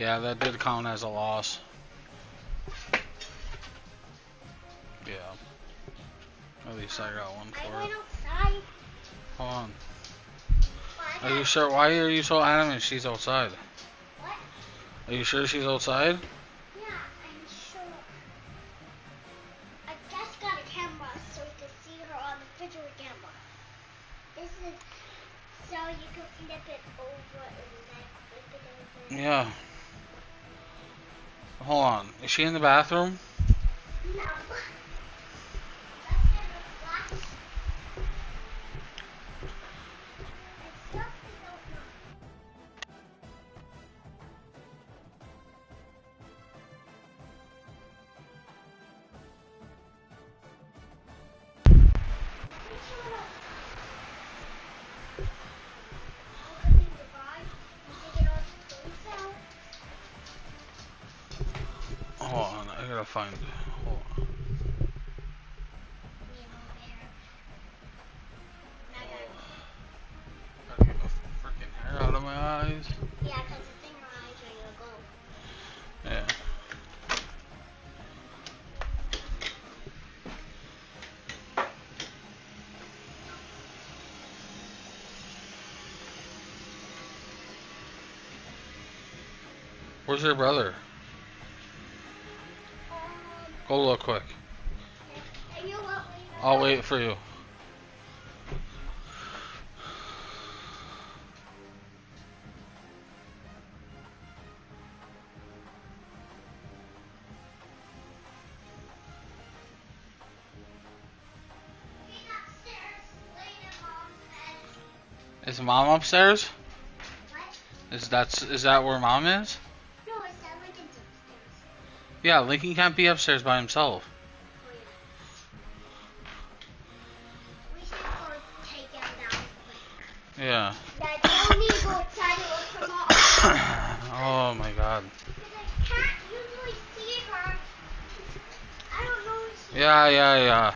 Yeah, that did count as a loss. Yeah. At least I got one for it. Hold on. Are you sure? Why are you so adamant she's outside? What? Are you sure she's outside? Yeah, I'm sure. I just got a camera so you can see her on the visual camera. This is so you can flip it over and then flip it over. Yeah. Hold on. Is she in the bathroom? No. Hold on. I gotta find it. Hold on. Gotta get my freaking hair out of my eyes. Yeah, because it's in your eyes or you'll go. Yeah. Where's your brother? Go look quick. I'll wait for you. Is mom upstairs? What? Is that where mom is? No, it's that Lincoln's upstairs. Yeah, Lincoln can't be upstairs by himself. Oh, yeah. We should go take him down quick. Yeah. Dad, don't need to go outside and look for mom. Oh my god. Because I can't usually see her. I don't know if she... Yeah.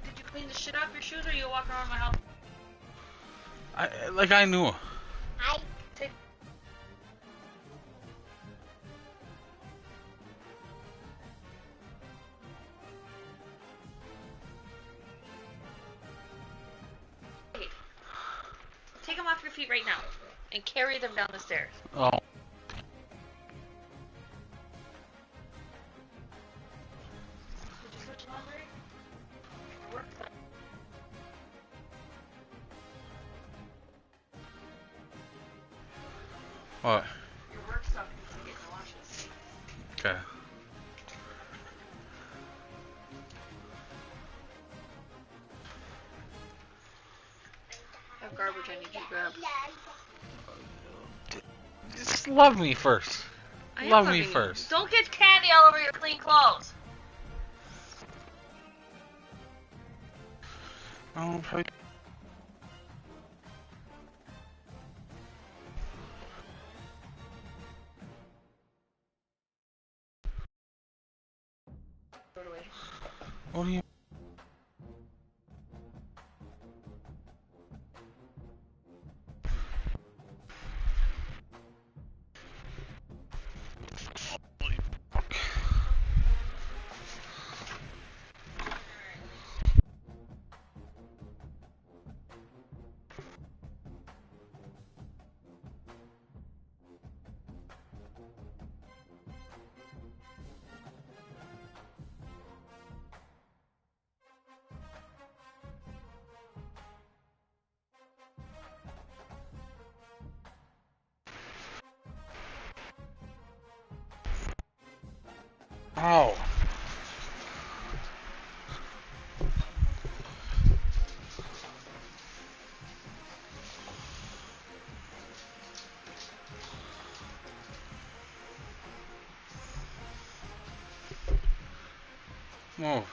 Did you clean the shit off your shoes or you walk around my house? I knew. I... Take them off your feet right now and carry them down the stairs. Oh. Did you switch laundry? Work. What? Your work stuff needs to get in the washes. Okay. I have garbage I need you to grab. Just love me first. I am Love me loving you. first. Don't get candy all over your clean clothes. Oh, probably. Throw it away. What do you? Holy fuck. Ow. Move.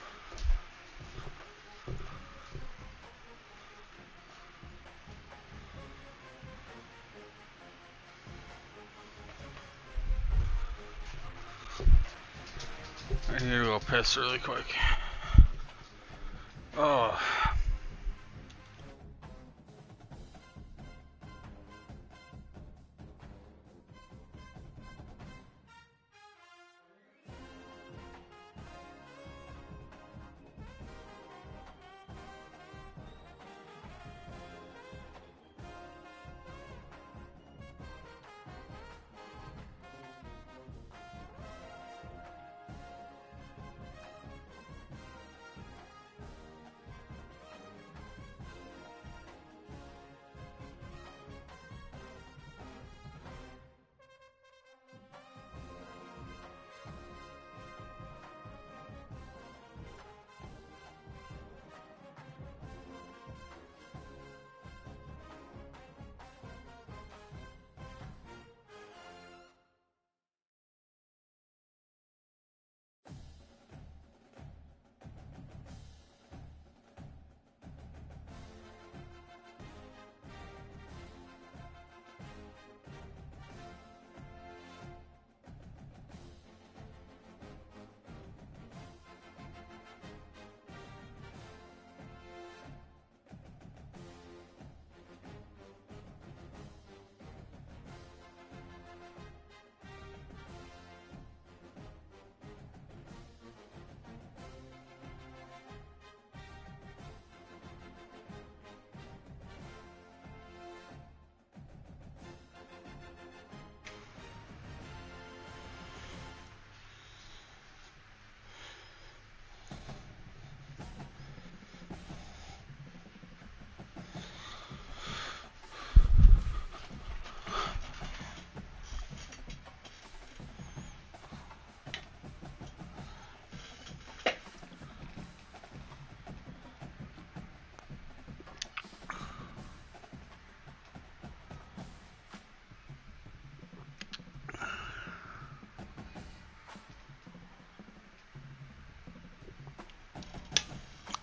I need to go piss really quick. Oh.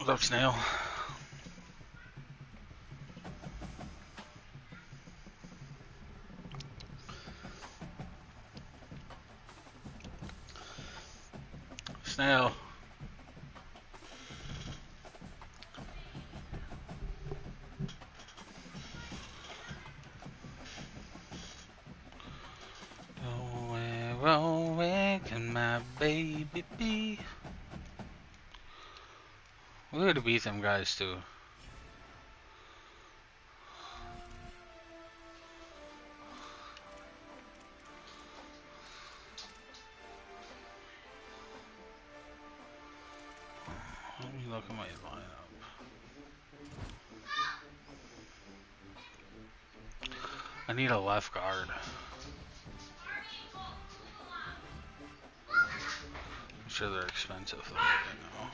What's up, Snail? Snail. Where can my baby be? We gotta beat them guys too. Let me look at my lineup. I need a left guard. I'm sure they're expensive though right now.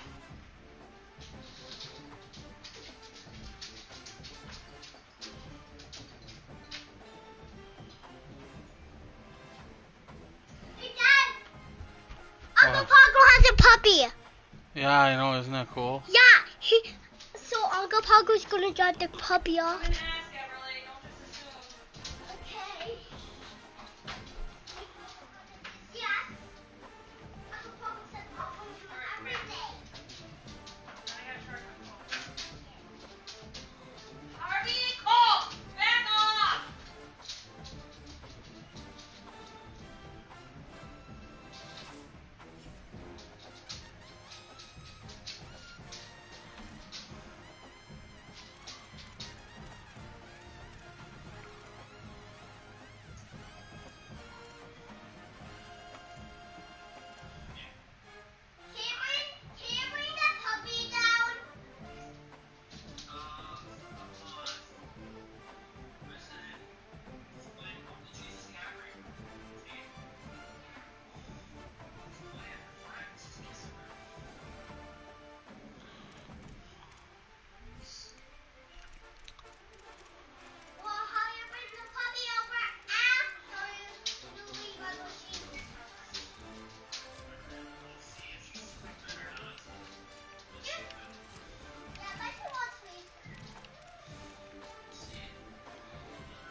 Hey, Dad! Uncle Pongo has a puppy. Yeah, I know. Isn't that cool? Yeah. So Uncle Pongo's gonna drop the puppy off. Okay. Yeah. Uncle Pongo said Pongo do everything. Harvey, Cole, back off!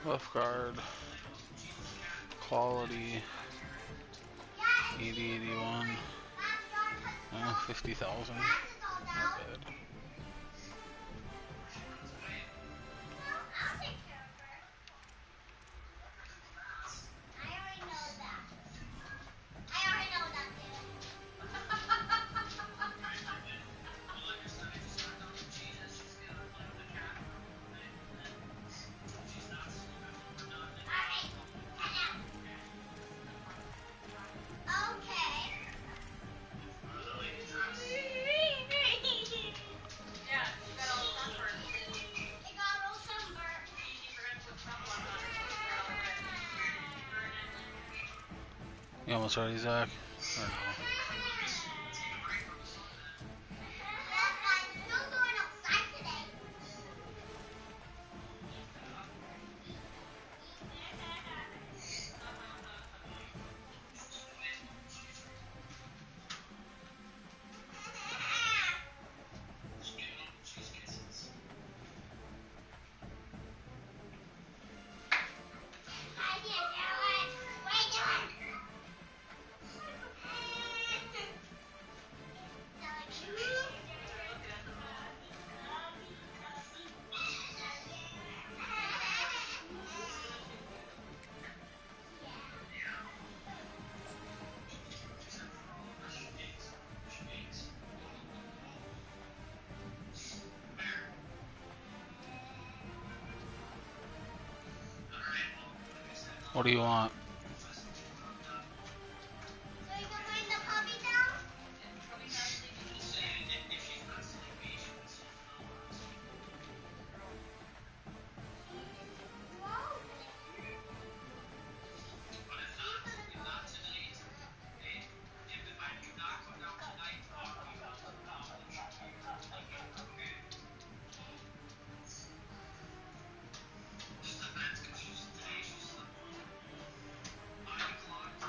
Left guard. Quality. 80, 81. 50,000. Not bad. You almost ready, Zach? Or no? What do you want?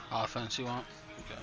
Offense you want? Okay.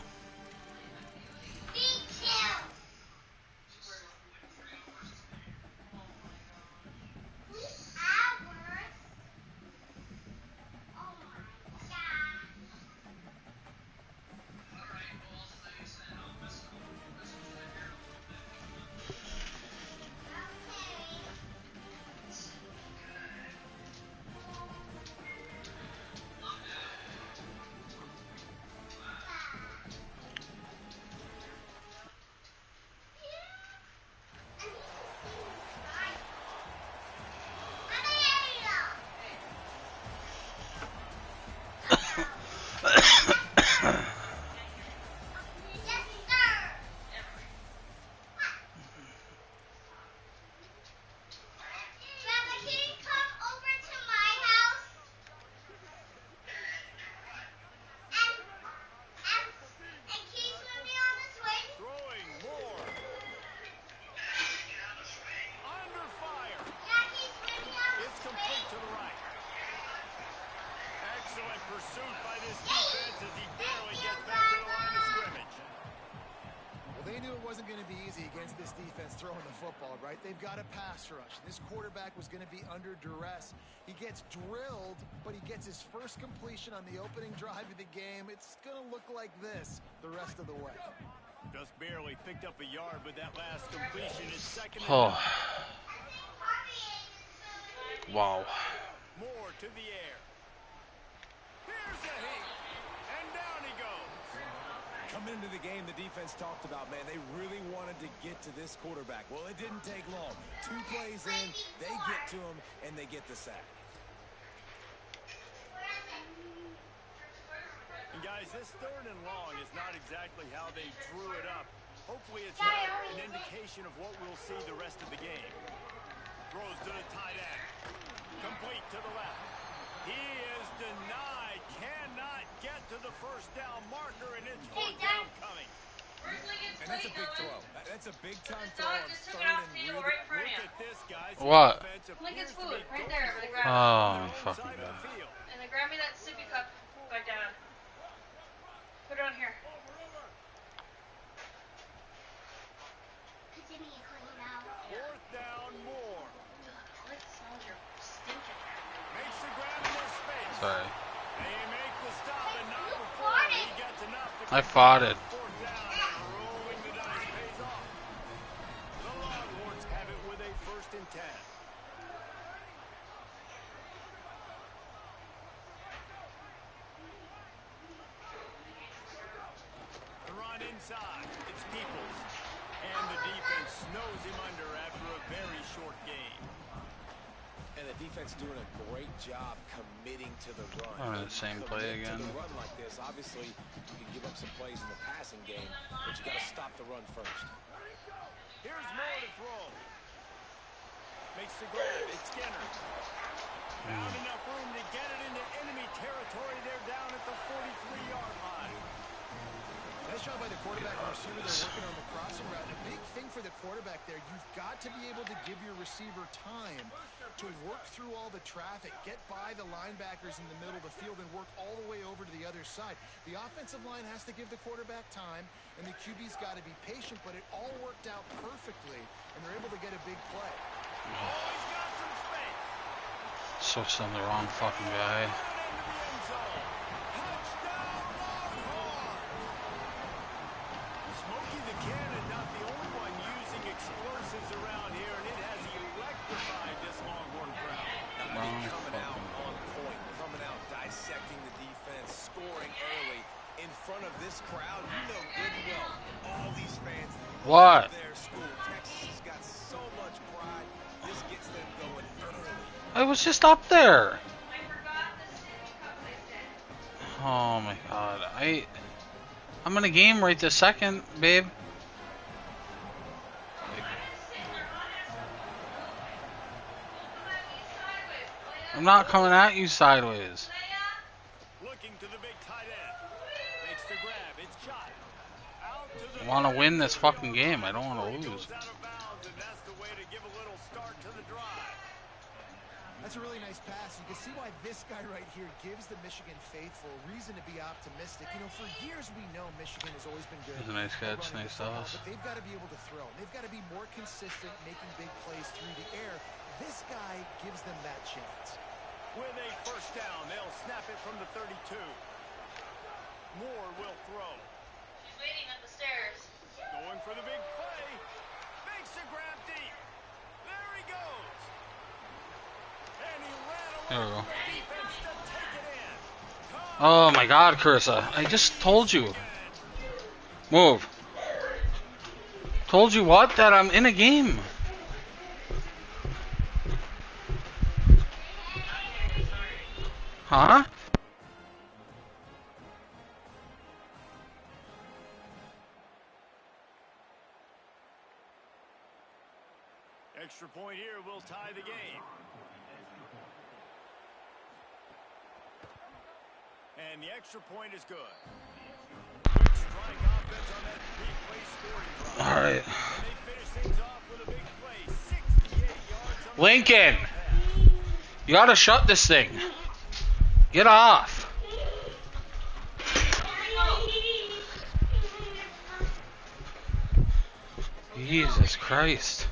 Pursuit by this defense as he barely gets back to the line of scrimmage. Well, they knew it wasn't going to be easy against this defense throwing the football, right? They've got a pass rush. This quarterback was going to be under duress. He gets drilled, but he gets his first completion on the opening drive of the game. It's going to look like this the rest of the way. Just barely picked up a yard with that last completion. It's second and Oh. Wow. More to the air. Here's a heat, and down he goes. Coming into the game, the defense talked about, man, they really wanted to get to this quarterback. Well, it didn't take long. 2 plays in, they get to him, and they get the sack. And guys, this 3rd and long is not exactly how they drew it up. Hopefully it's not an indication of what we'll see the rest of the game. Throws to the tight end. Complete to the left. He is denied. Cannot get to the first down marker, and it's 4th down coming. And that's a big throw. That's a big-time throw on 3rd and real. Look at this, guys. What? Lincoln's food, right there. Oh, fucking God. And then grab me that sippy cup back down. Put it on here. Fourth down, more. I like the smell of your stinking. Makes the grab, and they're I fought it. Fourth down and rolling the dice pays off. The Longhorns have it with a 1st and 10. The run inside. It's Peoples. And the defense snows him under after a very short game. And the defense doing a great job committing to the run. Oh, the same play again. To the run like this, obviously, you can give up some plays in the passing game, but you got to stop the run first. Here's more to throw. Makes the grab. It's Skinner. Found enough room to get it into enemy territory. They're down at the 43-yard line. Nice job by the quarterback and receiver. They're working on the crossing route. A big thing for the quarterback there, you've got to be able to give your receiver time to work through all the traffic, get by the linebackers in the middle of the field, and work all the way over to the other side. The offensive line has to give the quarterback time, and the QB's got to be patient, but it all worked out perfectly, and they're able to get a big play. Oh, he's got some space. Switched on the wrong fucking guy. Smokey the Cannon, not the only one using explosives around here, and it has electrified this Longhorn crowd. Coming out on point, coming out, dissecting the defense, scoring early in front of this crowd. You know good and well, all these fans love their school. Texas has got so much pride. This gets them going early. I was just up there. Oh my god. I'm in a game right this second, babe. I'm not coming at you sideways. Looking to the big tight end. Makes the grab. It's shot. Out to the I want to win this fucking game. I don't want to lose. out of bounds, and that's the way to give a little start to the drive. That's a really nice pass. You can see why this guy right here gives the Michigan faithful reason to be optimistic. You know, for years we know Michigan has always been good. That's a nice catch, nice toss. But they've got to be able to throw. They've got to be more consistent, making big plays through the air. This guy gives them that chance. With a 1st down, they'll snap it from the 32. Moore will throw. She's waiting at the stairs. Going for the big play. Makes the grab deep. There he goes. And he ran away There we go. from the defense to take it in. Oh my god, Carissa. I just told you. Move. Told you what? That I'm in a game. Huh? Extra point here will tie the game. And the extra point is good. Quick strike offense on that three-play scoring drive. All right. And they finish things off with a big play. 68 yards on the Lincoln, you gotta shut this thing. Get off. Jesus Christ.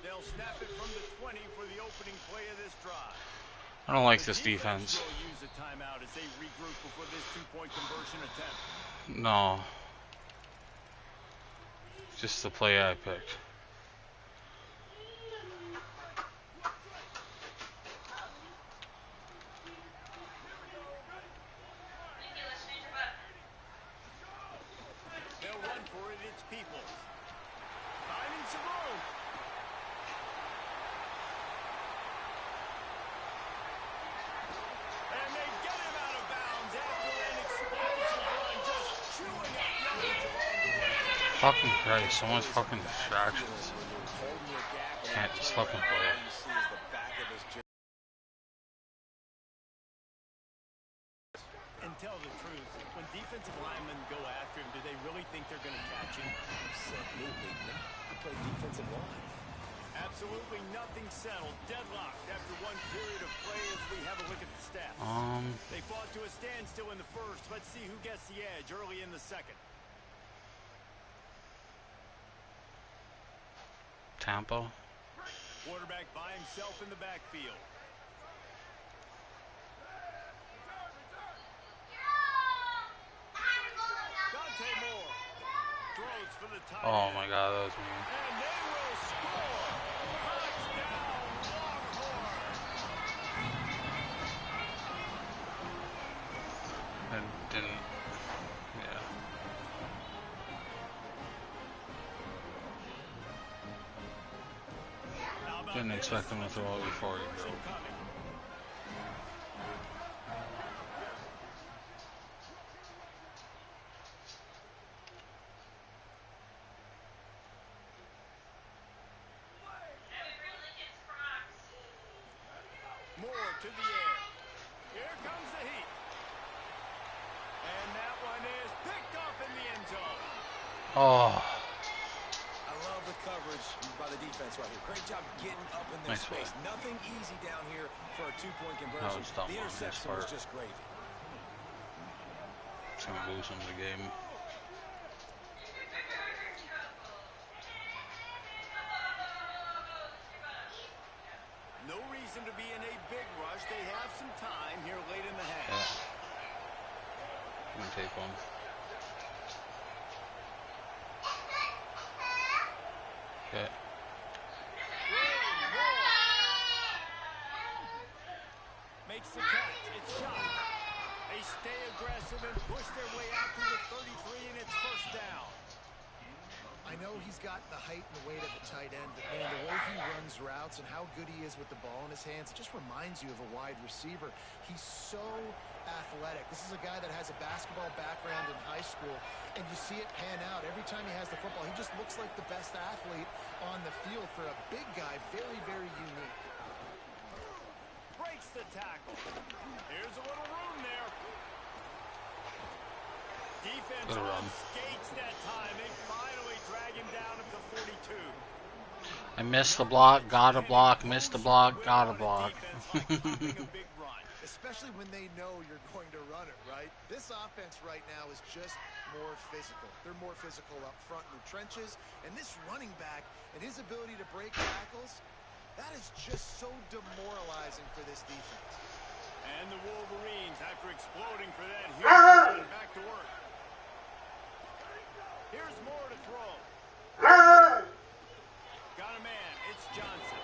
They'll snap it from the 20 for the opening play of this drive. I don't like this defense. Will use a timeout as they regroup before this two-point conversion attempt. No. Just the play I picked. They'll run for it. It's Peoples. Finding some room. And they get him out of bounds after an explosive run, just chewing up yardage along the way. Fucking Christ, so much fucking distractions. Can't just fucking play. And tell the truth, when defensive linemen go after him, do they really think they're going to catch him? Absolutely not. I play defensive line. Absolutely nothing settled. Deadlocked after one period of play as we have a look at the stats. They fought to a standstill in the first. Let's see who gets the edge early in the second. Tampa. Quarterback by himself in the backfield. the tight Oh end. my God, that was me. And they will score. Touchdown, Longhorn. And didn't. Yeah. How about Didn't this? expect him to throw it before he Commercial drove. coming. Moore to the air. Here comes the heat. And that one is picked off in the end zone. Oh, I love the coverage by the defense right here. Great job getting up in their Nice space. play. Nothing easy down here for a two-point that conversion. was dumb The on his interception was part. just gravy. It's gonna lose him the game. No reason to be in a big rush. They have some time here late in the half. Yeah. Gonna take one. Okay. Makes the catch. It's shot. They stay aggressive and push their way out to the 33, and it's first down. I know he's got the height and the weight of the tight end, but man, the way he runs routes and how good he is with the ball in his hands, it just reminds you of a wide receiver. He's so athletic. This is a guy that has a basketball background in high school, and you see it pan out. Every time he has the football, he just looks like the best athlete on the field for a big guy. Very, very unique. Breaks the tackle. Here's a little room there. Defense Good run. on skates that time. They finally drag him down at the 42. I missed the block, got a block, missed the block, got a block. Especially when they know you're going to run it, right? This offense right now is just more physical. They're more physical up front in the trenches. And this running back and his ability to break tackles, that is just so demoralizing for this defense. And the Wolverines, after exploding for that huge run, back to work. Here's Moore to throw. Got a man. It's Johnson.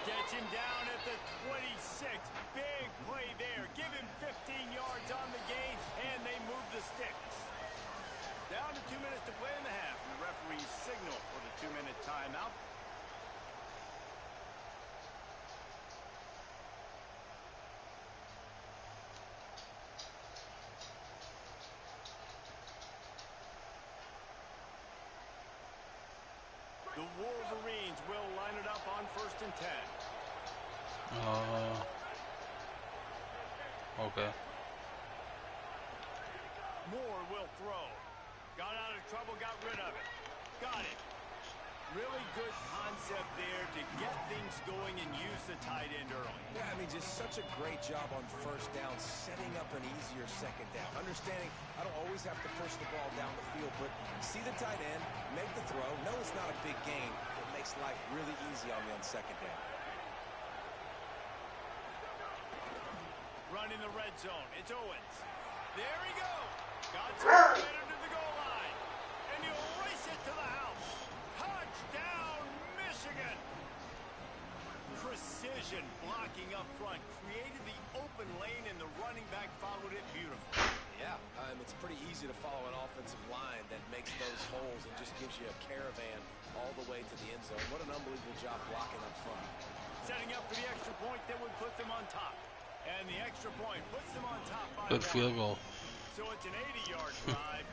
Gets him down at the 26. Big play there. Give him 15 yards on the gain, and they move the sticks. Down to 2 minutes to play in the half. And the referees signal for the 2-minute timeout. The Wolverines will line it up on 1st and 10. Okay. Moore will throw. Got out of trouble, got rid of it. Got it. Really good concept there to get things going and use the tight end early. Yeah, I mean, just such a great job on first down, setting up an easier second down. Understanding I don't always have to push the ball down the field, but see the tight end, make the throw. No, it's not a big gain. It makes life really easy on me on second down. Running the red zone. It's Owens. There he goes. Got some momentum to the goal line. And he'll race it to the house. Touchdown, Michigan. Precision blocking up front. Created the open lane, and the running back followed it beautifully. Yeah, it's pretty easy to follow an offensive line that makes those holes and just gives you a caravan all the way to the end zone. What an unbelievable job blocking up front. Setting up for the extra point that would put them on top. And the extra point puts them on top by Good field goal. So it's an 80-yard drive,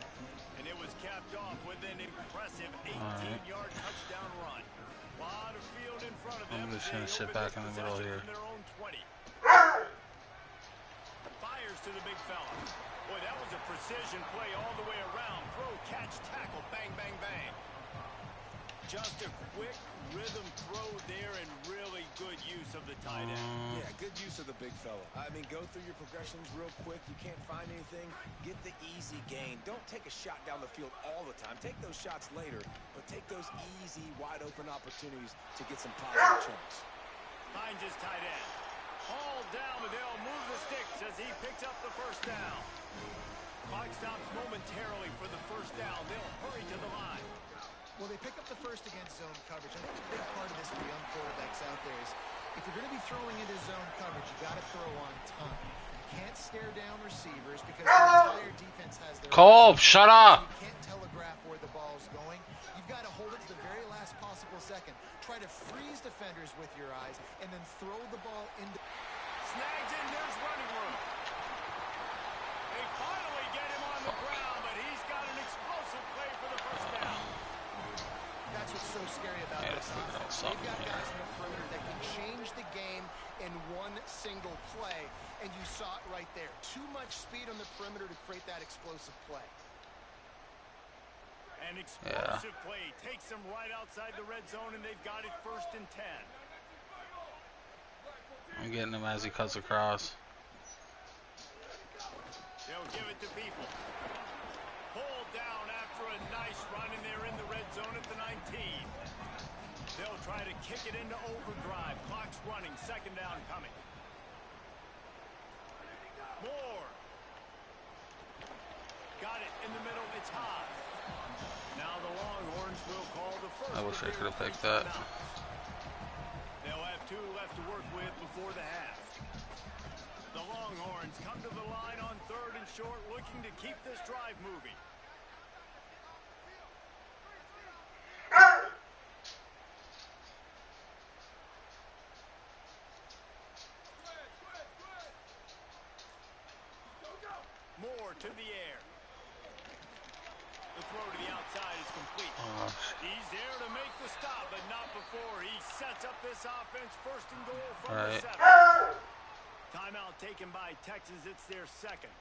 and it was capped off with an impressive 18-yard touchdown run. A lot of field in front of them. I'm just going to sit back in the middle here. Their own 20. Fires to the big fella. Boy, that was a precision play all the way around. Throw, catch, tackle, bang, bang, bang. Just a quick rhythm throw there and really good use of the tight end. Yeah, good use of the big fella. I mean, go through your progressions real quick. You can't find anything. Get the easy gain. Don't take a shot down the field all the time. Take those shots later, but take those easy, wide-open opportunities to get some positive chunks. Finds his tight end. Hauled down, but they'll move the sticks as he picks up the first down. Clock stops momentarily for the first down. They'll hurry to the line. Well, they pick up the first against zone coverage. I think a big part of this for young quarterbacks out there is if you're going to be throwing into zone coverage, you got to throw on time. You can't stare down receivers because the entire defense has their Cole, shut up. So you can't telegraph where the ball's going. You've got to hold it to the very last possible second. Try to freeze defenders with your eyes and then throw the ball into... Snags in, there's running room. They finally get him on the ground, but he's got an explosive play for the first down. That's what's so scary about this offense. They've got guys in the perimeter that can change the game in one single play, and you saw it right there. Too much speed on the perimeter to create that explosive play. An explosive play takes them right outside the red zone, and they've got it 1st and 10. I'm getting him as he cuts across. They'll give it to people. Pulled down after a nice run, and they're in the red zone at the 19. They'll try to kick it into overdrive. Clock's running. 2nd down coming. Moore. Got it in the middle. It's high. Now the Longhorns will call the first. I wish I could have picked that. They'll have 2 left to work with before the half. The Longhorns come to the line on 3rd and short, looking to keep this drive moving. Moore to the air. The throw to the outside is complete. He's there to make the stop, but not before he sets up this offense. 1st and goal from the 7. Timeout taken by Texas. It's their 2nd.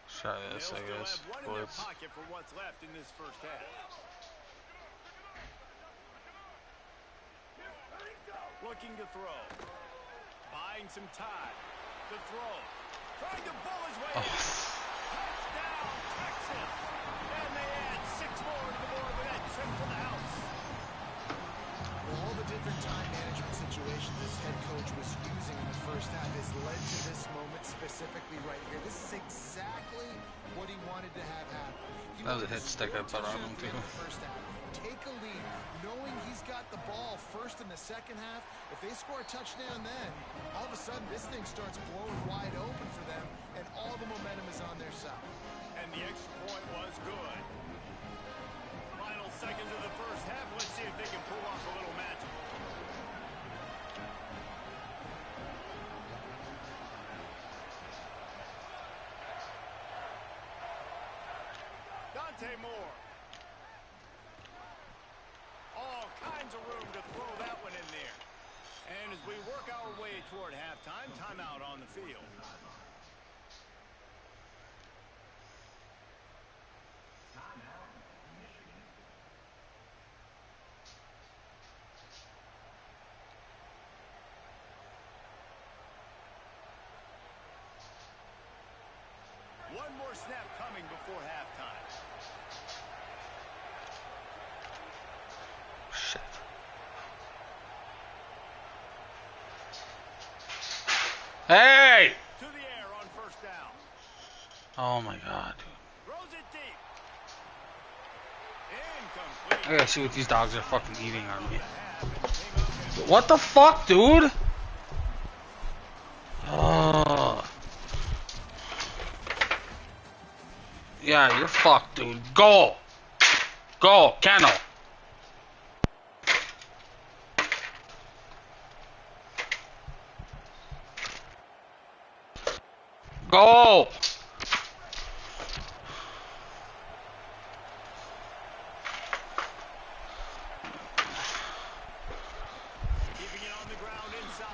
Try this, I They'll guess. still have 1 in their pocket for what's left in this first half. Looking to throw. Buying some time. The throw. Trying to bull his way in. Touchdown, Texas. And they add 6 more to the board with that trip to the house. Well, all the different time management situations this head coach was using in the first half has led to this moment specifically right here. This is exactly what he wanted to have happen. That was a hit stick I put on him too. Take a lead, knowing he's got the ball first in the second half. If they score a touchdown then, all of a sudden this thing starts blowing wide open for them, and all the momentum is on their side. And the extra point was good. Final seconds of the first half. Let's see if they can pull off a little magic. Dante Moore. All kinds of room to throw that one in there. And as we work our way toward halftime, timeout on the field. One more snap coming before halftime. Shit. Hey! To the air on 1st down. Oh my god. Throws it deep. Incomplete. I gotta see what these dogs are fucking eating on me. What the fuck, dude? Oh. Yeah, you're fucked, dude. Go! Go, kennel! Go!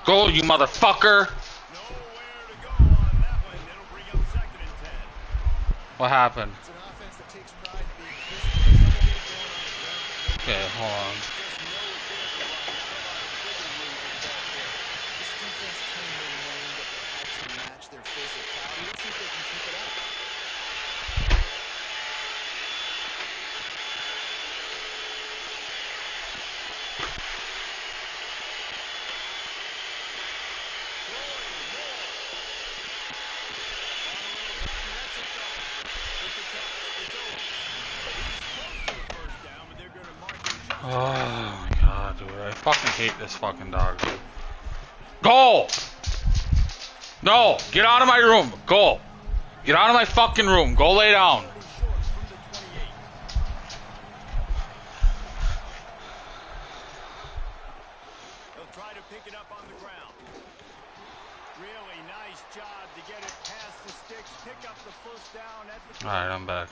Go, you motherfucker! What happened? It's an offense that takes pride in being physical. Okay, hold on. This defense came in knowing that they had to match their physicality. Let's see if they can keep it up. Oh my god, dude. I fucking hate this fucking dog, dude. Go! No! Get out of my room! Go! Get out of my fucking room! Go lay down! He'll try to pick it up on the ground. Really nice job to get it past the sticks, pick up the first down at the... Alright, I'm back.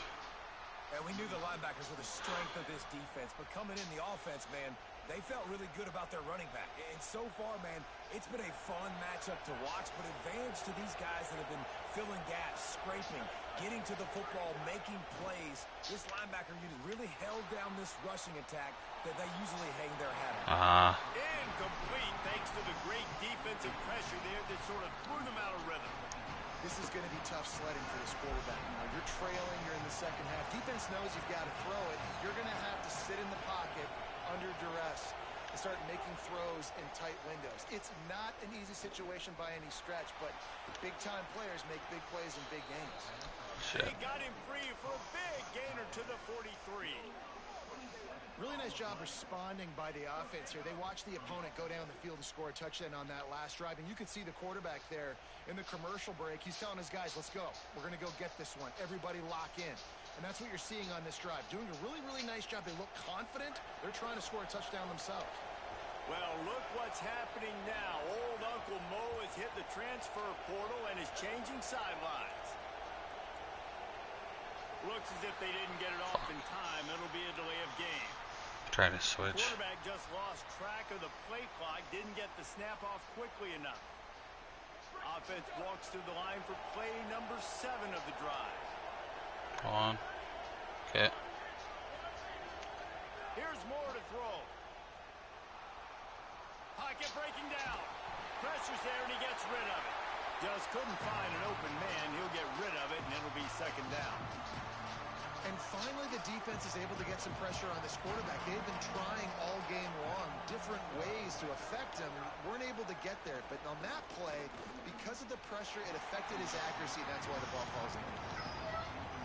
And we knew the linebackers were the strength of this defense, but coming in the offense, man, they felt really good about their running back. And so far, man, it's been a fun matchup to watch, but advantage to these guys that have been filling gaps, scraping, getting to the football, making plays. This linebacker unit really held down this rushing attack that they usually hang their hat on. Incomplete thanks to the great defensive pressure there that sort of threw them out of rhythm. This is going to be tough sledding for this quarterback. You know, you're trailing, you're in the second half. Defense knows you've got to throw it. You're going to have to sit in the pocket under duress and start making throws in tight windows. It's not an easy situation by any stretch, but big-time players make big plays in big games. They got him free for a big gainer to the 43. Really nice job responding by the offense here. They watched the opponent go down the field and score a touchdown on that last drive, and you could see the quarterback there in the commercial break. He's telling his guys, let's go. We're going to go get this one. Everybody lock in. And that's what you're seeing on this drive. Doing a really, really nice job. They look confident. They're trying to score a touchdown themselves. Well, look what's happening now. Old Uncle Mo has hit the transfer portal and is changing sidelines. Looks as if they didn't get it off in time. It'll be a delay of game. Trying to switch. Quarterback just lost track of the play clock. Didn't get the snap off quickly enough. Offense walks through the line for play number 7 of the drive. Go on. Okay. Here's more to throw. Pocket breaking down. Pressure's there and he gets rid of it. Just couldn't find an open man. He'll get rid of it and it'll be second down. And finally, the defense is able to get some pressure on this quarterback. They've been trying all game long different ways to affect him. Weren't able to get there. But on that play, because of the pressure, it affected his accuracy. That's why the ball falls in.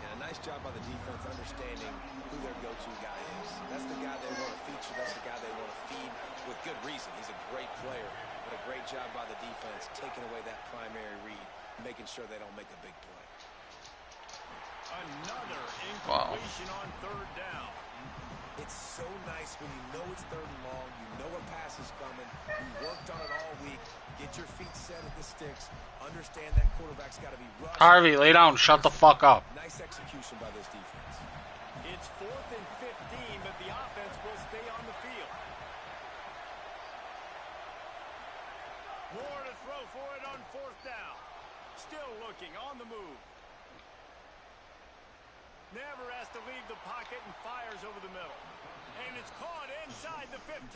Yeah, nice job by the defense understanding who their go-to guy is. That's the guy they want to feature. That's the guy they want to feed with good reason. He's a great player, but a great job by the defense taking away that primary read, making sure they don't make a big play. Another incompletion on third down. It's so nice when you know it's third and long, you know a pass is coming, you worked on it all week, get your feet set at the sticks, understand that quarterback's got to be rushed. Harvey, lay down, shut the fuck up. Nice execution by this defense. It's 4th and 15, but the offense will stay on the field. More to throw for it on 4th down. Still looking on the move. Never has to leave the pocket and fires over the middle. And it's caught inside the 15.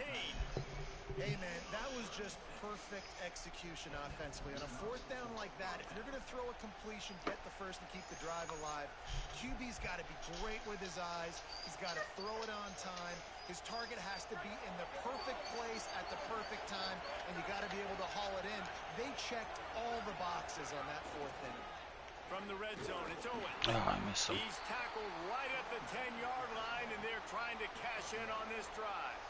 Hey, man, that was just perfect execution offensively. On a 4th down like that, if you're going to throw a completion, get the first and keep the drive alive. QB's got to be great with his eyes. He's got to throw it on time. His target has to be in the perfect place at the perfect time, and you got to be able to haul it in. They checked all the boxes on that 4th inning. From the red zone, it's Owen. Oh, I missed him. He's tackled right at the 10-yard line, and they're trying to cash in on this drive.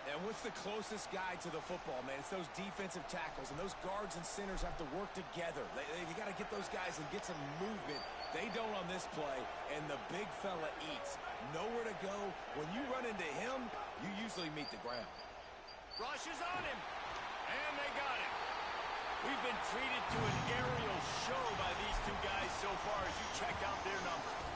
And what's the closest guy to the football, man? It's those defensive tackles, and those guards and centers have to work together. You got to get those guys and get some movement. They don't on this play, and the big fella eats. Nowhere to go. When you run into him, you usually meet the ground. Rush is on him, and they got him. We've been treated to an aerial show by these two guys so far as you check out their numbers.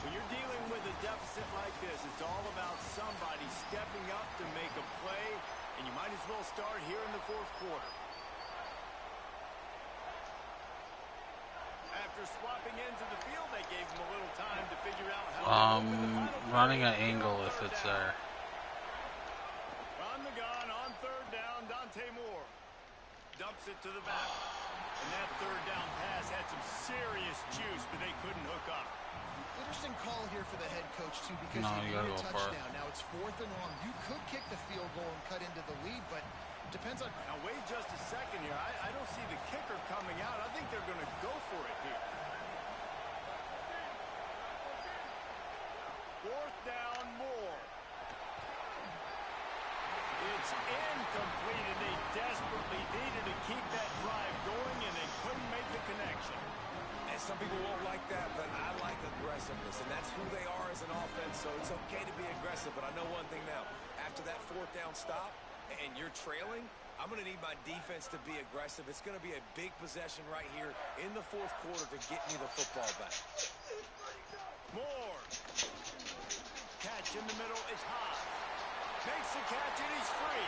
When you're dealing with a deficit like this, it's all about somebody stepping up to make a play, and you might as well start here in the 4th quarter. After swapping ends of the field, they gave him a little time to figure out how to open the final running an angle if it's there. On the gun, on 3rd down, Dante Moore dumps it to the back. And that 3rd down pass had some serious juice, but they couldn't hook up. Interesting call here for the head coach, too, because No, you you need gotta a go for it. touchdown. Now, it's 4th and long. You could kick the field goal and cut into the lead, but depends on... Now, wait just a second here. I don't see the kicker coming out. I think they're going to go for it here. 4th down, Moore. It's incomplete, and they desperately needed to keep that drive going, and they couldn't make the connection. And some people won't like that, but I like aggressiveness, and that's who they are as an offense, so it's okay to be aggressive. But I know one thing now. After that fourth down stop and you're trailing, I'm going to need my defense to be aggressive. It's going to be a big possession right here in the fourth quarter to get me the football back. Moore. Catch in the middle. It's high. Makes the catch, and he's free.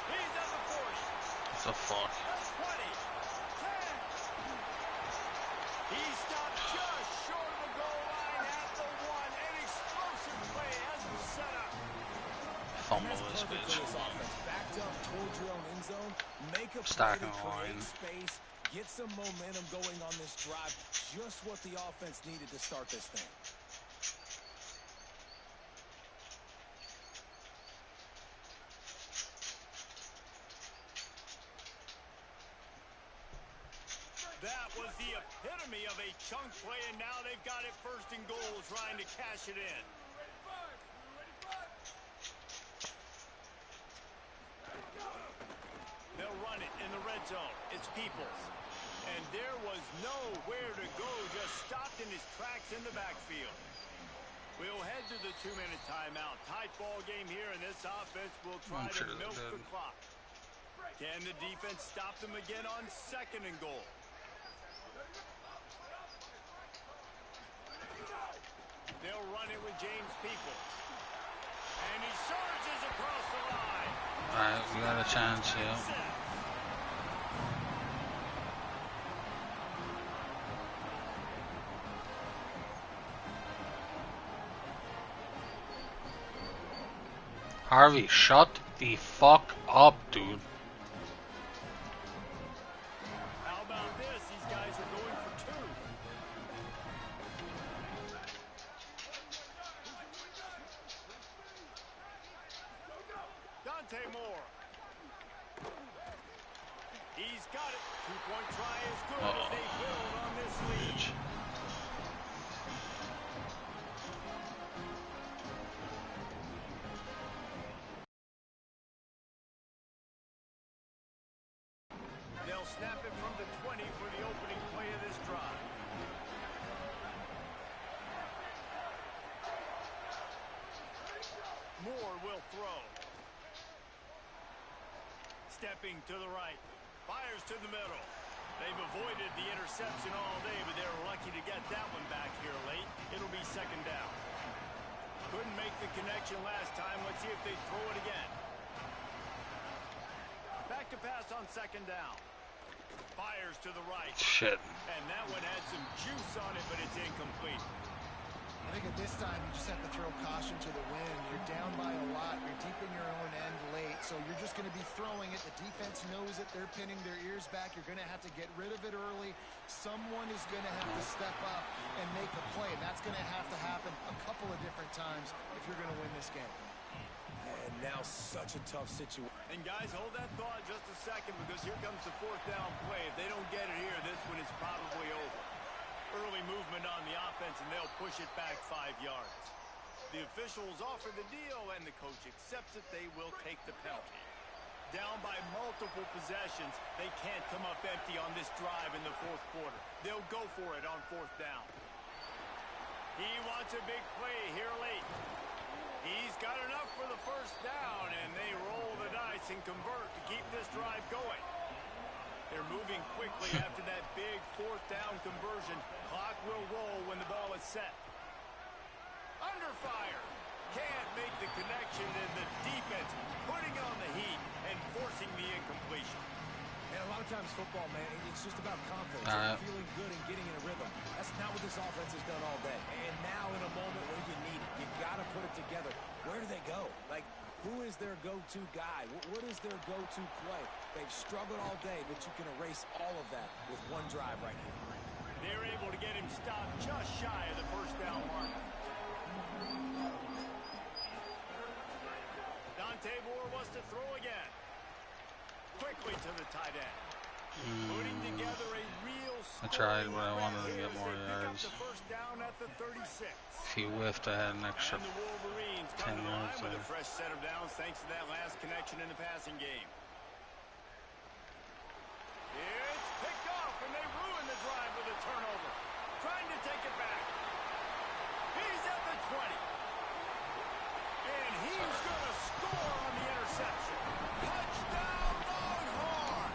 He's at the 40. What the fuck? 20. 10. He stopped just short of the goal line at the 1. An explosive play has him set up. Fumble this bitch. Backed up towards your own end zone. Make a Stacking play to line. create space. Get some momentum going on this drive. Just what the offense needed to start this thing. That was the epitome of a chunk play, and now they've got it first and goal, trying to cash it in. They'll run it in the red zone. It's Peoples. And there was nowhere to go, just stopped in his tracks in the backfield. We'll head to the 2-minute timeout. Tight ball game here, and this offense will try to milk the clock. Can the defense stop them again on second and goal? They'll run it with James Peoples. And he surges across the line. Alright, we got a chance here. Harvey, shut the fuck up, dude. How about this? These guys are going for 2. Dante Moore. He's got it. 2-point try is good as they build on this lead. They'll snap it from the 20 for the opening play of this drive. Moore will throw. Stepping to the right. Fires to the middle. They've avoided the interception all day, but they're lucky to get that one back here late. It'll be second down. Couldn't make the connection last time. Let's see if they throw it again. Back to pass on second down. Fires to the right. Shit. And that one had some juice on it, but it's incomplete. I think at this time you just have to throw caution to the wind. You're down by a lot. You're deep in your own end late, so you're just going to be throwing it. The defense knows it. They're pinning their ears back. You're going to have to get rid of it early. Someone is going to have to step up and make a play. And that's going to have to happen a couple of different times if you're going to win this game. And now such a tough situation. And guys, hold that thought just a second, because here comes the fourth down play. If they don't get it here, this one is probably over. Early movement on the offense, and they'll push it back 5 yards. The officials offer the deal, and the coach accepts it. They will take the penalty. Down by multiple possessions, they can't come up empty on this drive in the fourth quarter. They'll go for it on fourth down. He wants a big play here late. He's got enough for the first down, and they roll the dice and convert to keep this drive going. They're moving quickly after that big fourth down conversion. Clock will roll when the ball is set. Under fire. Can't make the connection, and the defense putting on the heat and forcing the incompletion. And a lot of times football, man, it's just about confidence. Feeling good and getting in a rhythm. That's not what this offense has done all day. And now in a moment where you need it, you got to put it together. Where do they go? Like, who is their go-to guy? What is their go-to play? They've struggled all day, but you can erase all of that with one drive right here. They're able to get him stopped just shy of the first down mark. Dante Moore wants to throw again. Quickly to the tight end. Putting together a real I tried, but I scoring wanted to threat get here more as they pick up yards. the first down at the 36. If he whiffed, I had an extra And the Wolverines 10 come to the line yards with a there. fresh set of downs thanks to that last connection in the passing game. It's picked off, and they ruin the drive with a turnover. Trying to take it back. He's at the 20. And he's going to score on the interception. Touchdown, Longhorn!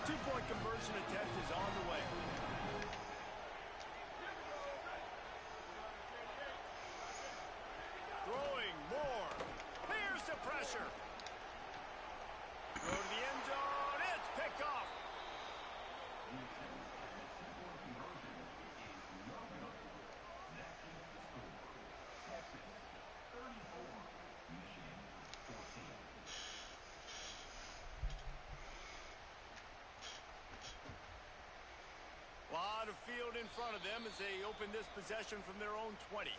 Two-point conversion attempt is on the way. Throwing more. Here's the pressure. Go to the end zone. It's picked off. Lot of field in front of them as they open this possession from their own 20.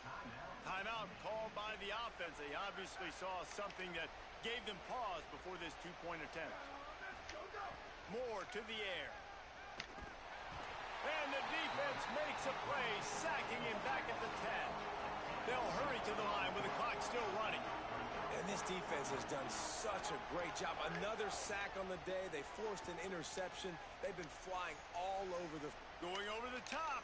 Timeout called by the offense. They obviously saw something that gave them pause before this two-point attempt. Moore to the air. And the defense makes a play, sacking him back at the 10. They'll hurry to the line with the clock still running. And this defense has done such a great job. Another sack on the day. They forced an interception. They've been flying all over the... Going over the top.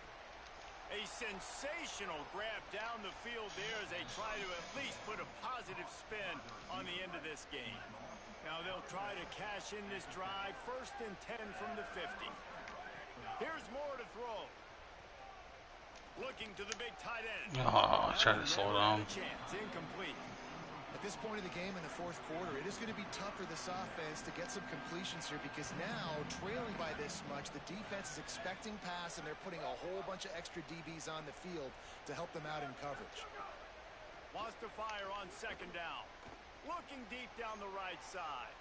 A sensational grab down the field there as they try to at least put a positive spin on the end of this game. Now they'll try to cash in this drive. 1st and 10 from the 50. Here's Moore to throw. Looking to the big tight end. Oh, I tried to slow down. Chance. Incomplete. At this point of the game in the fourth quarter, it is going to be tough for this offense to get some completions here because now, trailing by this much, the defense is expecting pass and they're putting a whole bunch of extra DBs on the field to help them out in coverage. Wants to fire on 2nd down. Looking deep down the right side.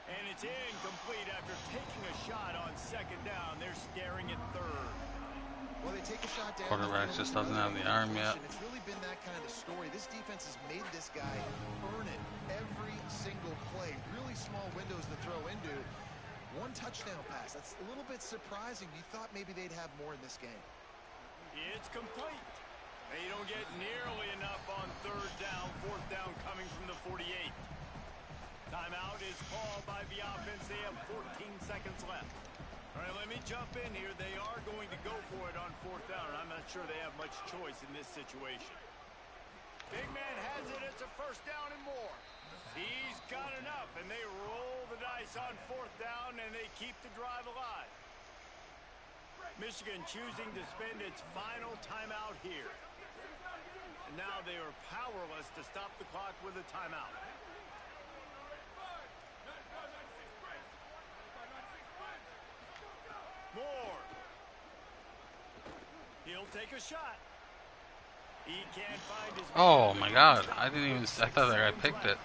And it's incomplete after taking a shot on 2nd down. They're staring at 3rd. Well, they take a shot down. Quarterback just doesn't have the arm yet. It's really been that kind of story. This defense has made this guy earn it every single play. Really small windows to throw into. 1 touchdown pass. That's a little bit surprising. You thought maybe they'd have more in this game. It's complete. They don't get nearly enough on 3rd down. 4th down coming from the 48. Timeout is called by the offense. They have 14 seconds left. All right, let me jump in here. They are going to go for it on 4th down. I'm not sure they have much choice in this situation. Big man has it. It's a 1st down and more. He's got enough, and they roll the dice on 4th down, and they keep the drive alive. Michigan choosing to spend its final timeout here. And now they are powerless to stop the clock with a timeout. Moore. He'll take a shot. He can't find his... Oh my God! I didn't even. I thought that guy picked it.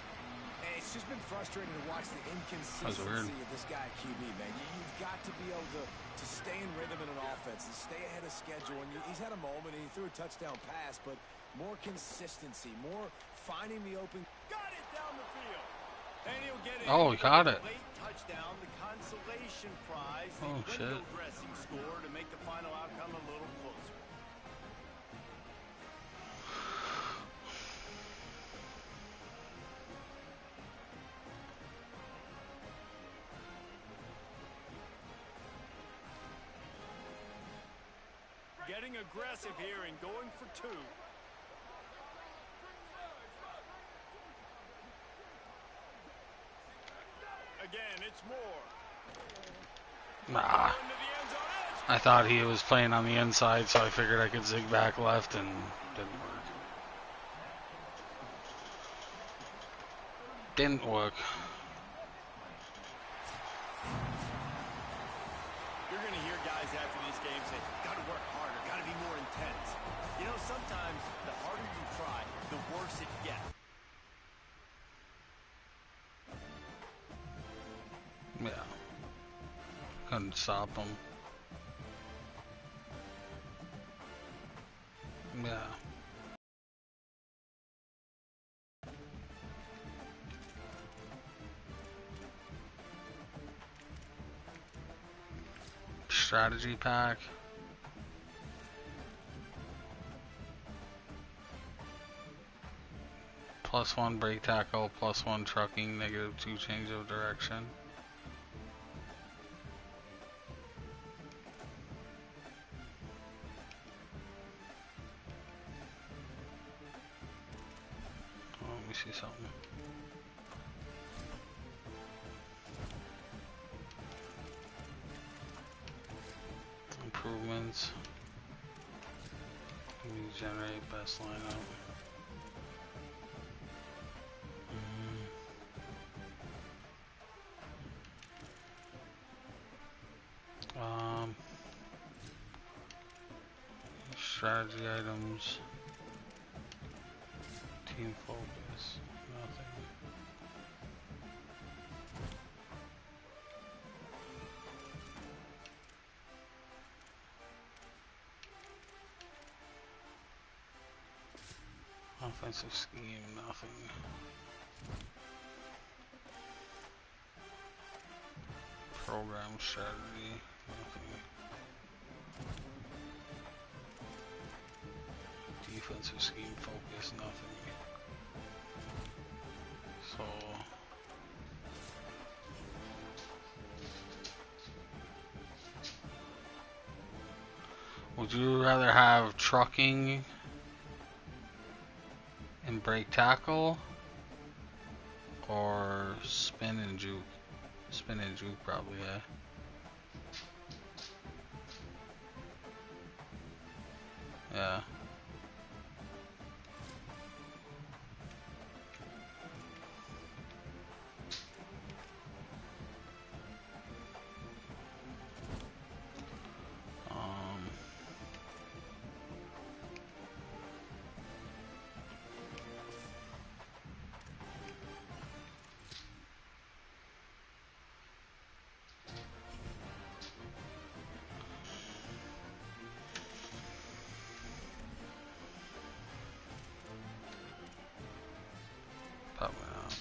It's just been frustrating to watch the inconsistency of this guy at QB, man. You've got to be able to stay in rhythm in an offense and stay ahead of schedule. And he's had a moment, and he threw a touchdown pass, but more consistency, more finding the open... Got it down the field. And he'll get it. Oh, he caught it. Late touchdown, the consolation prize, the Oh, window shit. dressing score to make the final outcome a little closer. Getting aggressive here and going for 2. Again, it's Moore. Nah. I thought he was playing on the inside, so I figured I could zig back left, and didn't work. Didn't work. You're going to hear guys after this game say, got to work harder, got to be more intense. You know, sometimes the harder you try, the worse it gets. Yeah. Couldn't stop him. Yeah. Strategy pack. +1 brake tackle, +1 trucking, -2 change of direction. Oh, let me see something. Improvements. Generate best lineup. Strategy items. Team focus. Nothing. Offensive scheme, nothing. Program strategy, nothing. Defensive scheme focus, nothing. So would you rather have trucking and brake tackle or spin and juke? Spin and juke probably, yeah. Yeah. Probably not.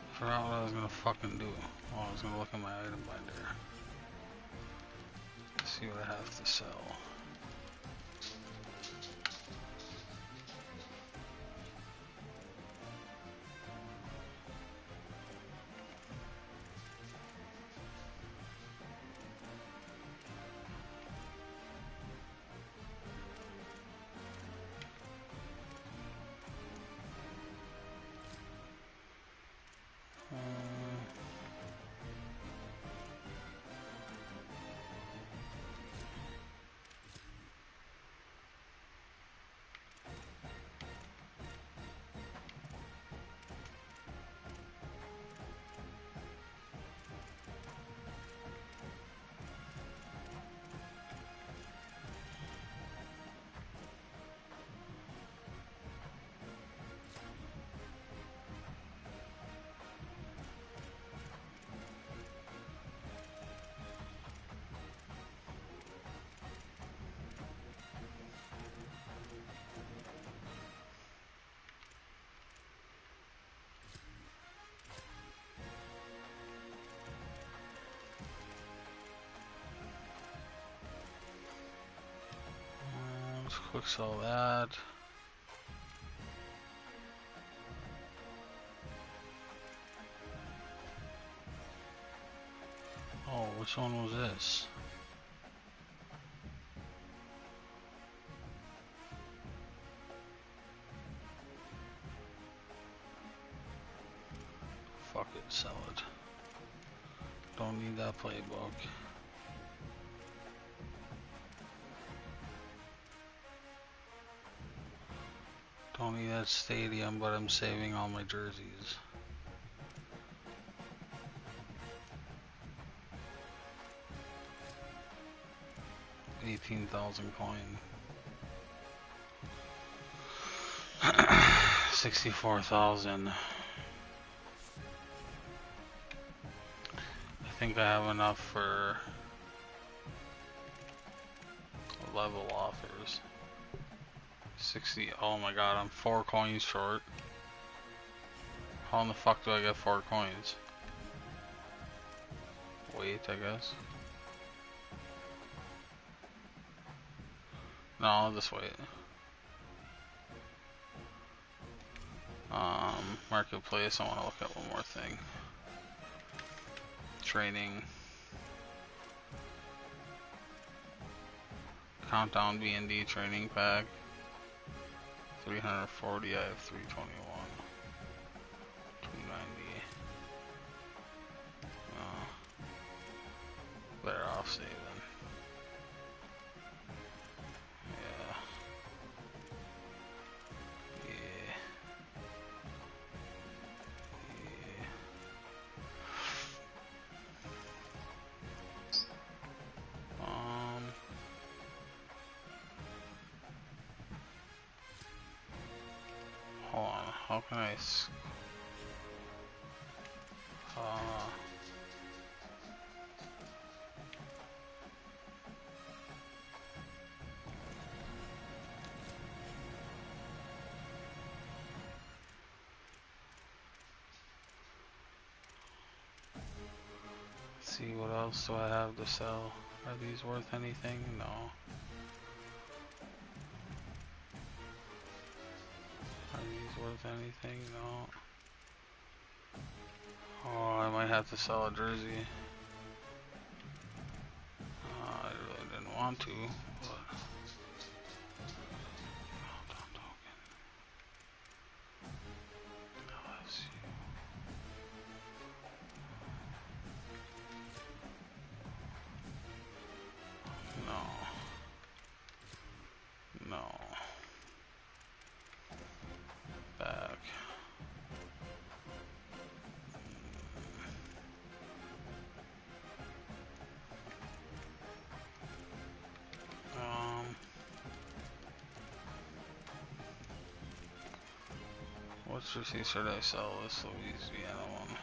I forgot what I was gonna fucking do. Oh, I was gonna look at my item binder. See what I have to sell. Let's quick sell that. Oh, which one was this? Fuck it, sell it. Don't need that playbook. Don't need that stadium, but I'm saving all my jerseys. $18,000 coin. 64,000. I think I have enough for level offers. 60. Oh my god, I'm 4 coins short. How in the fuck do I get 4 coins? Wait, I guess. No, I'll just wait. Marketplace, I want to look at one more thing. Training. Countdown B&D training pack. 340, I have 321. 290. Better off saving. Yeah. Hold on, how can I see what else do I have to sell? Are these worth anything? No. Are these worth anything? No. Oh, I might have to sell a jersey. I really didn't want to, but no. Back. What jersey should I sell? This Louisiana one.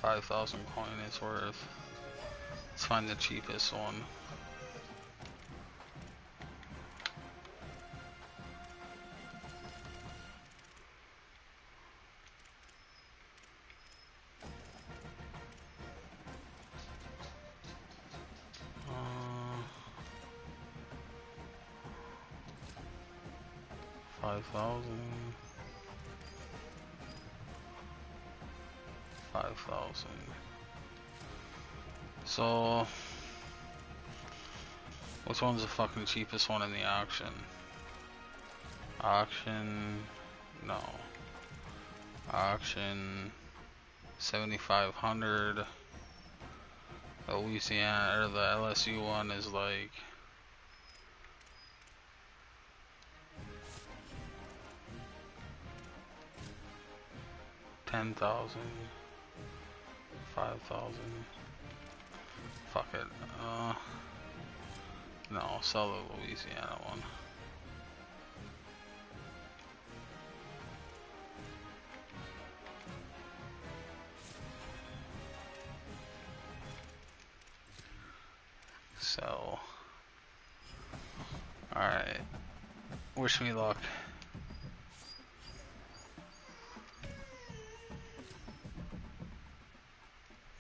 5,000 coin is worth. Let's find the cheapest one. $5,000. 5,000. So, which one's the fucking cheapest one in the auction? Auction, no. Auction, 7,500. The Louisiana or the LSU one is like 10,000. 5,000. Fuck it. No, I'll sell the Louisiana one. So, alright. Wish me luck.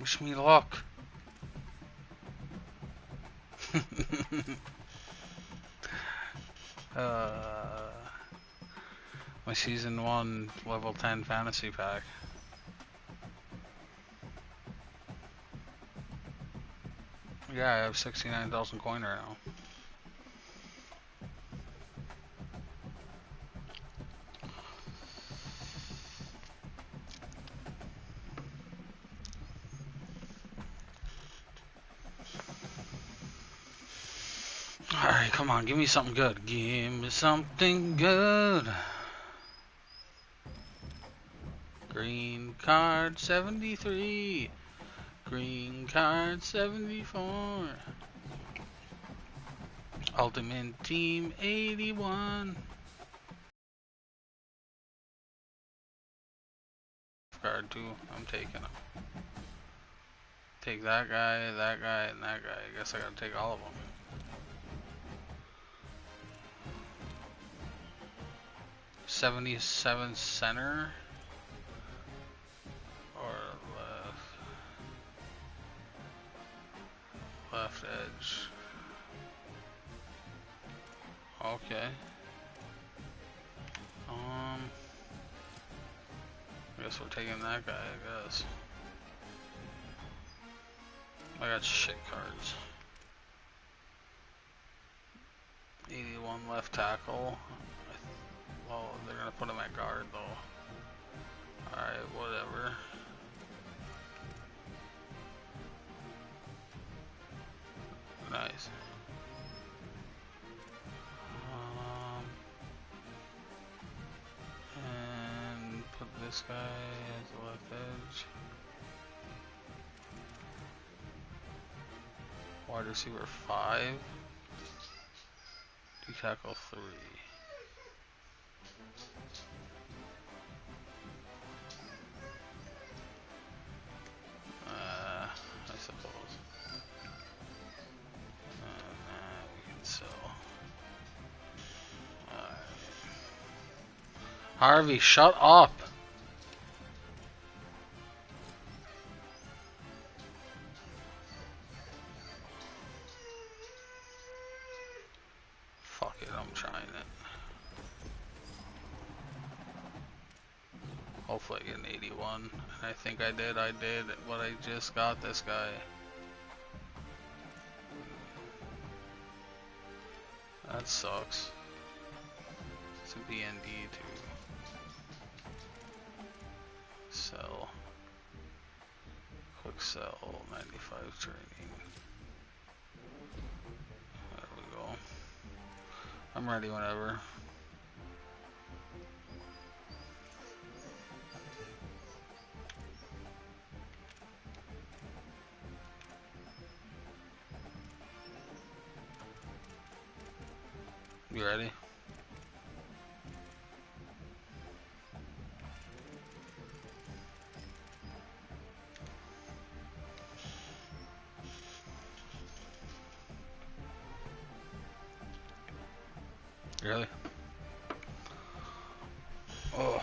Wish me luck. My season 1 level 10 fantasy pack. Yeah, I have 69,000 coin right now. Alright, come on, give me something good. Give me something good. Green card 73. Green card 74. Ultimate Team 81. Card 2, I'm taking them. Take that guy, and that guy. I guess I gotta take all of them. '77 center or left edge. Okay. I guess we're taking that guy, I guess. I got shit cards. 81 left tackle. Well, they're gonna put him at guard though. Alright, whatever. Nice. And put this guy as the left edge. Wide receiver 5. D tackle 3. I suppose. We can sell. Alright. Harvey, shut up! Fuck it, I'm trying it. Hopefully I get an 81. And I think I did, but I just got this guy. That sucks. It's a BND too. Sell. Quick sell, 95 training. There we go. I'm ready whenever. You ready? Really? Oh.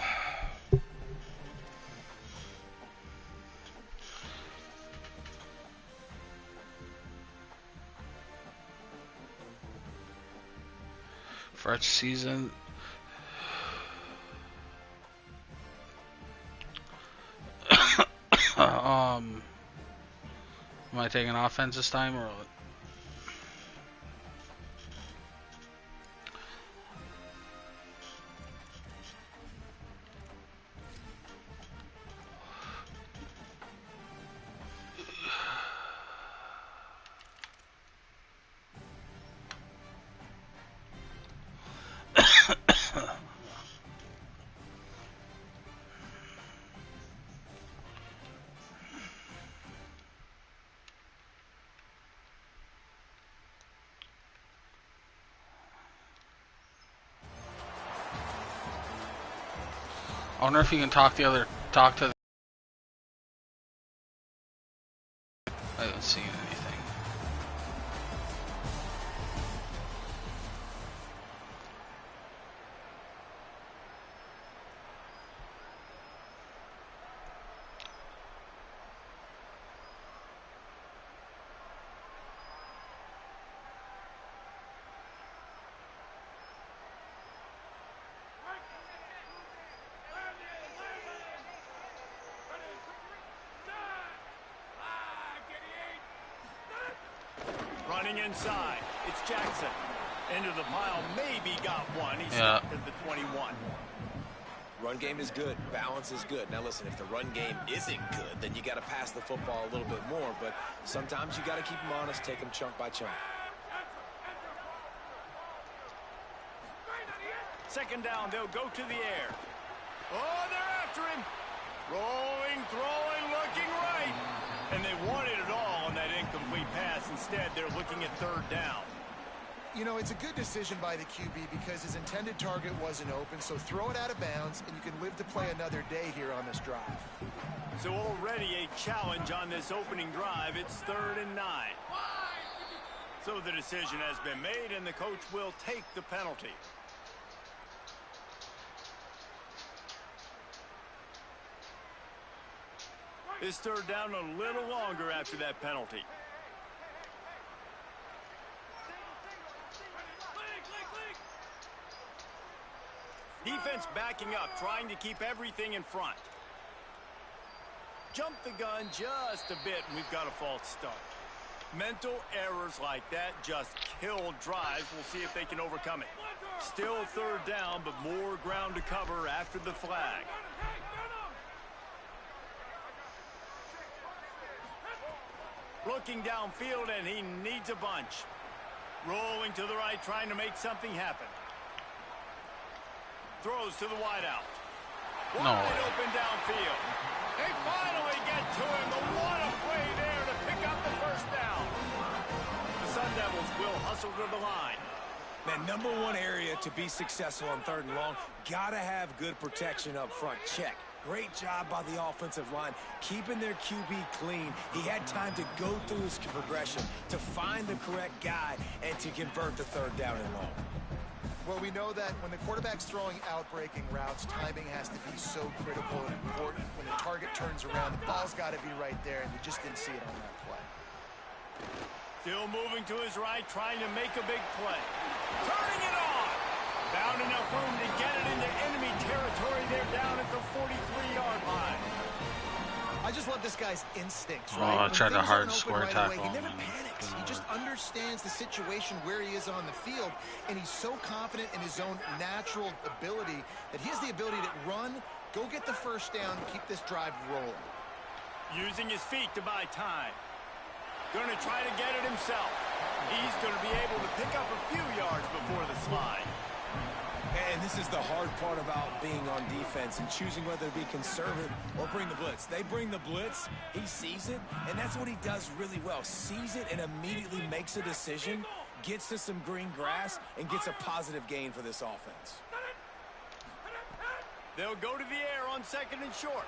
Fresh season. Am I taking offense this time or? I wonder if you can talk to the. I haven't seen anything. Running inside, it's Jackson. Into the pile, maybe got one. He's stopped at the 21. Run game is good. Balance is good. Now listen, if the run game isn't good, then you got to pass the football a little bit more. But sometimes you got to keep them honest, take them chunk by chunk. second down, they'll go to the air. Oh, they're after him. Rolling, throwing, looking right. And they wanted it all on that incomplete pass. Instead, they're looking at third down. You know, it's a good decision by the QB because his intended target wasn't open, so throw it out of bounds, and you can live to play another day here on this drive. So already a challenge on this opening drive. It's 3rd and 9. So the decision has been made, and the coach will take the penalty. This third down a little longer after that penalty. Defense backing up, trying to keep everything in front. Jump the gun just a bit, and we've got a false start. Mental errors like that just kill drives. We'll see if they can overcome it. Still third down, but more ground to cover after the flag. Looking downfield, and he needs a bunch. Rolling to the right, trying to make something happen. Throws to the wideout. Wide open downfield. They finally get to him. The what a play there to pick up the first down. The Sun Devils will hustle to the line. Man, number one area to be successful on 3rd and long, gotta have good protection up front. Check. Great job by the offensive line, keeping their QB clean. He had time to go through his progression, to find the correct guy, and to convert the 3rd down and long. Well, we know that when the quarterback's throwing out-breaking routes, timing has to be so critical and important. When the target turns around, the ball's got to be right there, and we just didn't see it on that play. Still moving to his right, trying to make a big play. Turning it on. Found enough room to get it into enemy territory. They're down at the 43-yard line. I just love this guy's instincts, Oh, right? I tried to hard When things square aren't open right tackle away, he never him. panics. He just understands the situation where he is on the field, and he's so confident in his own natural ability that he has the ability to run, go get the first down, keep this drive rolling. Using his feet to buy time. Going to try to get it himself. He's going to be able to pick up a few yards before the slide. And this is the hard part about being on defense and choosing whether to be conservative or bring the blitz. They bring the blitz, he sees it, and that's what he does really well. Sees it and immediately makes a decision, gets to some green grass, and gets a positive gain for this offense. They'll go to the air on 2nd and short.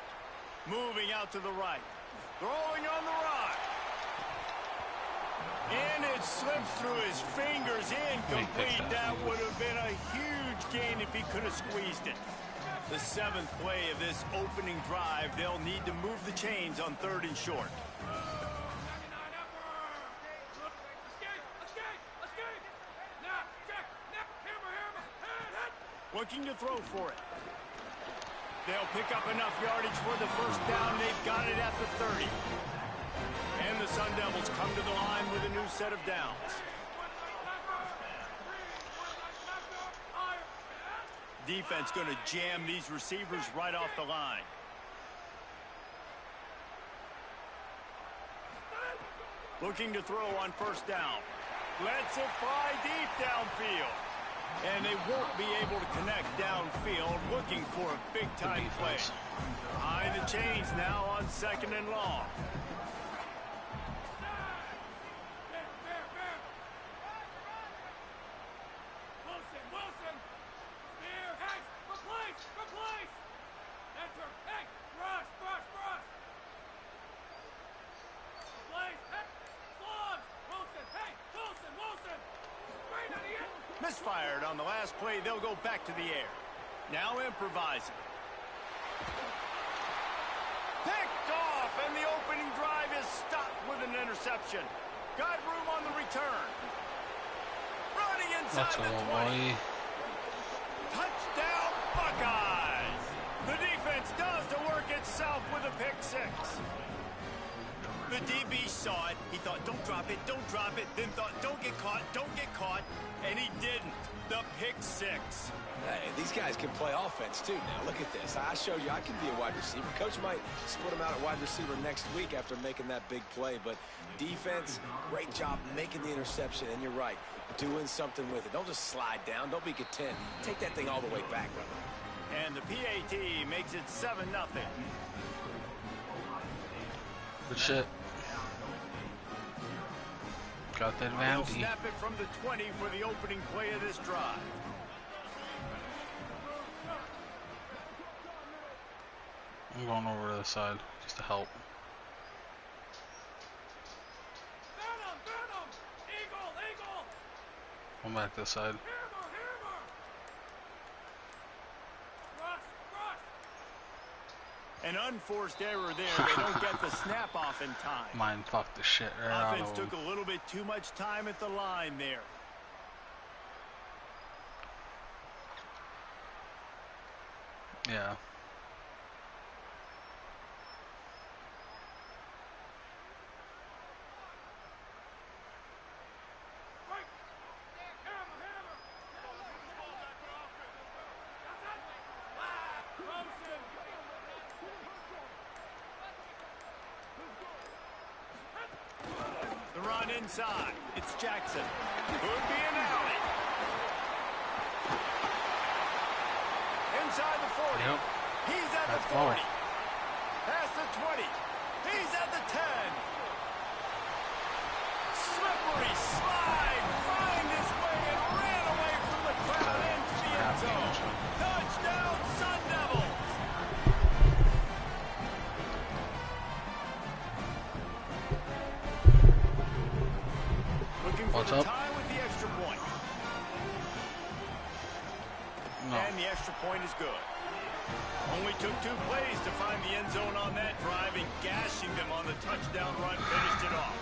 Moving out to the right. Throwing on the run. And it slips through his fingers. Incomplete. That would have been a huge gain if he could have squeezed it. The 7th play of this opening drive. They'll need to move the chains on 3rd and short. Looking to throw for it. They'll pick up enough yardage for the first down. They've got it at the 30. And the Sun Devils come to the line with a new set of downs. Defense going to jam these receivers right off the line. Looking to throw on first down. Lets it fly deep downfield. And they won't be able to connect downfield, looking for a big-time play. Behind the chains now on 2nd and long. Misfired on the last play. They'll go back to the air. Now improvising. Picked off, and the opening drive is stopped with an interception. Got room on the return. Running inside the 20. Touchdown, Buckeyes. The defense does the work itself with a pick 6. The DB saw it. He thought, don't drop it, then thought, don't get caught, and he didn't. The pick six. Hey, these guys can play offense too now. Look at this. I showed you I can be a wide receiver. Coach might split him out at wide receiver next week after making that big play, but defense, great job making the interception, and you're right, doing something with it. Don't just slide down. Don't be content. Take that thing all the way back, brother. And the PAT makes it 7-0. Good shit. Got that They'll advantage. snap it from the 20 for the opening play of this drive. I'm going over to the side just to help. Come back to the side. An unforced error there. They don't get the snap off in time. Mine fucked the shit right out Offense of took him. a little bit too much time at the line there. Yeah. The run inside. It's Jackson. Could be an alley. Inside the 40. Yep. He's at That's the 40. Past the 20. He's at the 10. Slippery slide. Find his way and ran away from the crowd into the end zone. Touchdown, Sun Devils. Looking for What's the up? tie with the extra point. No. And the extra point is good. Only took 2 plays to find the end zone on that drive, and gashing them on the touchdown run finished it off.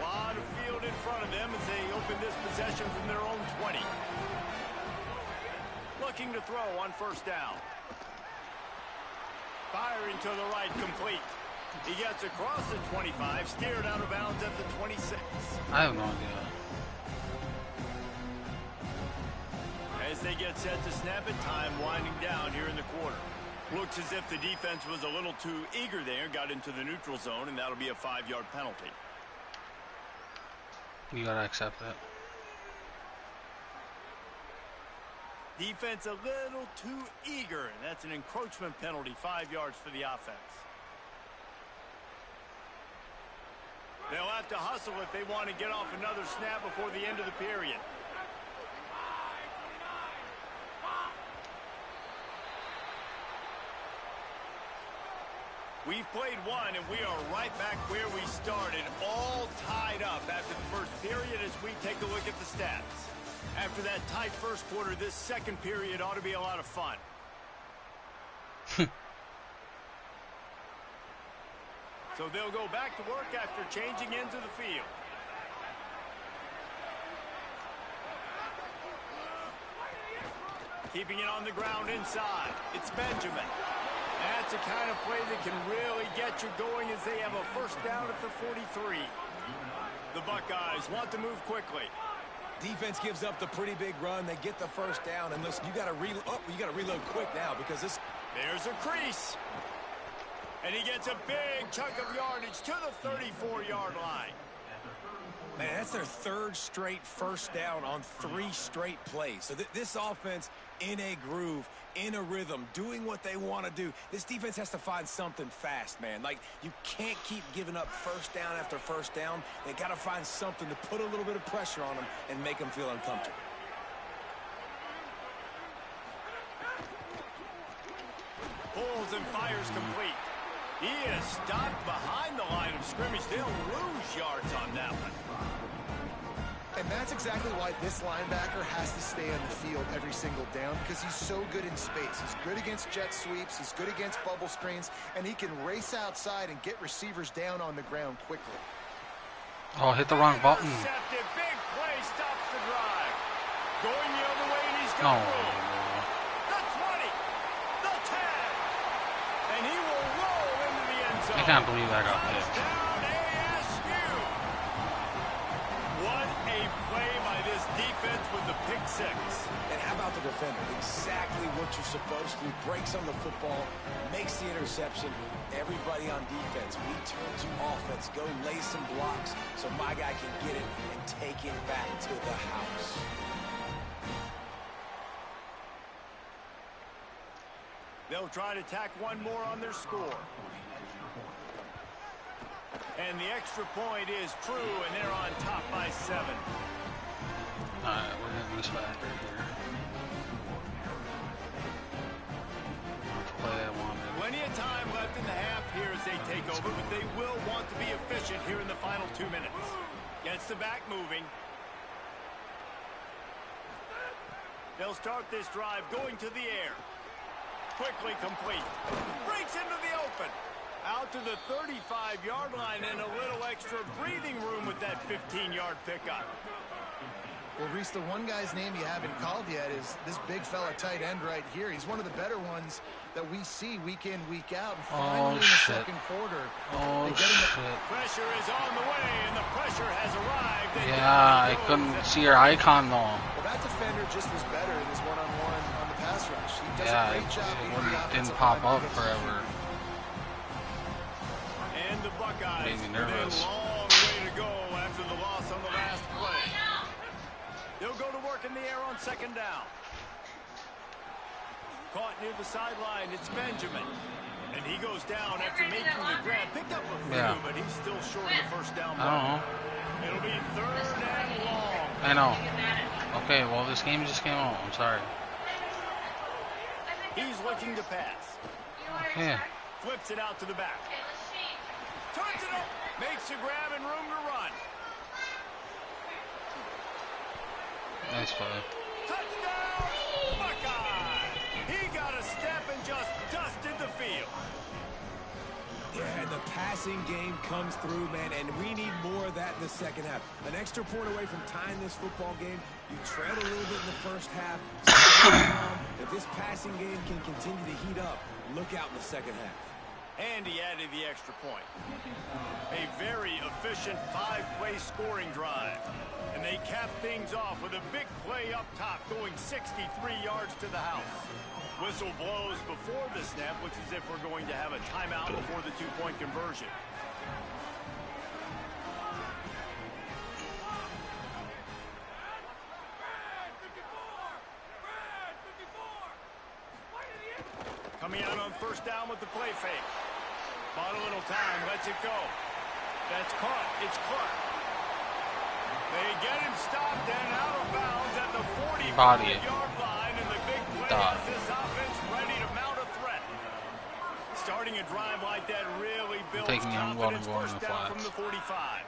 Lot of field in front of them as they open this possession from their own 20. Looking to throw on first down. Firing to the right, complete. He gets across the 25, steered out of bounds at the 26. I have no idea. As they get set to snap it, time winding down here in the quarter. Looks as if the defense was a little too eager there, got into the neutral zone, and that'll be a 5-yard penalty. You gotta accept that. Defense a little too eager, and that's an encroachment penalty, 5 yards for the offense. They'll have to hustle if they want to get off another snap before the end of the period. We've played one, and we are right back where we started, all tied up after the first period as we take a look at the stats. After that tight first quarter, this second period ought to be a lot of fun. So they'll go back to work after changing into the field. Keeping it on the ground inside. It's Benjamin. That's the kind of play that can really get you going as they have a first down at the 43. The Buckeyes want to move quickly. Defense gives up the pretty big run. They get the first down, and listen, you got to reload quick now because this. There's a crease. And he gets a big chunk of yardage to the 34-yard line. Man, that's their 3rd straight first down on 3 straight plays. So this offense in a groove, in a rhythm, doing what they want to do. This defense has to find something fast, man. Like, you can't keep giving up first down after first down. They got to find something to put a little bit of pressure on them and make them feel uncomfortable. Pulls and fires complete. He is stopped behind the line of scrimmage. They'll lose yards on that one. And that's exactly why this linebacker has to stay on the field every single down, because he's so good in space. He's good against jet sweeps. He's good against bubble screens. And he can race outside and get receivers down on the ground quickly. Oh, hit the wrong button. Intercepted. Big play stops the drive. Going the other way, and he's No. got room. can't believe I got picked. What a play by this defense with the pick six. And how about the defender? Exactly what you're supposed to do. Breaks on the football, makes the interception. Everybody on defense, we turn to offense. Go lay some blocks so my guy can get it and take it back to the house. They'll try to tack one more on their score. And the extra point is true, and they're on top by 7. Alright, we're getting this back right here. Not the play I wanted. Plenty of time left in the half here as they take over, but they will want to be efficient here in the final 2 minutes. Gets the back moving. They'll start this drive going to the air. Quickly complete. Breaks into the open. Out to the 35-yard line and a little extra breathing room with that 15-yard pickup. Well, Reese, the one guy's name you haven't called yet is this big fella tight end right here. He's one of the better ones that we see week in, week out. And finally in the second quarter, Pressure is on the way, and the pressure has arrived. Yeah, I couldn't see your icon though. Well, that defender just was better in his one-on-one on the pass rush. He does a great job. It didn't pop up forever. And the Buckeyes made me with nervous. a long way to go after the loss on the last play. They'll go to work in the air on second down. Caught near the sideline, it's Benjamin. And he goes down after making the grab. Picked up a few, but he's still short of the first down. I don't know. It'll be 3rd and long. I know. Okay, well, this game just came out. I'm sorry. He's looking to pass. Yeah. Flips it out to the back. Turns it up. Makes a grab and room to run. Nice play. Touchdown, Buckeye! He got a step and just dusted the field. Yeah, the passing game comes through, man, and we need more of that in the second half. An extra point away from tying this football game. You trailed a little bit in the first half. If this passing game can continue to heat up, look out in the second half. And he added the extra point. A very efficient 5-play scoring drive. And they cap things off with a big play up top going 63 yards to the house. Whistle blows before the snap, looks as if we're going to have a timeout before the 2-point conversion. Coming out on first down with the play fake. Bought a little time, lets it go. That's caught. It's Clark. They get him stopped and out of bounds at the 45-yard line, and the big play has this offense ready to mount a threat. Starting a drive like that really builds confidence. First down from the 45.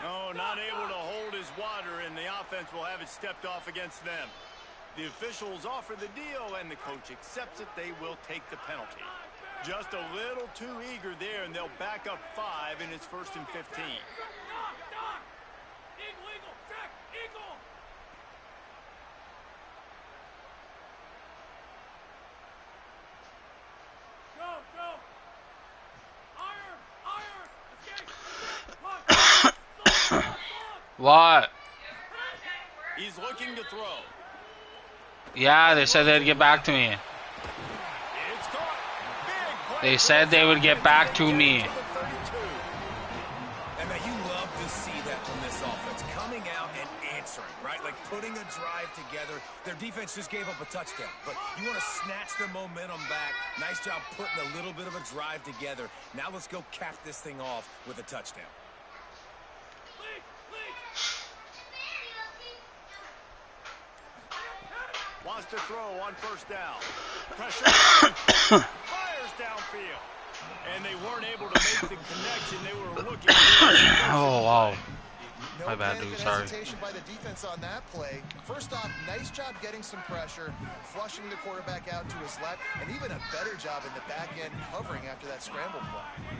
Oh, not able to hold his water, and the offense will have it stepped off against them. The officials offer the deal, and the coach accepts it. They will take the penalty. Just a little too eager there, and they'll back up 5, and it's 1st and 15. What? He's looking to throw. Yeah, they said they'd get back to me. It's caught. Big play. They said they would get back to me. And man, you love to see that from this offense. Coming out and answering, right? Like putting a drive together. Their defense just gave up a touchdown. But you want to snatch the momentum back. Nice job putting a little bit of a drive together. Now let's go cap this thing off with a touchdown. Wants to throw on first down. Pressure. Fires downfield. And they weren't able to make the connection they were looking for. Oh, wow. No My bad, dude. Sorry. hesitation by the defense on that play. First off, nice job getting some pressure, flushing the quarterback out to his left, and even a better job in the back end covering after that scramble play.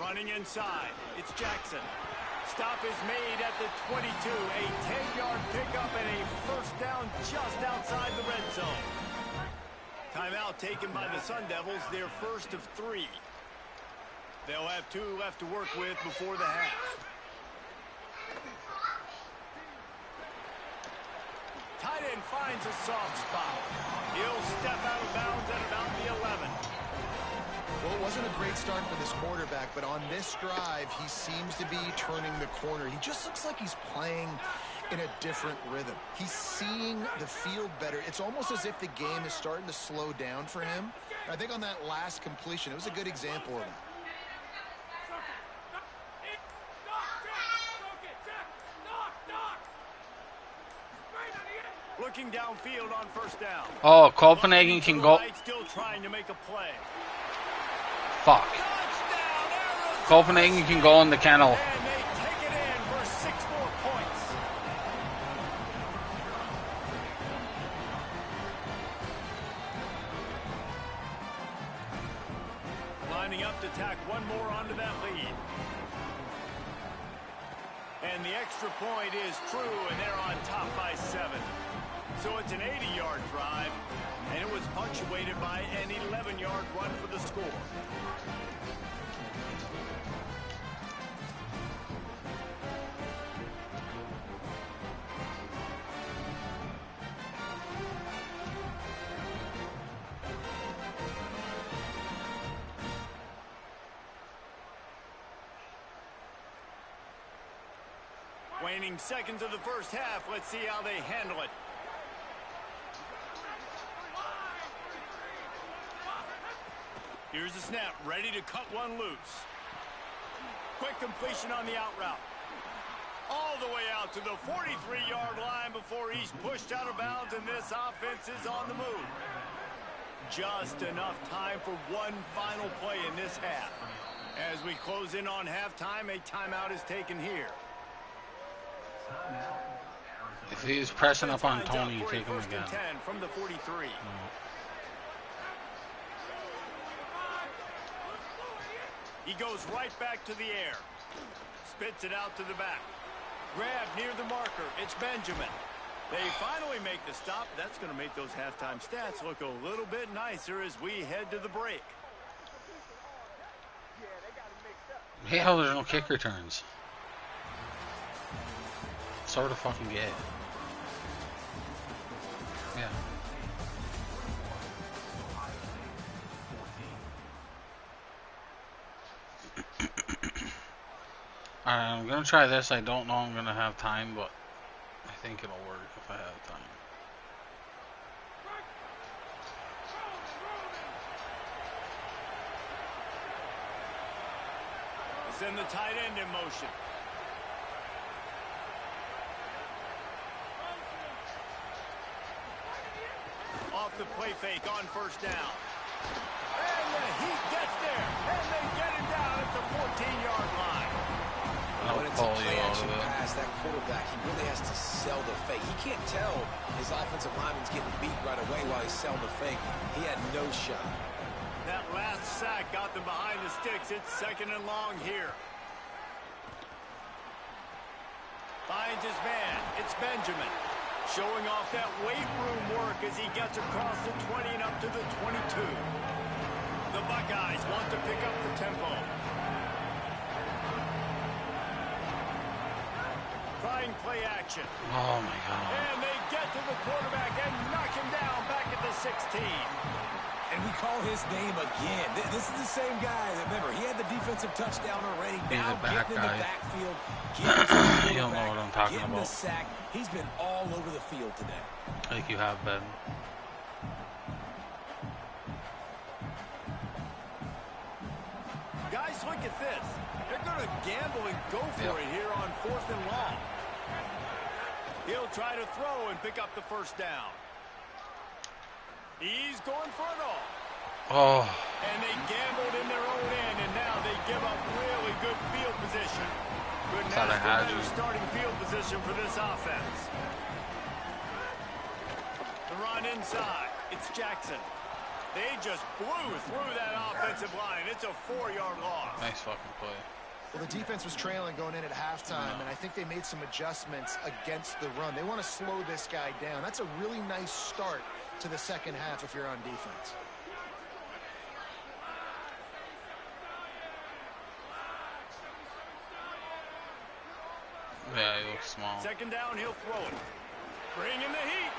Running inside, it's Jackson. Stop is made at the 22. A 10-yard pickup and a first down just outside the red zone. Timeout taken by the Sun Devils, their first of 3. They'll have 2 left to work with before the half. Tight end finds a soft spot. He'll step out of bounds at about the 11. Well, it wasn't a great start for this quarterback, but on this drive, he seems to be turning the corner. He just looks like he's playing in a different rhythm. He's seeing the field better. It's almost as if the game is starting to slow down for him. I think on that last completion, it was a good example of that. Looking downfield on first down. Oh, Copenhagen can go. Still trying to make a play. Fuck. Copenhagen can go in the kennel. And they take it in for 6 more points. Lining up to tack one more onto that lead. And the extra point is true, and they're on top by 7. So it's an 80-yard drive, and it was punctuated by an 11-yard run for the score. Waning seconds of the first half. Let's see how they handle it. Here's the snap, ready to cut one loose. Quick completion on the out route. All the way out to the 43-yard line before he's pushed out of bounds, and this offense is on the move. Just enough time for one final play in this half. As we close in on halftime, a timeout is taken here. If he's pressing up on Tony, take him again. 10 from the 43. He goes right back to the air. Spits it out to the back. Grab near the marker. It's Benjamin. They finally make the stop. That's going to make those halftime stats look a little bit nicer as we head to the break. Hell, there's no kick returns. Sort of fucking gay. Yeah. Alright, I'm gonna try this. I don't know I'm gonna have time, but I think it'll work if I have time. Send the tight end in motion. Off the play fake on first down. And the Heat gets there. And they get him down at the 14-yard line. When it's a play-action pass, that quarterback, he really has to sell the fake. He can't tell his offensive lineman's getting beat right away while he's selling the fake. He had no shot. That last sack got them behind the sticks. It's 2nd and long here. Finds his man. It's Benjamin. Showing off that weight room work as he gets across the 20 and up to the 22. The Buckeyes want to pick up the tempo. Trying play action. Oh my God. And they get to the quarterback and knock him down back at the 16. And we call his name again. This is the same guy. Remember, he had the defensive touchdown already. Now getting in the backfield. You'll know what I'm talking getting about. The sack. He's been all over the field today. Like you have been. Guys, look at this. They're going to gamble and go for it here on 4th and long. He'll try to throw and pick up the first down. He's going for it all. Oh. And they gambled in their own end, and now they give up really good field position. Couldn't ask for better starting field position for this offense. The run inside. It's Jackson. They just blew through that offensive line. It's a 4-yard loss. Nice fucking play. Well, the defense was trailing going in at halftime, and I think they made some adjustments against the run. They want to slow this guy down. That's a really nice start to the second half if you're on defense. Yeah, he looks small. Second down, he'll throw it. Bring in the heat.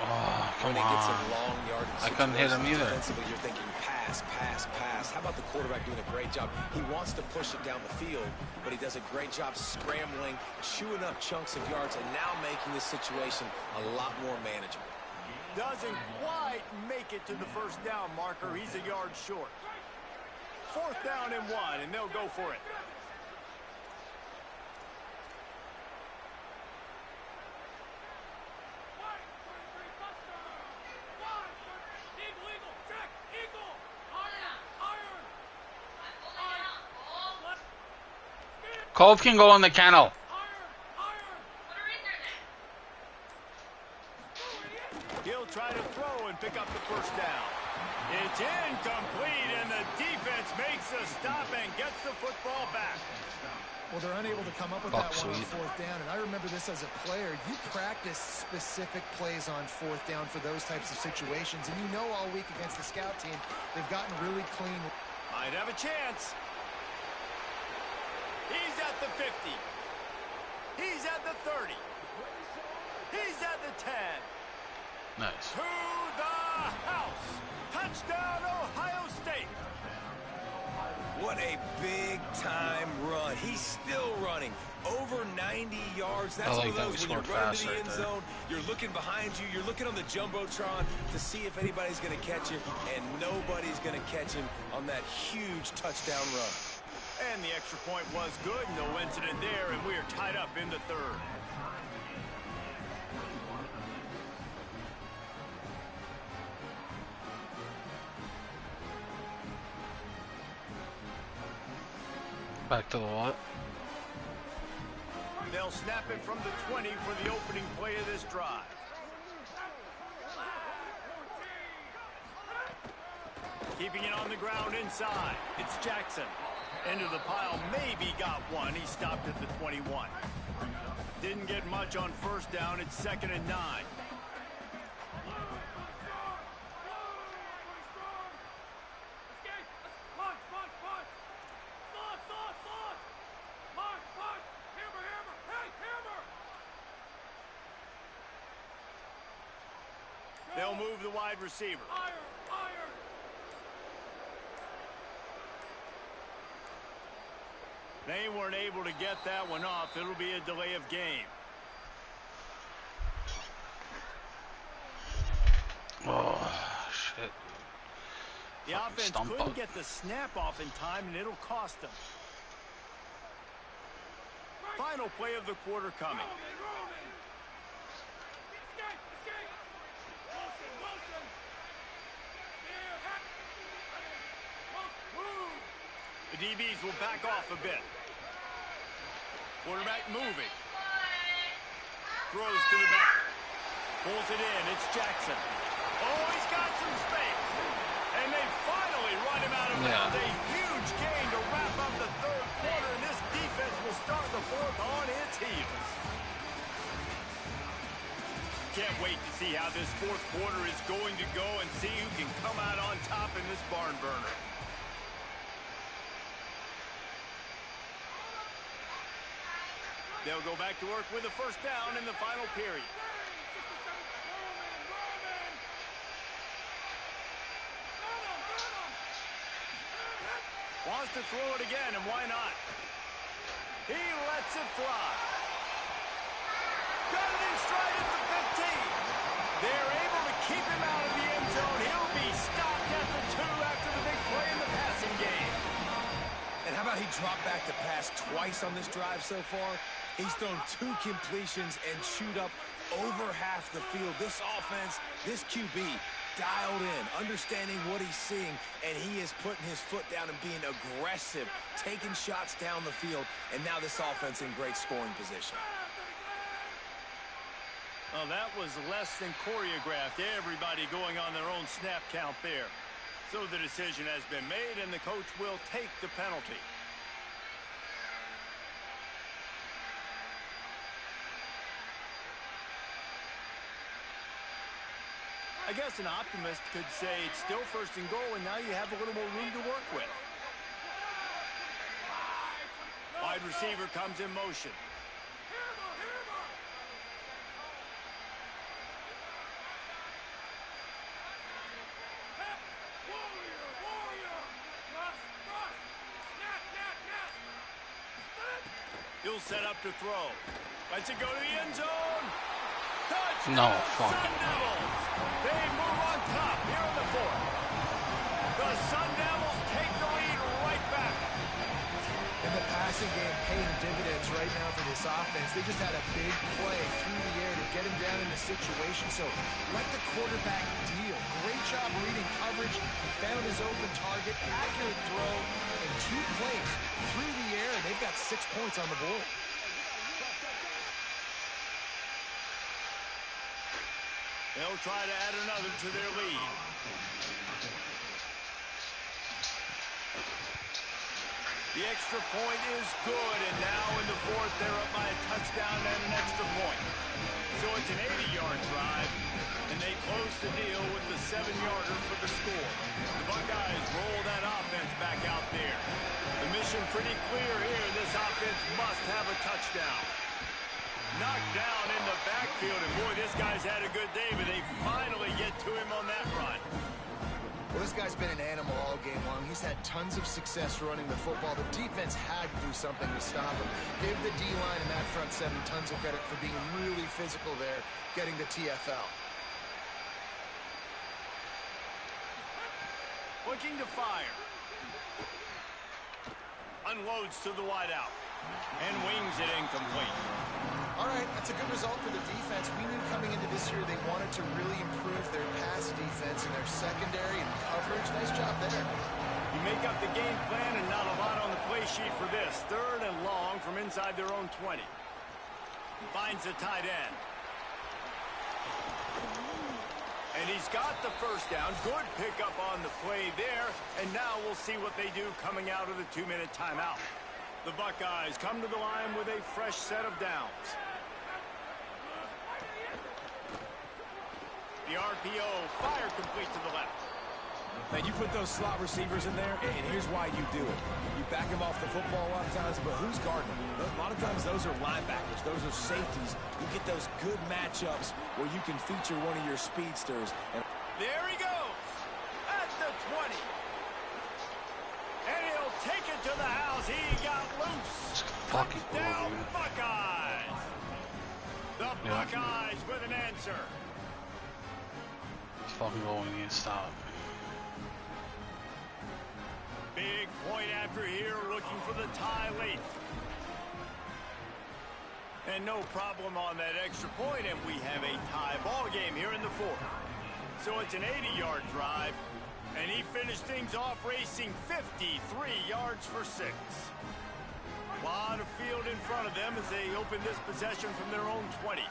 Oh, come when he gets on. in long yardage I couldn't hit him either. Defensively, you're thinking pass, pass, pass. How about the quarterback doing a great job? He wants to push it down the field, but he does a great job scrambling, chewing up chunks of yards, and now making this situation a lot more manageable. Doesn't quite make it to the first down marker. He's a yard short. 4th down and 1, and they'll go for it. Cove can go in the kennel. He'll try to throw and pick up the first down. It's incomplete, and the defense makes a stop and gets the football back. Well, they're unable to come up with that one on 4th down, and I remember this as a player. You practice specific plays on 4th down for those types of situations, and you know all week against the scout team, they've gotten really clean. Might have a chance. He's at the 50. He's at the 30. He's at the 10. Nice. To the house. Touchdown, Ohio State. What a big-time run. He's still running. Over 90 yards. That's I like one that of we those when you're scored running fast to the right end there. zone, you're looking behind you, you're looking on the Jumbotron to see if anybody's going to catch him, and nobody's going to catch him on that huge touchdown run. And the extra point was good. No incident there, and we are tied up in the 3rd. Back to the what? They'll snap it from the 20 for the opening play of this drive. Keeping it on the ground inside. It's Jackson. Into the pile, maybe got one. He stopped at the 21. Didn't get much on 1st down. It's 2nd and 9. They'll move the wide receiver. They weren't able to get that one off. It'll be a delay of game. Oh, shit. The Fucking offense stump couldn't bug. get the snap off in time, and it'll cost them. Final play of the quarter coming. The DBs will back off a bit. Quarterback moving. Throws to the back. Pulls it in. It's Jackson. Oh, he's got some space. And they finally run him out of bounds. A huge gain to wrap up the 3rd quarter, and this defense will start the 4th on its heels. Can't wait to see how this 4th quarter is going to go and see who can come out on top in this barn burner. They'll go back to work with a 1st down in the final period. Wants to throw it again, and why not? He lets it fly. Got it in stride at the 15. They're able to keep him out of the end zone. He'll be stopped at the 2 after the big play in the passing game. And how about he dropped back to pass twice on this drive so far? He's thrown 2 completions and chewed up over half the field. This offense, this QB, dialed in, understanding what he's seeing, and he is putting his foot down and being aggressive, taking shots down the field, and now this offense in great scoring position. Well, that was less than choreographed. Everybody going on their own snap count there. So the decision has been made, and the coach will take the penalty. I guess an optimist could say it's still first and goal, and now you have a little more room to work with. Wide receiver comes in motion. He'll set up to throw. Lets it go to the end zone. Touchdown, No fucking Sun Devils. They move on top here in the fourth. The Sun Devils take the lead right back. And the passing game paying dividends right now for this offense. They just had a big play through the air to get him down in the situation. So let the quarterback deal. Great job reading coverage. Found his open target. Accurate throw. And 2 plays through the air. And they've got 6 points on the board. They'll try to add another to their lead. The extra point is good, and now in the fourth, they're up by a touchdown and an extra point. So it's an 80-yard drive, and they close the deal with the 7-yarder for the score. The Buckeyes roll that offense back out there. The mission pretty clear here. This offense must have a touchdown. Knocked down in the backfield, and boy, this guy's had a good day, but they finally get to him on that run. Well, this guy's been an animal all game long. He's had tons of success running the football. The defense had to do something to stop him. Gave the D-line and that front seven tons of credit for being really physical there, getting the TFL. Looking to fire. Unloads to the wideout. And wings it incomplete. All right, that's a good result for the defense. We knew coming into this year they wanted to really improve their pass defense and their secondary and coverage. Nice job there. You make up the game plan and not a lot on the play sheet for this. 3rd and long from inside their own 20. Finds the tight end. And he's got the first down. Good pickup on the play there. And now we'll see what they do coming out of the 2-minute timeout. The Buckeyes come to the line with a fresh set of downs. The RPO, fire complete to the left. Now, you put those slot receivers in there, and here's why you do it. You back them off the football a lot of times, but who's guarding them? A lot of times those are linebackers. Those are safeties. You get those good matchups where you can feature one of your speedsters. And there he goes at the 20. And he'll take it to the house. He got loose. Touchdown, Buckeyes. The Buckeyes with an answer. It's fucking going in. Stop. Big point after here, looking for the tie late. And no problem on that extra point, and we have a tie ball game here in the fourth. So it's an 80-yard drive, and he finished things off racing 53 yards for 6. A lot of field in front of them as they open this possession from their own 20.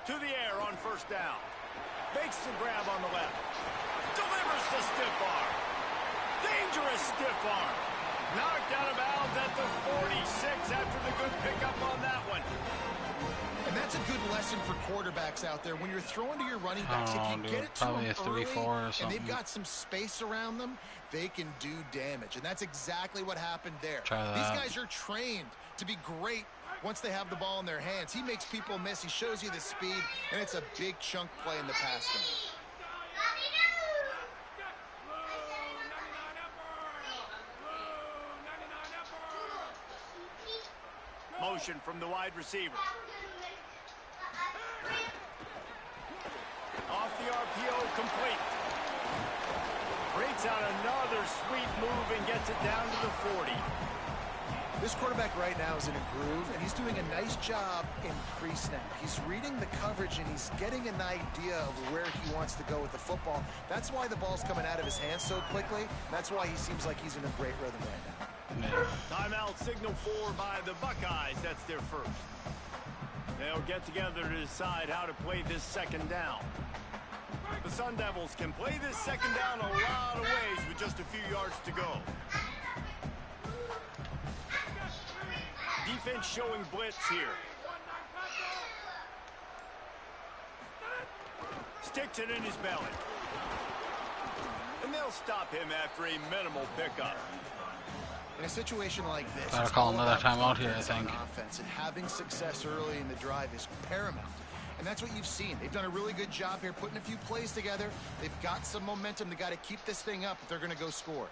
To the air on first down. Makes the grab on the left. Delivers the stiff arm. Dangerous stiff arm. Knocked out of bounds at the 46 after the good pickup on that one. And that's a good lesson for quarterbacks out there. When you're throwing to your running backs, if you get it to them early and they've got some space around them, they can do damage. And that's exactly what happened there. These guys are trained to be great once they have the ball in their hands. He makes people miss. He shows you the speed, and it's a big chunk play in the pass game. Motion from the wide receiver. Off the RPO, complete. Breaks out another sweet move and gets it down to the 40. This quarterback right now is in a groove, and he's doing a nice job in pre-snap. He's reading the coverage, and he's getting an idea of where he wants to go with the football. That's why the ball's coming out of his hands so quickly. That's why he seems like he's in a great rhythm right now. Yeah. Timeout signal for by the Buckeyes. That's their first. They'll get together to decide how to play this second down. The Sun Devils can play this second down a lot of ways with just a few yards to go. Defense showing blitz here. Sticks it in his belly. And they'll stop him after a minimal pickup. In a situation like this, Gotta call another timeout here, I think. Offense, and having success early in the drive is paramount. And that's what you've seen. They've done a really good job here putting a few plays together. They've got some momentum. They got to keep this thing up if they're going to go score.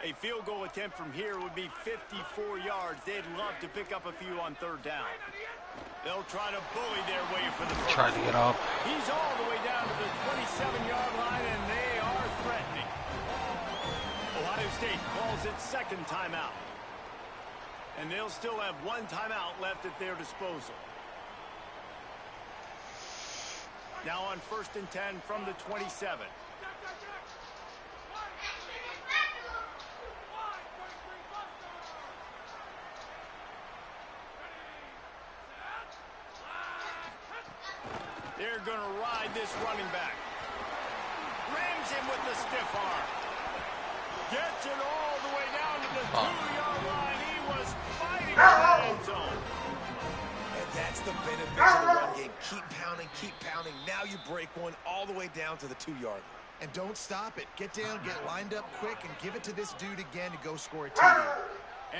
A field goal attempt from here would be 54 yards. They'd love to pick up a few on third down. They'll try to bully their way for the first. Try to get up. He's all the way down to the 27-yard line, and they are threatening. Ohio State calls its second timeout. And they'll still have one timeout left at their disposal. Now on 1st and 10 from the 27. They're going to ride this running back. Rams him with the stiff arm. Gets it all the way down to the 2-yard line. He was fighting for that end zone. And that's the benefit of the run game. Keep pounding. Now you break one all the way down to the 2-yard line. And don't stop it. Get down, get lined up quick, and give it to this dude again to go score a TD.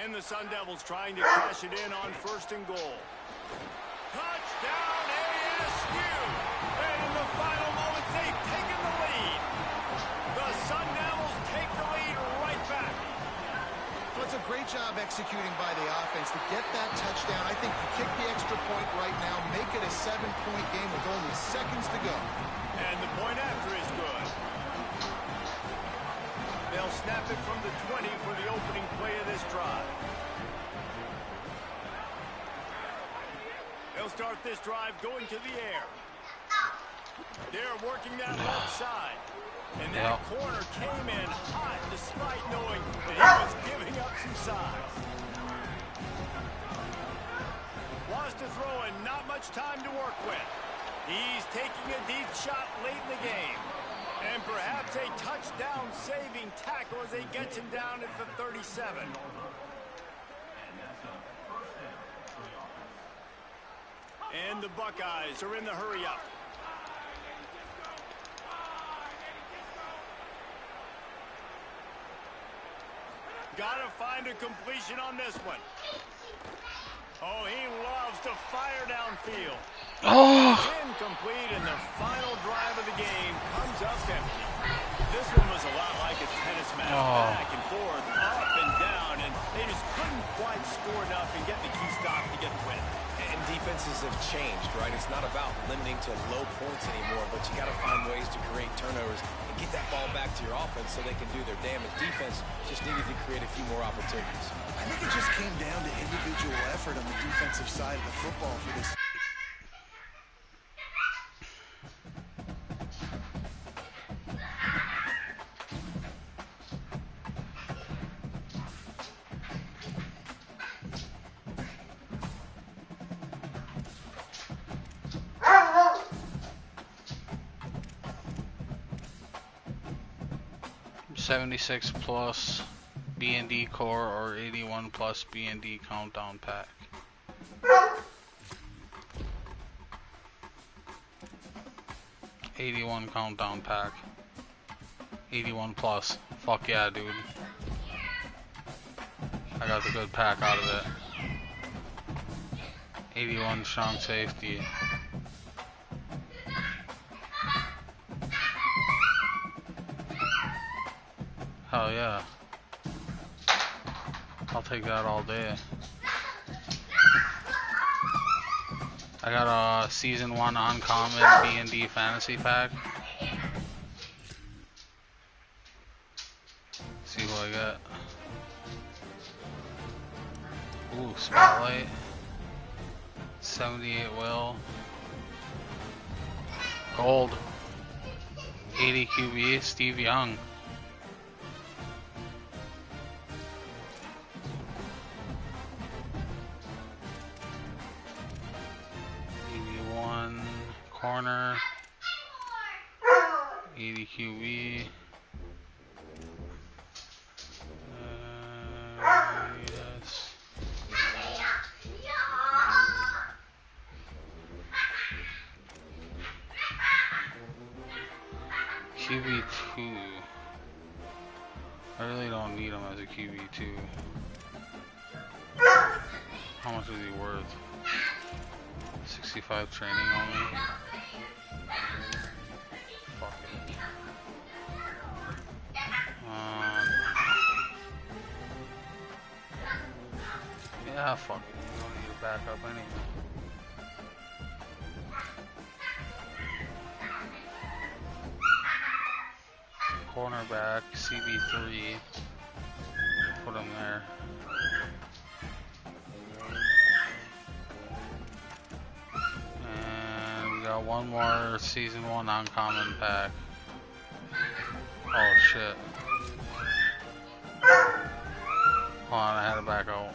And the Sun Devils trying to cash it in on 1st and goal. Touchdown ASU! And in the final moments, they've taken the lead. The Sun Devils take the lead right back. Well, it's a great job executing by the offense to get that touchdown. I think you kick the extra point right now, make it a 7-point game with only seconds to go. And the point after is good. They'll snap it from the 20 for the opening play of this drive. They'll start this drive going to the air. They're working that left side. And that corner came in hot despite knowing that he was giving up some size. Wants to throw and not much time to work with. He's taking a deep shot late in the game. And perhaps a touchdown-saving tackle as he gets him down at the 37. And the Buckeyes are in the hurry-up. Gotta find a completion on this one. Oh, he loves to fire downfield. Oh! It's incomplete, and the final drive of the game comes up empty. This one was a lot like a tennis match, back and forth, up and down, and they just couldn't quite score enough and get the key stop to get the win. And defenses have changed, right? It's not about limiting to low points anymore, but you got to find ways to create turnovers and get that ball back to your offense so they can do their damage. Defense just needed to create a few more opportunities. I think it just came down to individual effort on the defensive side of the football for this. $76 plus B&D core or 81 plus B&D countdown pack. $81 countdown pack. 81 plus. Fuck yeah, dude. I got the good pack out of it. 81 strong safety. Hell yeah. I'll take that all day. I got a season 1 uncommon B&D fantasy pack. See what I got. Ooh, spotlight. 78 will. Gold. 80 QB, Steve Young. Corner, 80 QB. Yes. QB2. I really don't need him as a QB2. How much is he worth? 65 training only. Fuck it. Yeah, fuck it. You don't need a backup anyway. Cornerback, CB3. Put him there. And we got one more Season 1 uncommon pack. Oh shit. Hold on, I had to back out.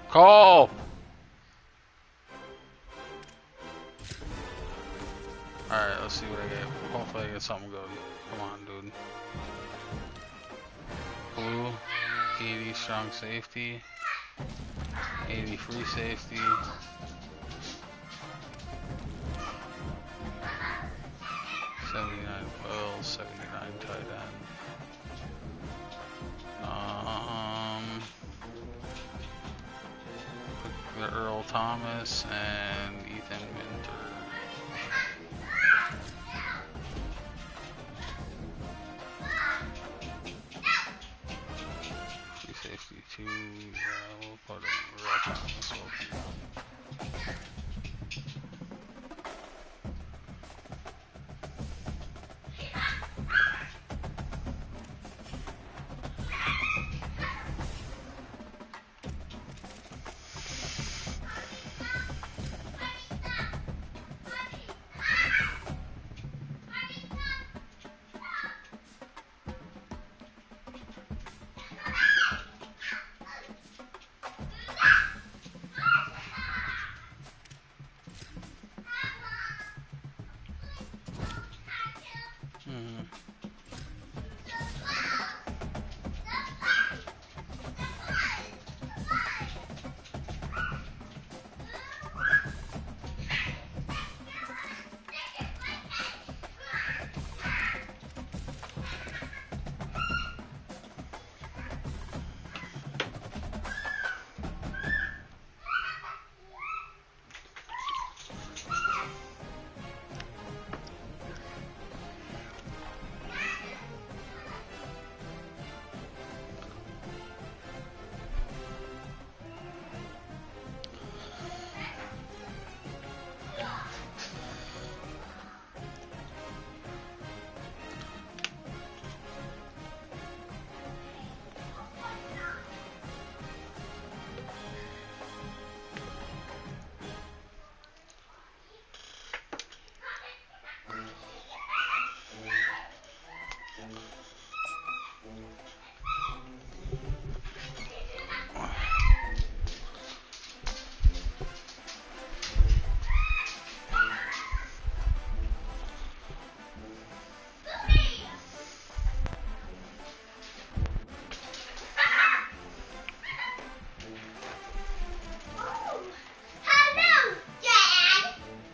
Cole! Alright, let's see what I get. Hopefully I get something good. Come on, dude. Blue, 80 strong safety, 80 free safety. 79 Will, 79 tight end. The Earl Thomas and Ethan Winter. Free safety 2. We'll put him Earl Thomas open.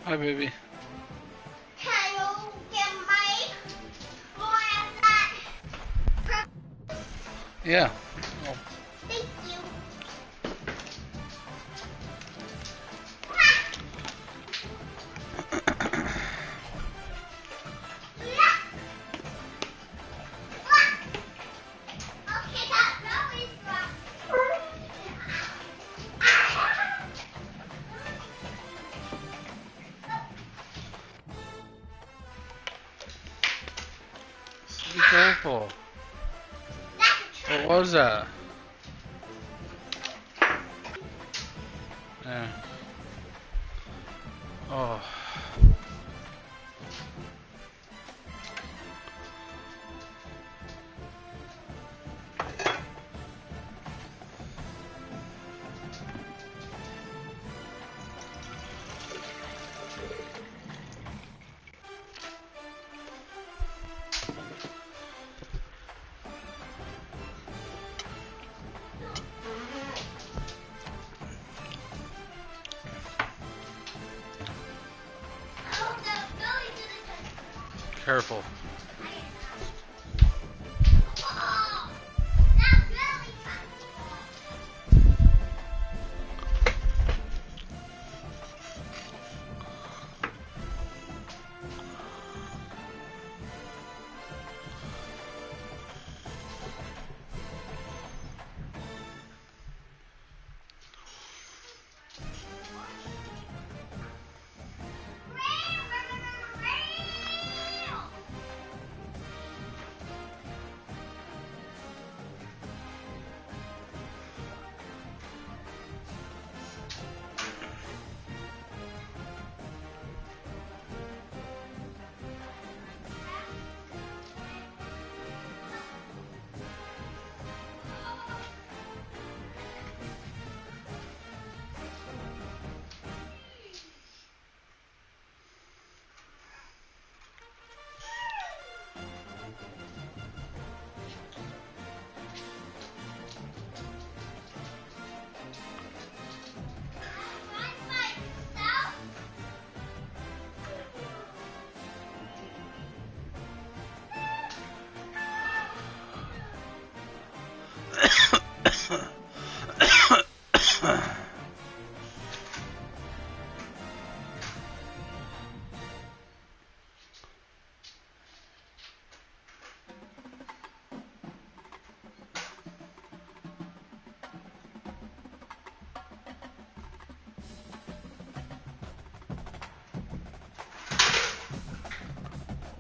Hi, baby. Can you get my that? Yeah. Oh. Thank you. Be careful. What was that? Yeah. Oh. Careful.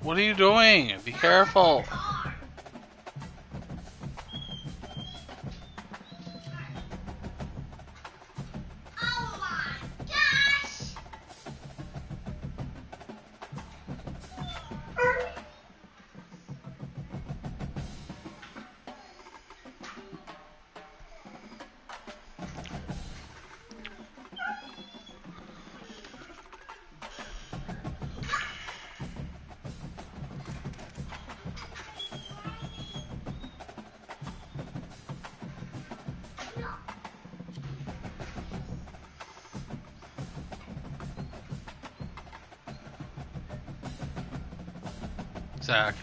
What are you doing? Be careful. Zach.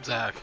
Zach.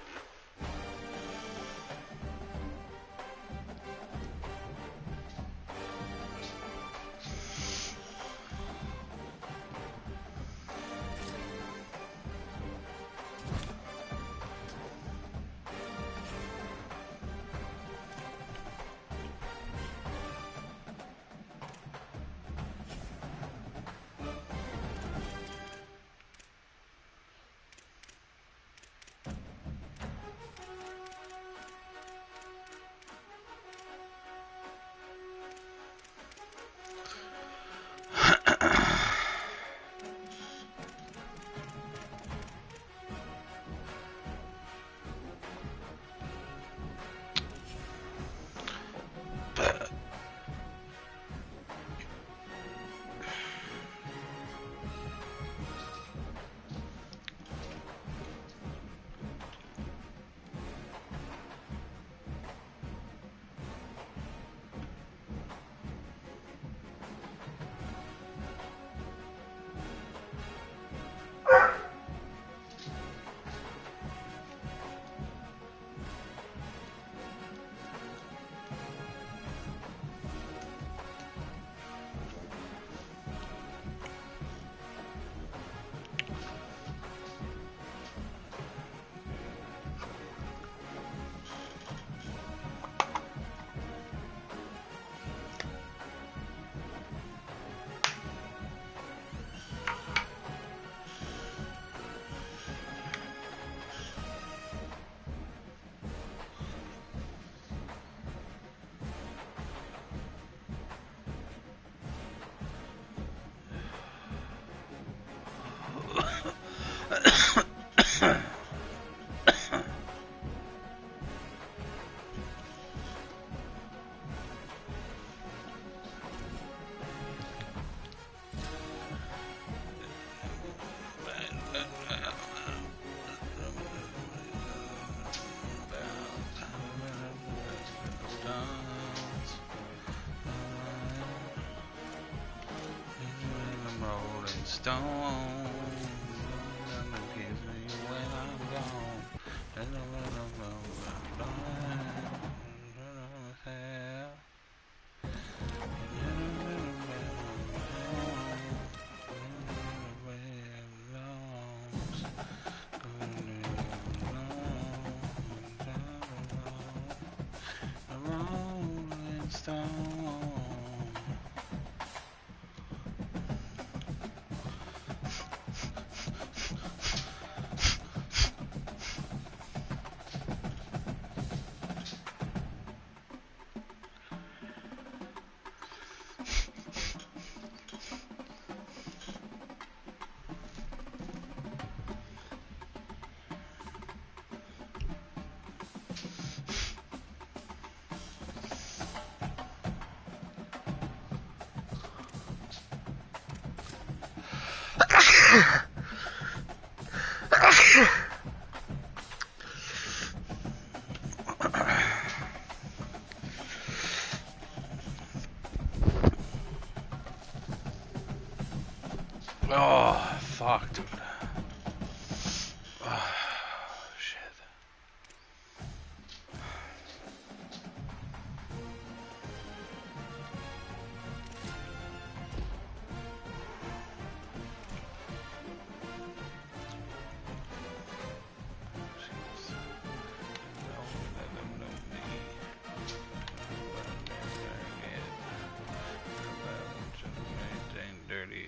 Stone gives me when I'm gone. Rolling Stone. Oh, fuck, dude. Oh, shit. Dirty.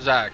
Zach.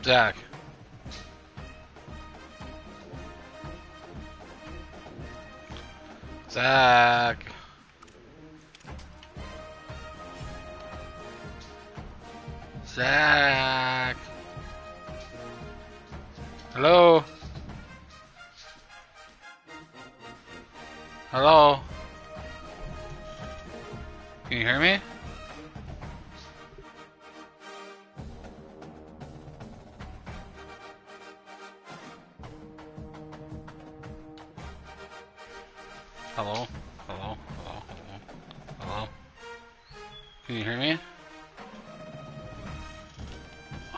Zach. Zach. Zach. Hello? Hello? Can you hear me? Hello? Hello? Hello? Hello? Hello? Can you hear me?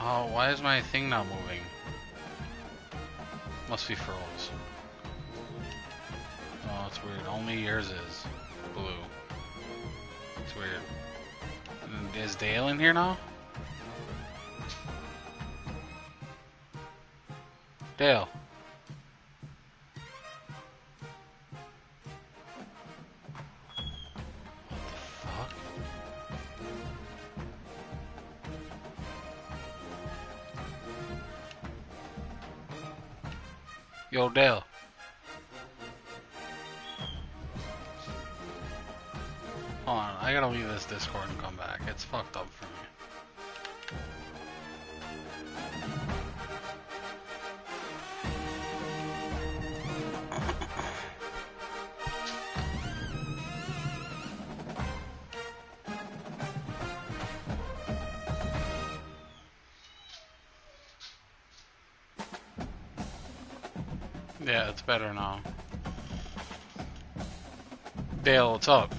Oh, why is my thing not moving? Must be froze. Oh, it's weird. Only yours is blue. It's weird. Is Dale in here now? Dale. What the fuck? Yo, Dale. Hold on, I gotta leave this Discord and come back. It's fucked up for me. Yeah, it's better now. Dale, what's up?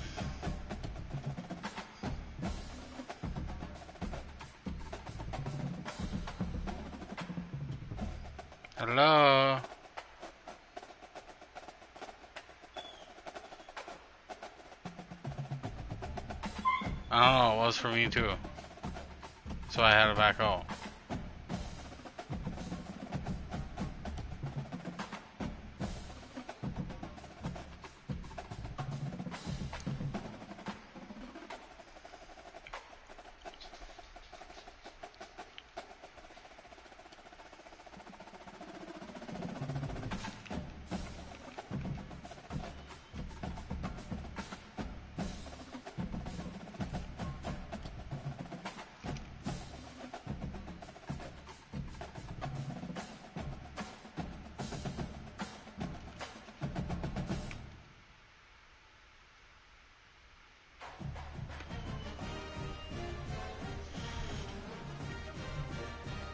Hello? I don't know, it was for me too. So I had to back out.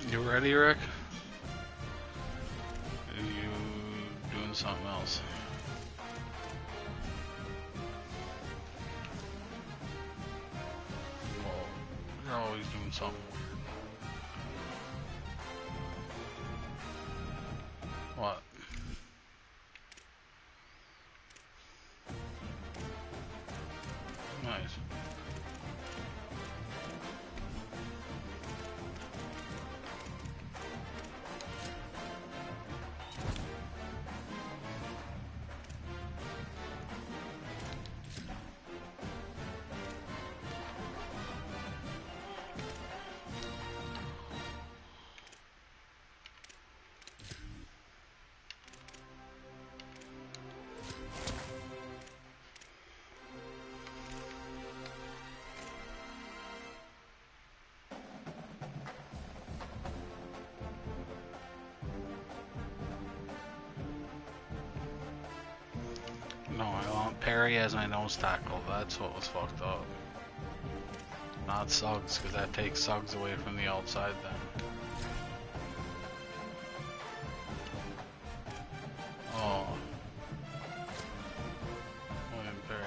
You ready, Rick? Are you doing something else? doing something. What? Nice. No, I want Perry as my nose tackle. That's what was fucked up. Not Suggs, because that takes Suggs away from the outside then. Oh. William Perry.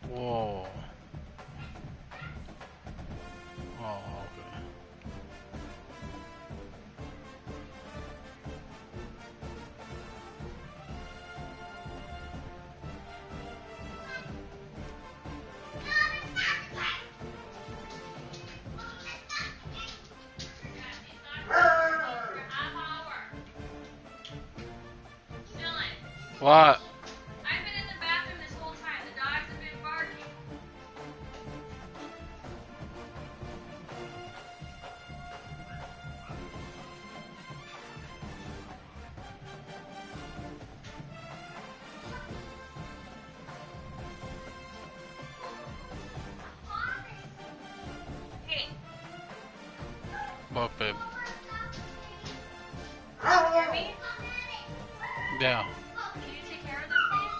Whoa. Oh, okay. What? I've been in the bathroom this whole time. The dogs have been barking. Hey, What, babe? can you hear me? Yeah. Can you take care of them, please?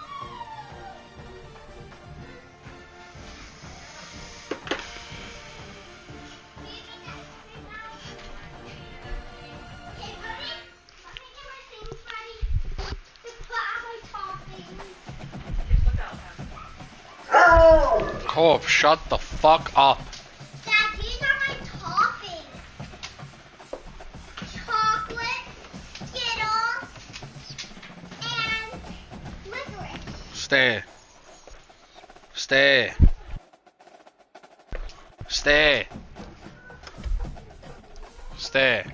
Okay, buddy. Let me get my things ready to put on my toppings. Just look out, huh? Cope, shut the fuck up. Dad, these are my toppings. Chocolate, Skittles, and licorice. Stay. Stay. Stay. Stay.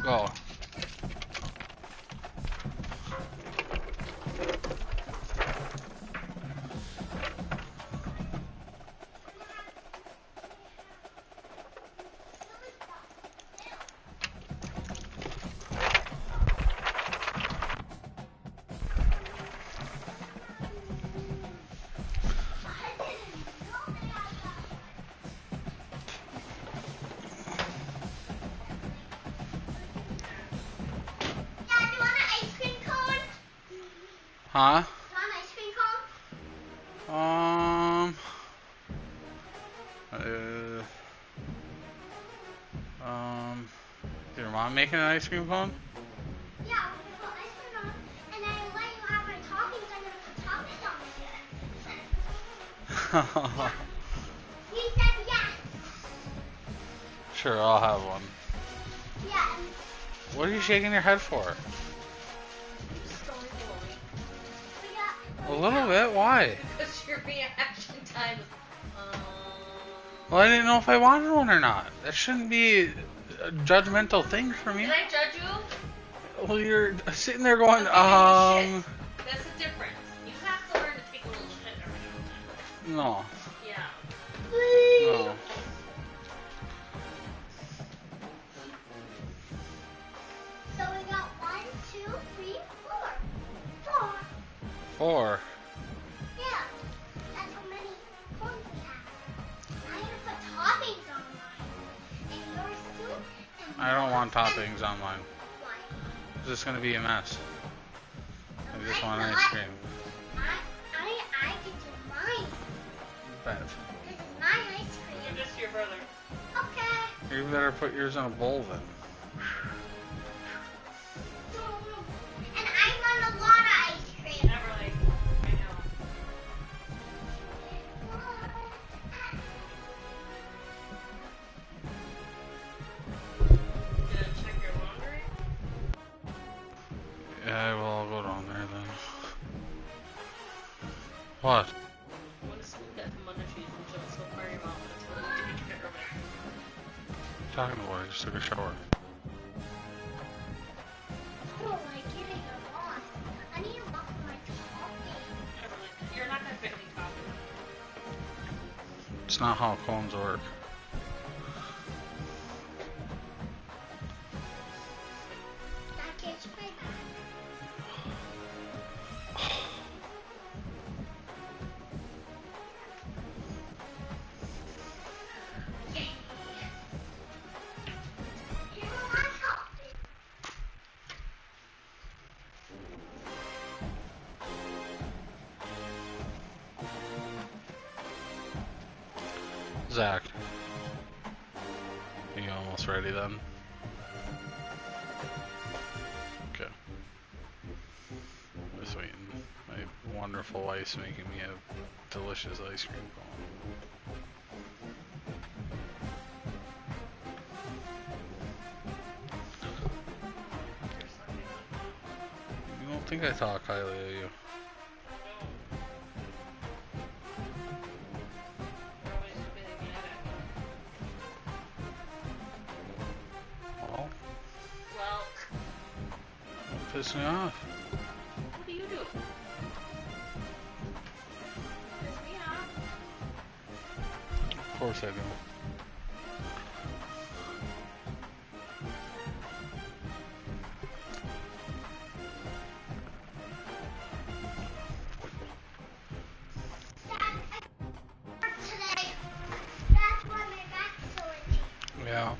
Go. Dad, do you want an ice cream cone? Huh? Do you want an ice cream cone? Is your mom making an ice cream cone? Yeah, I'm gonna put ice cream on, and then I let you have my toppings. I'm gonna put toppings on it. He said yes. Sure, I'll have one. Yeah. What are you shaking your head for? A little bit? Why? Because your reaction time. Well, I didn't know if I wanted one or not. That shouldn't be a judgmental thing for me. Did I judge you? Well, you're sitting there going, I'm taking a shit. That's the difference. You have to learn to take a little shit every now no, and then. Yeah. no. So we got 1, 2, 3, 4. 4. Yeah. That's how many cones we have. I'm gonna put toppings on I don't want toppings on mine. Why? It's just gonna be a mess. I just want ice cream. I get to mine. Bet. This is my ice cream. Give this to your brother. Okay. You better put yours in a bowl then. And I want a lot of ice cream. Everly, I know. You gonna check your laundry? Yeah, well, I'll go down there then. What? I want to scoop that from under cheese and shove it so far in your mouth that it's really taking care of it. Talking about I just took a shower. I don't like getting a lot. I need a lot for my coffee. Everly, you're not gonna pick any coffee. It's not how cones work. That gets my back. You don't want coffee. Zach. Are you almost ready then? Okay. Just waiting. My wonderful wife's making me a delicious ice cream cone. You don't think I talk highly of you? Everybody's really mad at me. Well, Well, don't piss me off. what do you do? Piss me off. Of course I do. Dad, I work today. That's why my back's so itchy. Yeah.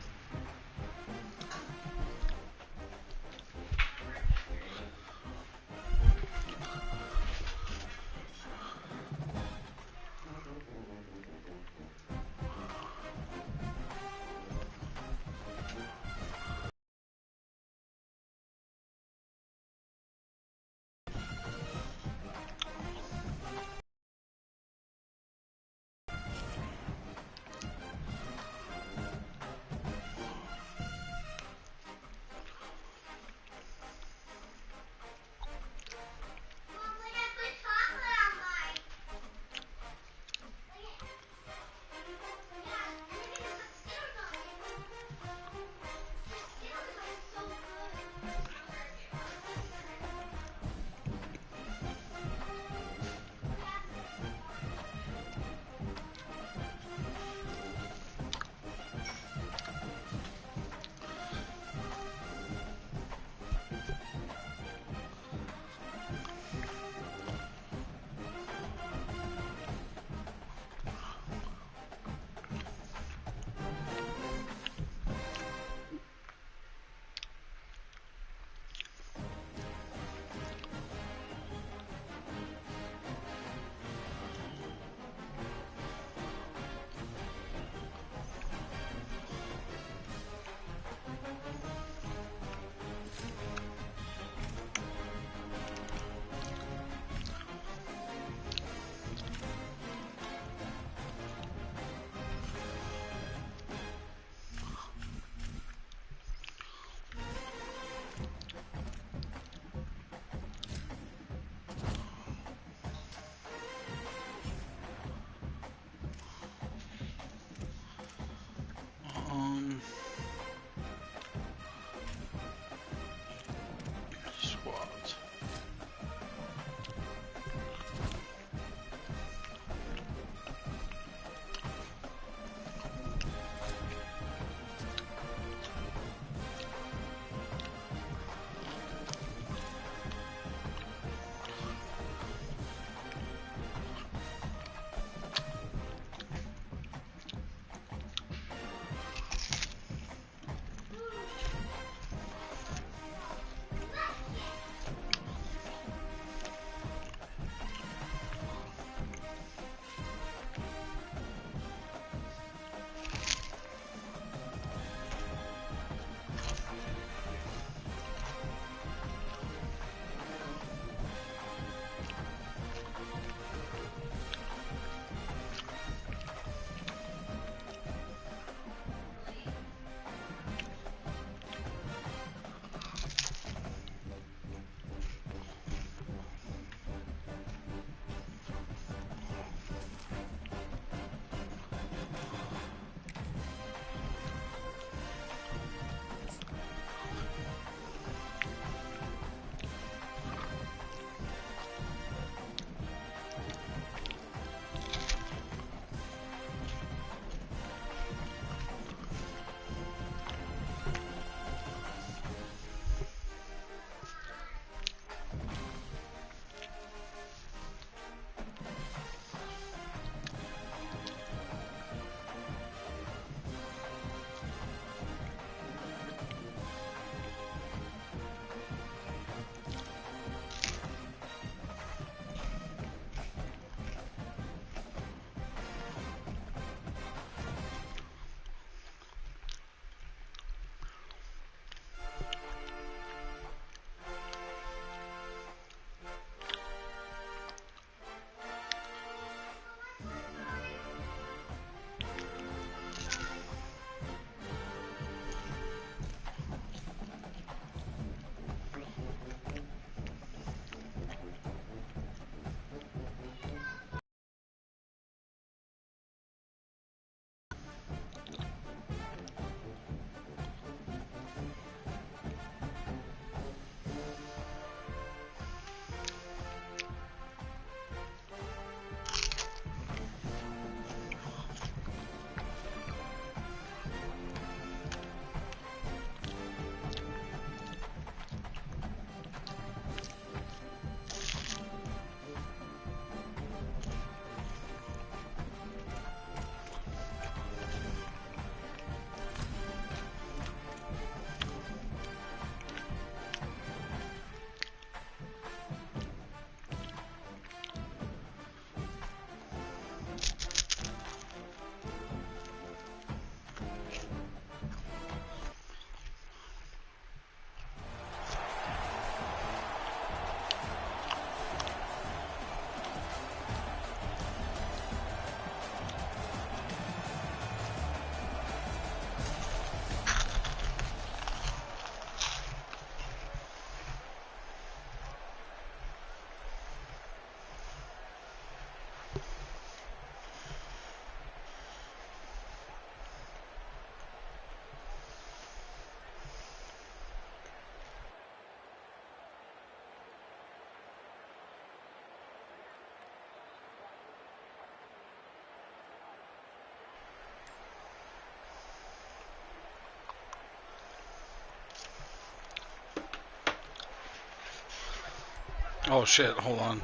Oh shit, hold on.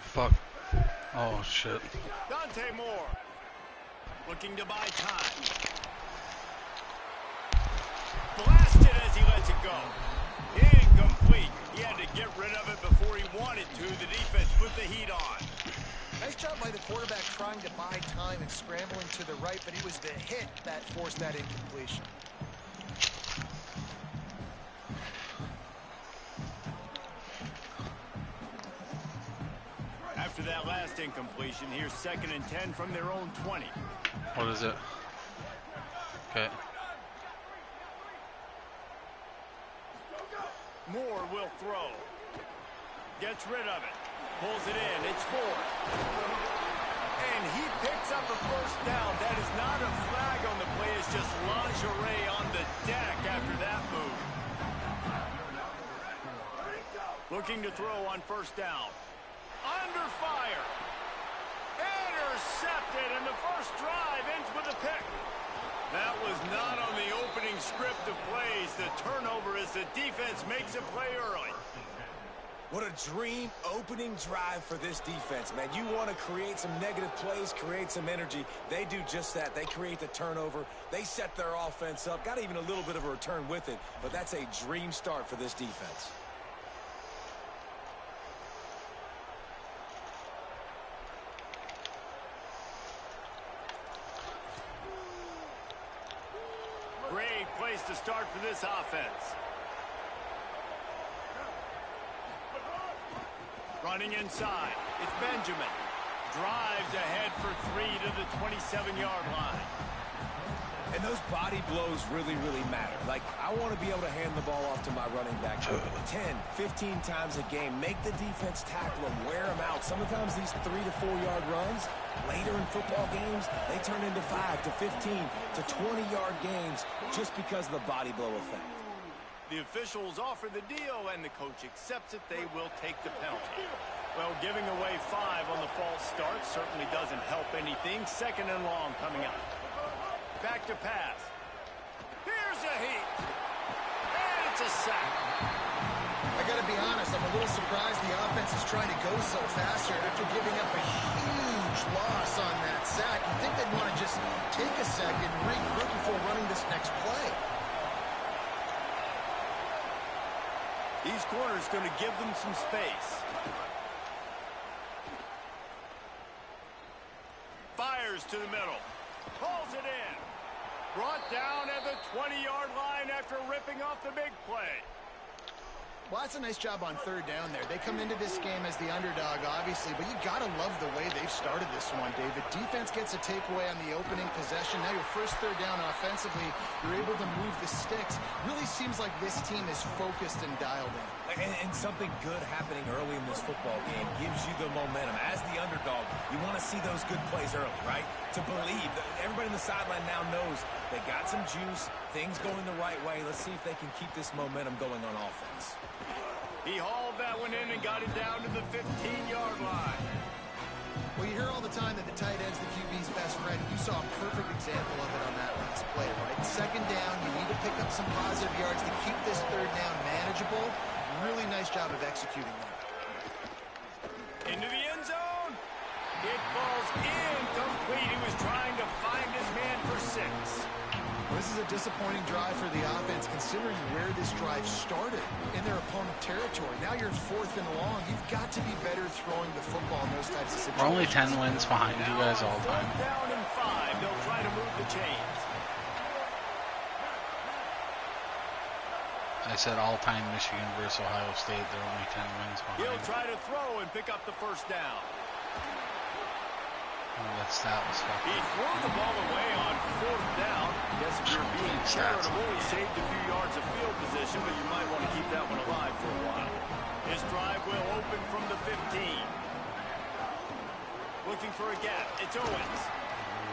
Fuck. Oh shit. Dante Moore looking to buy time. Blasted as he lets it go. Incomplete. He had to get rid of it before he wanted to. The defense put the heat on. Nice job by the quarterback trying to buy time and scrambling to the right, but it was the hit that forced that incompletion. After that last incompletion, here's 2nd and 10 from their own 20. What is it? Okay. Moore will throw. Gets rid of it. Pulls it in. It's 4. And he picks up a first down. That is not a flag on the play. It's just lingerie on the deck after that move. Looking to throw on first down. Under fire. Intercepted, and the first drive ends with a pick. That was not on the opening script of plays. The turnover as the defense makes a play early. What a dream opening drive for this defense, man. You want to create some negative plays, create some energy. They do just that. They create the turnover. They set their offense up. Got even a little bit of a return with it, but that's a dream start for this defense. Great place to start for this offense. Running inside, it's Benjamin. Drives ahead for 3 to the 27-yard line. And those body blows really, really matter. Like, I want to be able to hand the ball off to my running back 10, 15 times a game. Make the defense tackle them, wear them out. Sometimes these 3 to 4 yard runs, later in football games, they turn into 5 to 15 to 20-yard gains just because of the body blow effect. The officials offer the deal, and the coach accepts it. They will take the penalty. Well, giving away 5 on the false start certainly doesn't help anything. 2nd and long coming up. Back to pass. Here's a heat. And it's a sack. I got to be honest, I'm a little surprised the offense is trying to go so fast here after giving up a huge loss on that sack. You'd think they'd want to just take a second and regroup before running this next play. These corners going to give them some space. Fires to the middle. Pulls it in. Brought down at the 20-yard line after ripping off the big play. Well, that's a nice job on 3rd down there. They come into this game as the underdog, obviously, but you got to love the way they've started this one, David. Defense gets a takeaway on the opening possession. Now your first 3rd down offensively, you're able to move the sticks. Really seems like this team is focused and dialed in. And something good happening early in this football game gives you the momentum. As the underdog, you want to see those good plays early, right? To believe that everybody in the sideline now knows they got some juice, things going the right way. Let's see if they can keep this momentum going on offense. He hauled that one in and got it down to the 15-yard line. Well, you hear all the time that the tight end's the QB's best friend. You saw a perfect example of it on that last play, right? 2nd down, you need to pick up some positive yards to keep this 3rd down manageable. Really nice job of executing that. Into the end zone. It falls incomplete. He was trying to find his man for 6. Well, this is a disappointing drive for the offense, considering where this drive started in their opponent territory. Now you're 4th and long. You've got to be better throwing the football in those types of situations. We're only 10 wins behind you guys all the time. Down and 5. They'll try to move the chains. I said all-time Michigan versus Ohio State. They're only 10 wins behind. He'll try to throw and pick up the first down. Oh, that stat was fucking. He threw the ball away on 4th down. Guess if you're being charitable, he saved a few yards of field position, but you might want to keep that one alive for a while. His drive will open from the 15. Looking for a gap. It's Owens.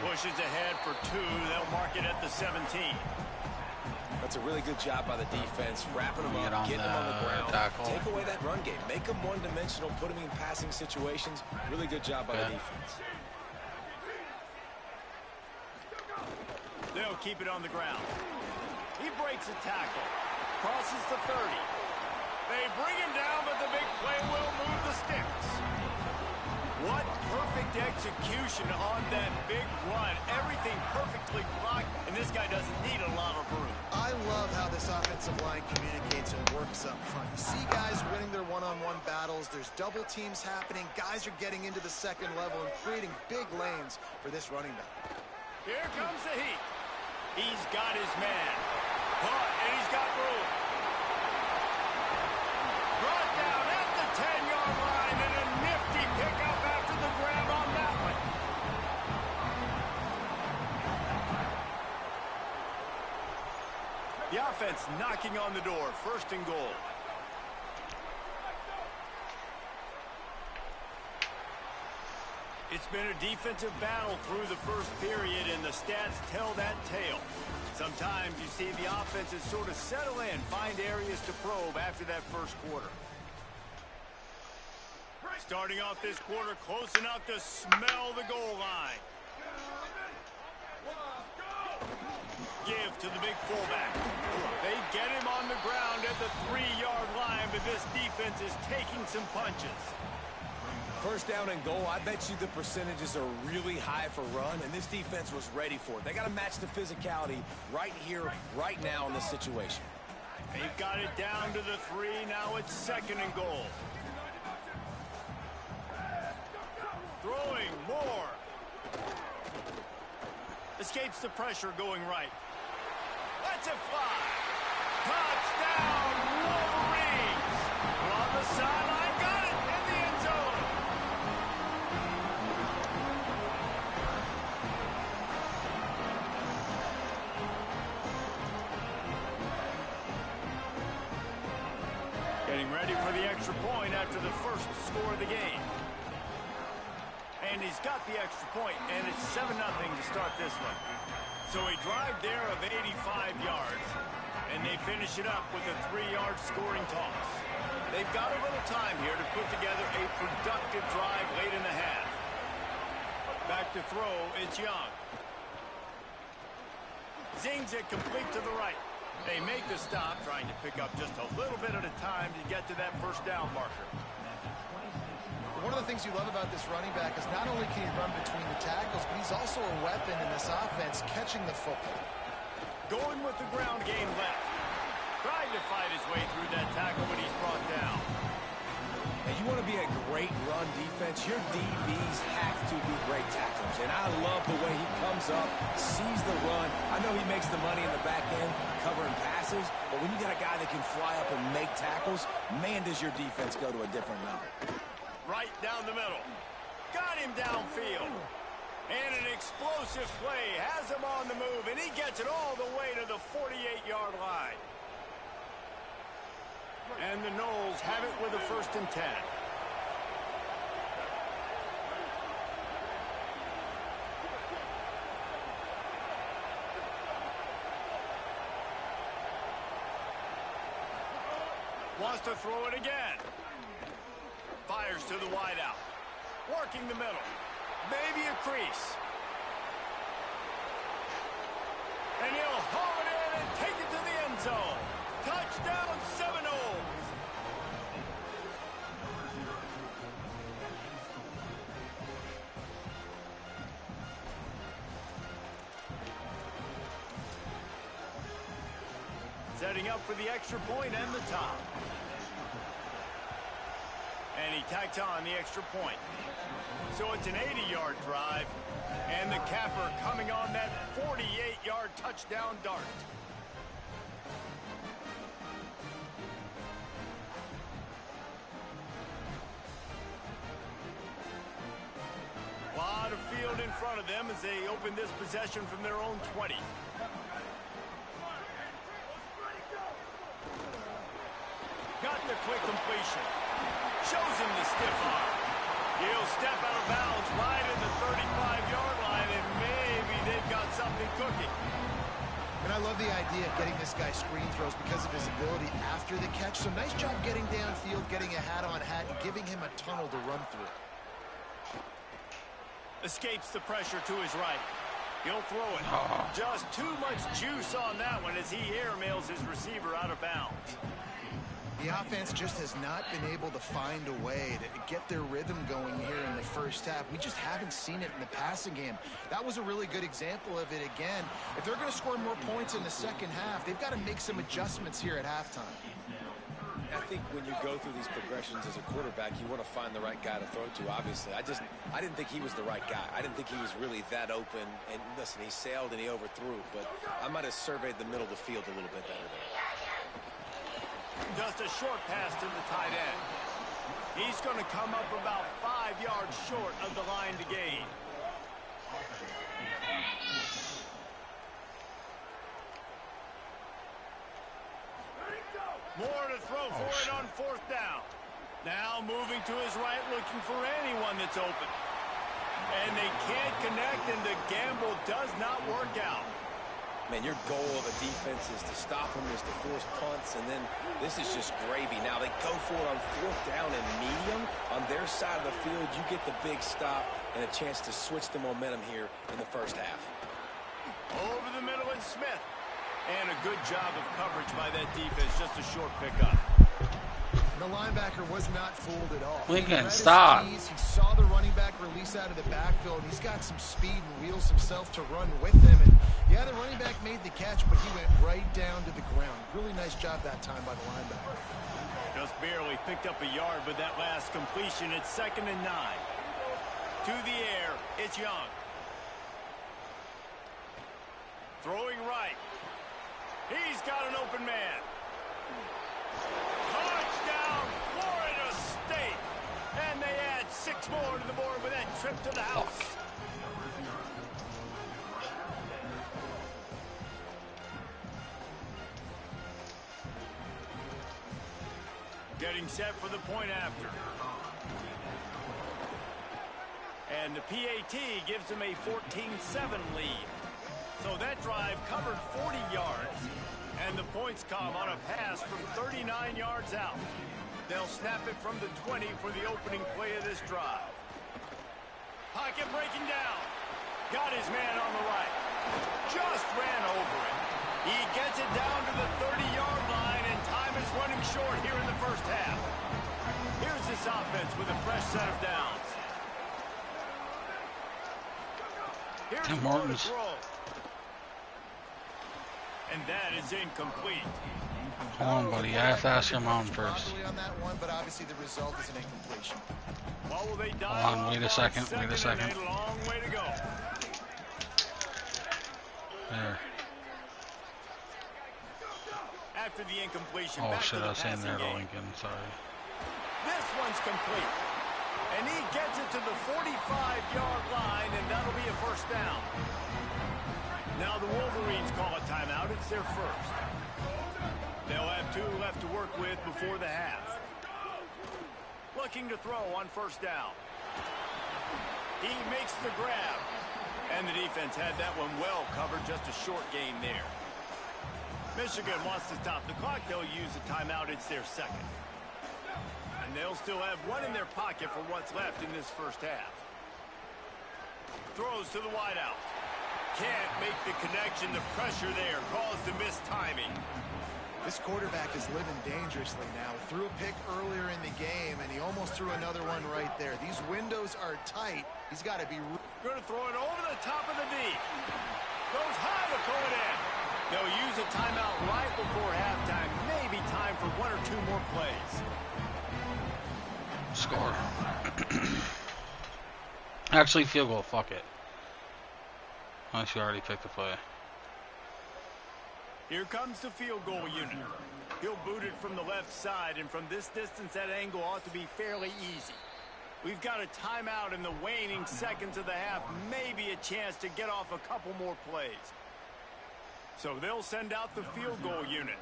Pushes ahead for 2. They'll mark it at the 17. That's a really good job by the defense, wrapping them up, getting them on the ground. Tackle. Take away that run game. Make them one-dimensional, put them in passing situations. Really good job by the defense. They'll keep it on the ground. He breaks a tackle. Crosses the 30. They bring him down, but the big play will move the sticks. What perfect execution on that big run. Everything perfectly blocked, and this guy doesn't need a lot of room. I love how this offensive line communicates and works up front. You see guys winning their one-on-one battles. There's double teams happening. Guys are getting into the second level and creating big lanes for this running back. Here comes the heat. He's got his man. Caught, and he's got room. Brought down at the 10-yard line, and a nifty pickup after the grab on that one. The offense knocking on the door. First and goal. It's been a defensive battle through the first period, and the stats tell that tale. Sometimes you see the offenses sort of settle in, find areas to probe after that first quarter. Starting off this quarter close enough to smell the goal line. Give to the big fullback. They get him on the ground at the 3-yard line, but this defense is taking some punches. First down and goal, I bet you the percentages are really high for run, and this defense was ready for it. They got to match the physicality right here, right now in this situation. They've got it down to the 3. Now it's second and goal. Throwing more. Escapes the pressure going right. Lets it fly. Touchdown, Wolverines. On the sideline, got it in the end zone. Getting ready for the extra point after the first score of the game. And he's got the extra point, and it's 7-0 to start this one. So a drive there of 85 yards, and they finish it up with a 3-yard scoring toss. They've got a little time here to put together a productive drive late in the half. Back to throw, it's Young. Zings it complete to the right. They make the stop, trying to pick up just a little bit at a time to get to that first down marker. One of the things you love about this running back is not only can he run between the tackles, but he's also a weapon in this offense, catching the football. Going with the ground game left. Trying to fight his way through that tackle, but he's brought down. And you want to be a great run defense, your DBs have to be great tacklers. And I love the way he comes up, sees the run. I know he makes the money in the back end covering passes, but when you got a guy that can fly up and make tackles, man, does your defense go to a different level. Right down the middle. Got him downfield. And an explosive play has him on the move, and he gets it all the way to the 48-yard line. And the Knowles have it with a 1st and 10. Wants to throw it again. Fires to the wideout. Working the middle. Maybe a crease. And he'll haul it in and take it to the end zone. Touchdown, Seminoles. Setting up for the extra point and the top. And he tacks on the extra point. So it's an 80-yard drive. And the capper coming on that 48-yard touchdown dart. A lot of field in front of them as they open this possession from their own 20. Got the quick completion. Shows him the stiff arm. He'll step out of bounds right at the 35-yard line, and maybe they've got something cooking. And I love the idea of getting this guy screen throws because of his ability after the catch. So nice job getting downfield, getting a hat-on-hat, and giving him a tunnel to run through. Escapes the pressure to his right. He'll throw it. Just too much juice on that one as he airmails his receiver out of bounds. The offense just has not been able to find a way to get their rhythm going here in the first half. We just haven't seen it in the passing game. That was a really good example of it again. If they're going to score more points in the second half, they've got to make some adjustments here at halftime. I think when you go through these progressions as a quarterback, you want to find the right guy to throw to, obviously. I didn't think he was the right guy. I didn't think he was really that open. And listen, he sailed and he overthrew, but I might have surveyed the middle of the field a little bit better there. Just a short pass to the tight end. He's going to come up about 5 yards short of the line to gain. More to throw for it on fourth down. Now moving to his right, looking for anyone that's open. And they can't connect, and the gamble does not work out. Man, your goal of a defense is to stop them, is to force punts, and then this is just gravy. Now they go for it on fourth down and medium. On their side of the field, you get the big stop and a chance to switch the momentum here in the first half. Over the middle and Smith. And a good job of coverage by that defense. Just a short pickup. The linebacker was not fooled at all. Lincoln, stop. He saw the running back release out of the backfield. He's got some speed and wheels himself to run with him. And yeah, the running back made the catch, but he went right down to the ground. Really nice job that time by the linebacker. Just barely picked up a yard with that last completion. It's 2nd and 9. To the air, it's Young. Throwing right. He's got an open man. Touchdown, Florida State. And they add 6 more to the board with that trip to the house. Getting set for the point after. And the PAT gives them a 14-7 lead. So that drive covered 40 yards. And the points come on a pass from 39 yards out. They'll snap it from the 20 for the opening play of this drive. Pocket breaking down. Got his man on the right. Just ran over it. He gets it down to the 30-yard line, and time is running short here in the first half. Here's this offense with a fresh set of downs. Here's Martin's throw. And that is incomplete. Come on, buddy. I have to ask your mom first. On that one, but obviously the result is an incompletion. Hold on, wait a second. Wait a second. A long way to go. There. After the incompletion, Oh back shit, to the I was saying there to game. Lincoln. Sorry. This one's complete. And he gets it to the 45-yard line, and that'll be a first down. Now the Wolverines call a timeout. It's their first. They'll have 2 left to work with before the half. Looking to throw on first down. He makes the grab. And the defense had that one well covered. Just a short gain there. Michigan wants to stop the clock. They'll use a timeout. It's their second. And they'll still have 1 in their pocket for what's left in this first half. Throws to the wideout. Can't make the connection. The pressure there caused the missed timing. This quarterback is living dangerously now. Threw a pick earlier in the game, and he almost threw another one right there. These windows are tight. He's got to be... Going to throw it over the top of the knee. Goes high to pull it in. They'll use a timeout right before halftime. Maybe time for 1 or 2 more plays. Score. Actually, field goal. Fuck it. Unless you already picked the play. Here comes the field goal unit. He'll boot it from the left side, and from this distance, that angle ought to be fairly easy. We've got a timeout in the waning seconds of the half. Maybe a chance to get off a couple more plays. So they'll send out the field goal unit.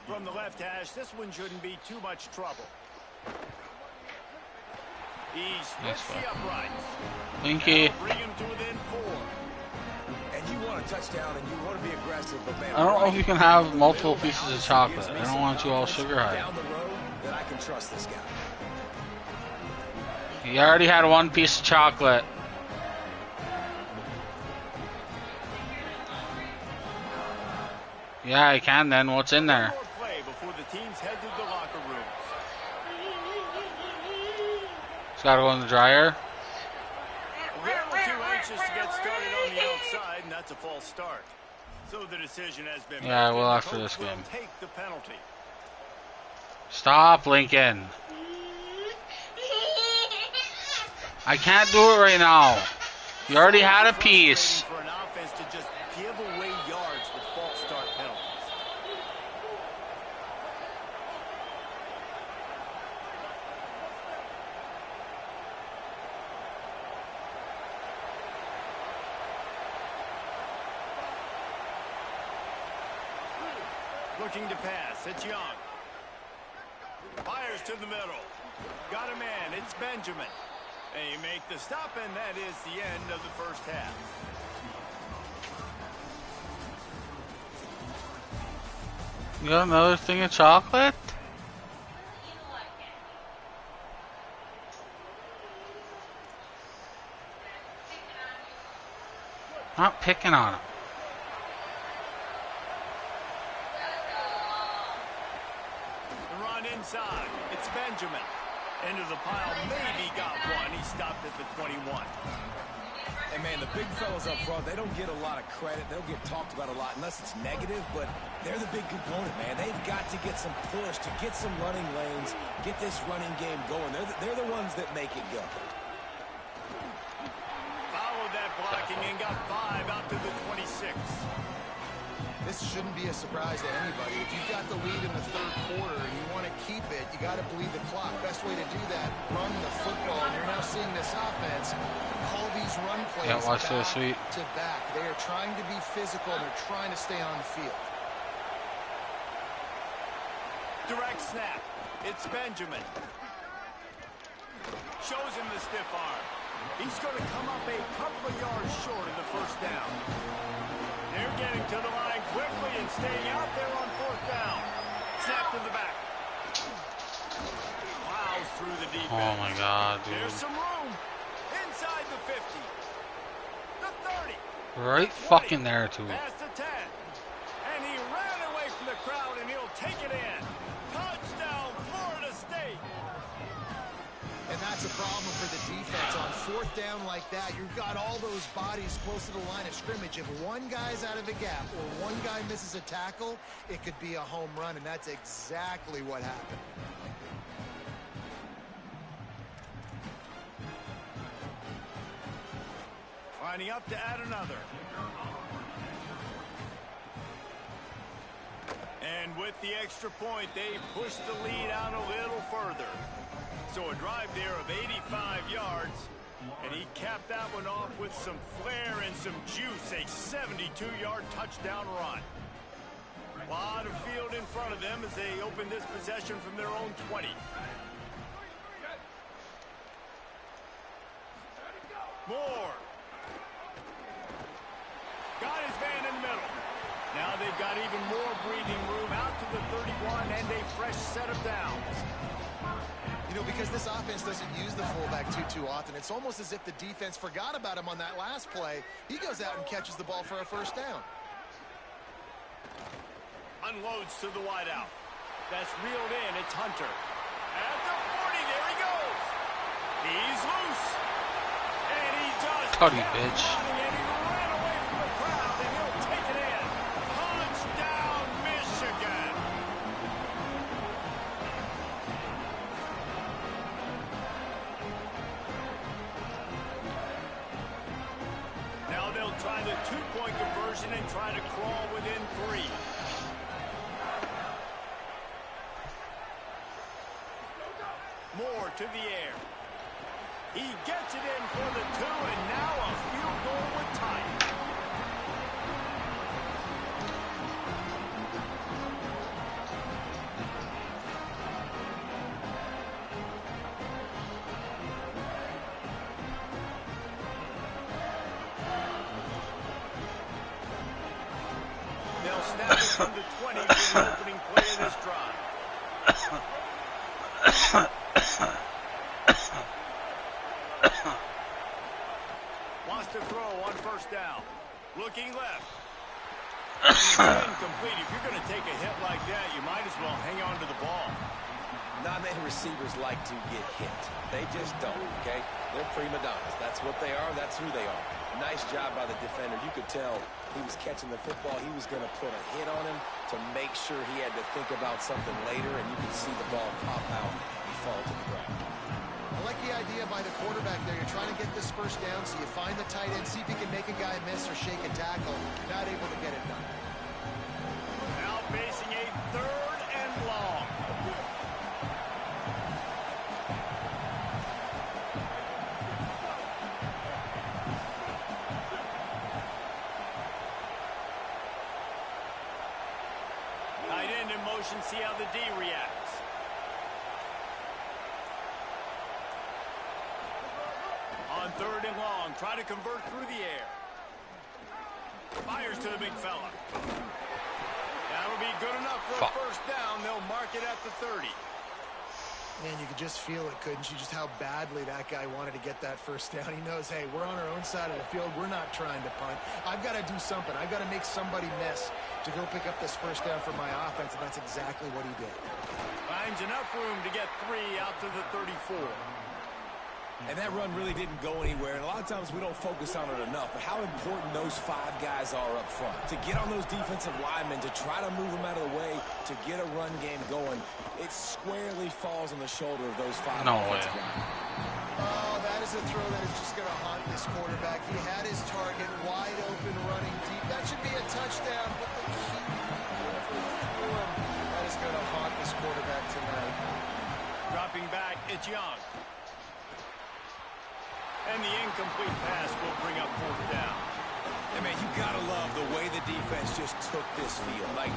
From the left hash, this one shouldn't be too much trouble. He splits the uprights. Linky. Bring him to within 4. And you want a touchdown and you want to be aggressive, but man, I don't know if you can have multiple pieces of chocolate. I don't want you all sugar high. Down the road, that I can trust this guy. You already had 1 piece of chocolate. Yeah, I can then. What's in there? Play before the teams head to the locker room. It's gotta go in the dryer. A little too anxious to get started on the outside, and that's a false start. So the decision has been made. Yeah, I will and the after coach this will game. take the penalty. Stop, Lincoln. I can't do it right now. You already had a piece. For an offense to just give away yards with false start penalties. Looking to pass, it's Young. Fires to the middle. Got a man, it's Benjamin. They make the stop, and that is the end of the first half. You got another thing of chocolate? Not picking on him. The run inside, it's Benjamin. Into the pile, maybe got one. He stopped at the 21. Hey, man, the big fellas up front, they don't get a lot of credit. They'll get talked about a lot unless it's negative, but they're the big component, man. They've got to get some push, to get some running lanes, get this running game going. They're the ones that make it go. Followed that blocking and got 5 out to the 26. This shouldn't be a surprise to anybody. If you've got the lead in the third quarter and you want to keep it, you got to bleed the clock. Best way to do that, run the football. And you're now seeing this offense call these run plays watch back this, sweet. to back. They are trying to be physical, and they're trying to stay on the field. Direct snap. It's Benjamin. Shows him the stiff arm. He's going to come up a couple of yards short of the first down. They're getting to the line quickly and staying out there on fourth down. Snap to the back. Plows through the defense. Oh my God, dude. There's some room. Inside the 50. The 30. Right 20, fucking there, too. past the 10. And he ran away from the crowd, and he'll take it in. Touchdown, Florida State. And that's a problem for the defense. On fourth down like that, you've got all those bodies close to the line of scrimmage. If one guy's out of the gap or one guy misses a tackle, it could be a home run, and that's exactly what happened. Lining up to add another. And with the extra point, they push the lead out a little further. So a drive there of 85 yards, and he capped that one off with some flair and some juice, a 72-yard touchdown run. A lot of field in front of them as they open this possession from their own 20. Moore. Got his man in the middle. Now they've got even more breathing room out to the 31 and a fresh set of downs. You know, because this offense doesn't use the fullback too often, it's almost as if the defense forgot about him on that last play. He goes out and catches the ball for a first down. Unloads to the wideout. That's reeled in. It's Hunter. At the 40, there he goes. He's loose. And he just Cut you, bitch. And he ran away from the crowd, and he'll take it in. Touchdown, Michigan. Now they'll try the two-point conversion and try to crawl within 3. Moore to the air. He gets it in for the 2, and now a field goal with time. They'll snap it from the 20 for the opening play of this drive. Wants to throw on first down. Looking left. It's incomplete. If you're going to take a hit like that, you might as well hang on to the ball. Not many receivers like to get hit. They just don't, okay? They're prima donnas. That's what they are. That's who they are. Nice job by the defender. You could tell he was catching the football. He was going to put a hit on him to make sure he had to think about something later, and you could see the ball pop out and fall to the ground. I like the idea by the quarterback there. You're trying to get this first down, so you find the tight end, see if he can make a guy miss or shake a tackle. Not able to get it done. Now facing a 3rd and long. Tight end in motion, see how the D reacts. On 3rd and long, try to convert through the air. Fires to the big fella. That'll be good enough for a first down. They'll mark it at the 30. Man, you could just feel it, couldn't you? Just how badly that guy wanted to get that first down. He knows, hey, we're on our own side of the field. We're not trying to punt. I've got to do something. I've got to make somebody miss to go pick up this first down for my offense, and that's exactly what he did. Finds enough room to get 3 out to the 34. And that run really didn't go anywhere, and a lot of times we don't focus on it enough, but how important those 5 guys are up front. To get on those defensive linemen, to try to move them out of the way, to get a run game going, it squarely falls on the shoulder of those 5 offensive linemen. Oh, that is a throw that is just going to haunt this quarterback. He had his target wide open running deep. That should be a touchdown, but the key that is going to haunt this quarterback tonight. Dropping back, it's Young. And the incomplete pass will bring up 4th down. And man, you gotta love the way the defense just took this field. Like,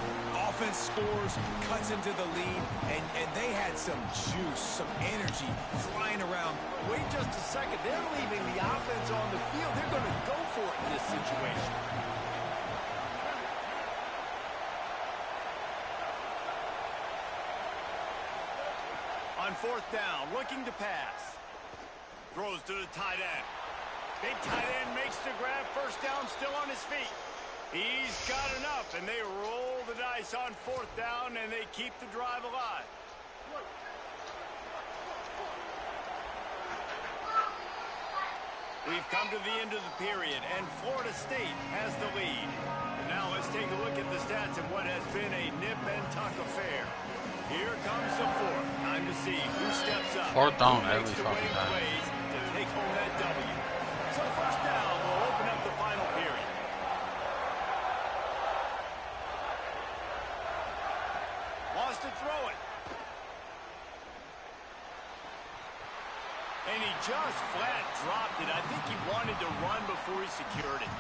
offense scores, cuts into the lead, and they had some juice, some energy flying around. Wait just a second. They're leaving the offense on the field. They're going to go for it in this situation. On 4th down, looking to pass. Throws to the tight end. Big tight end makes the grab. First down, still on his feet. He's got enough, and they roll the dice on 4th down, and they keep the drive alive. We've come to the end of the period, and Florida State has the lead. Now let's take a look at the stats of what has been a nip-and-tuck affair. Here comes the 4th. Time to see who steps up. 4th down Who every makes the fucking winning time. plays to take home that W. So first down will open up the final period. Wants to throw it. And he just flat dropped it. I think he wanted to run before he secured it.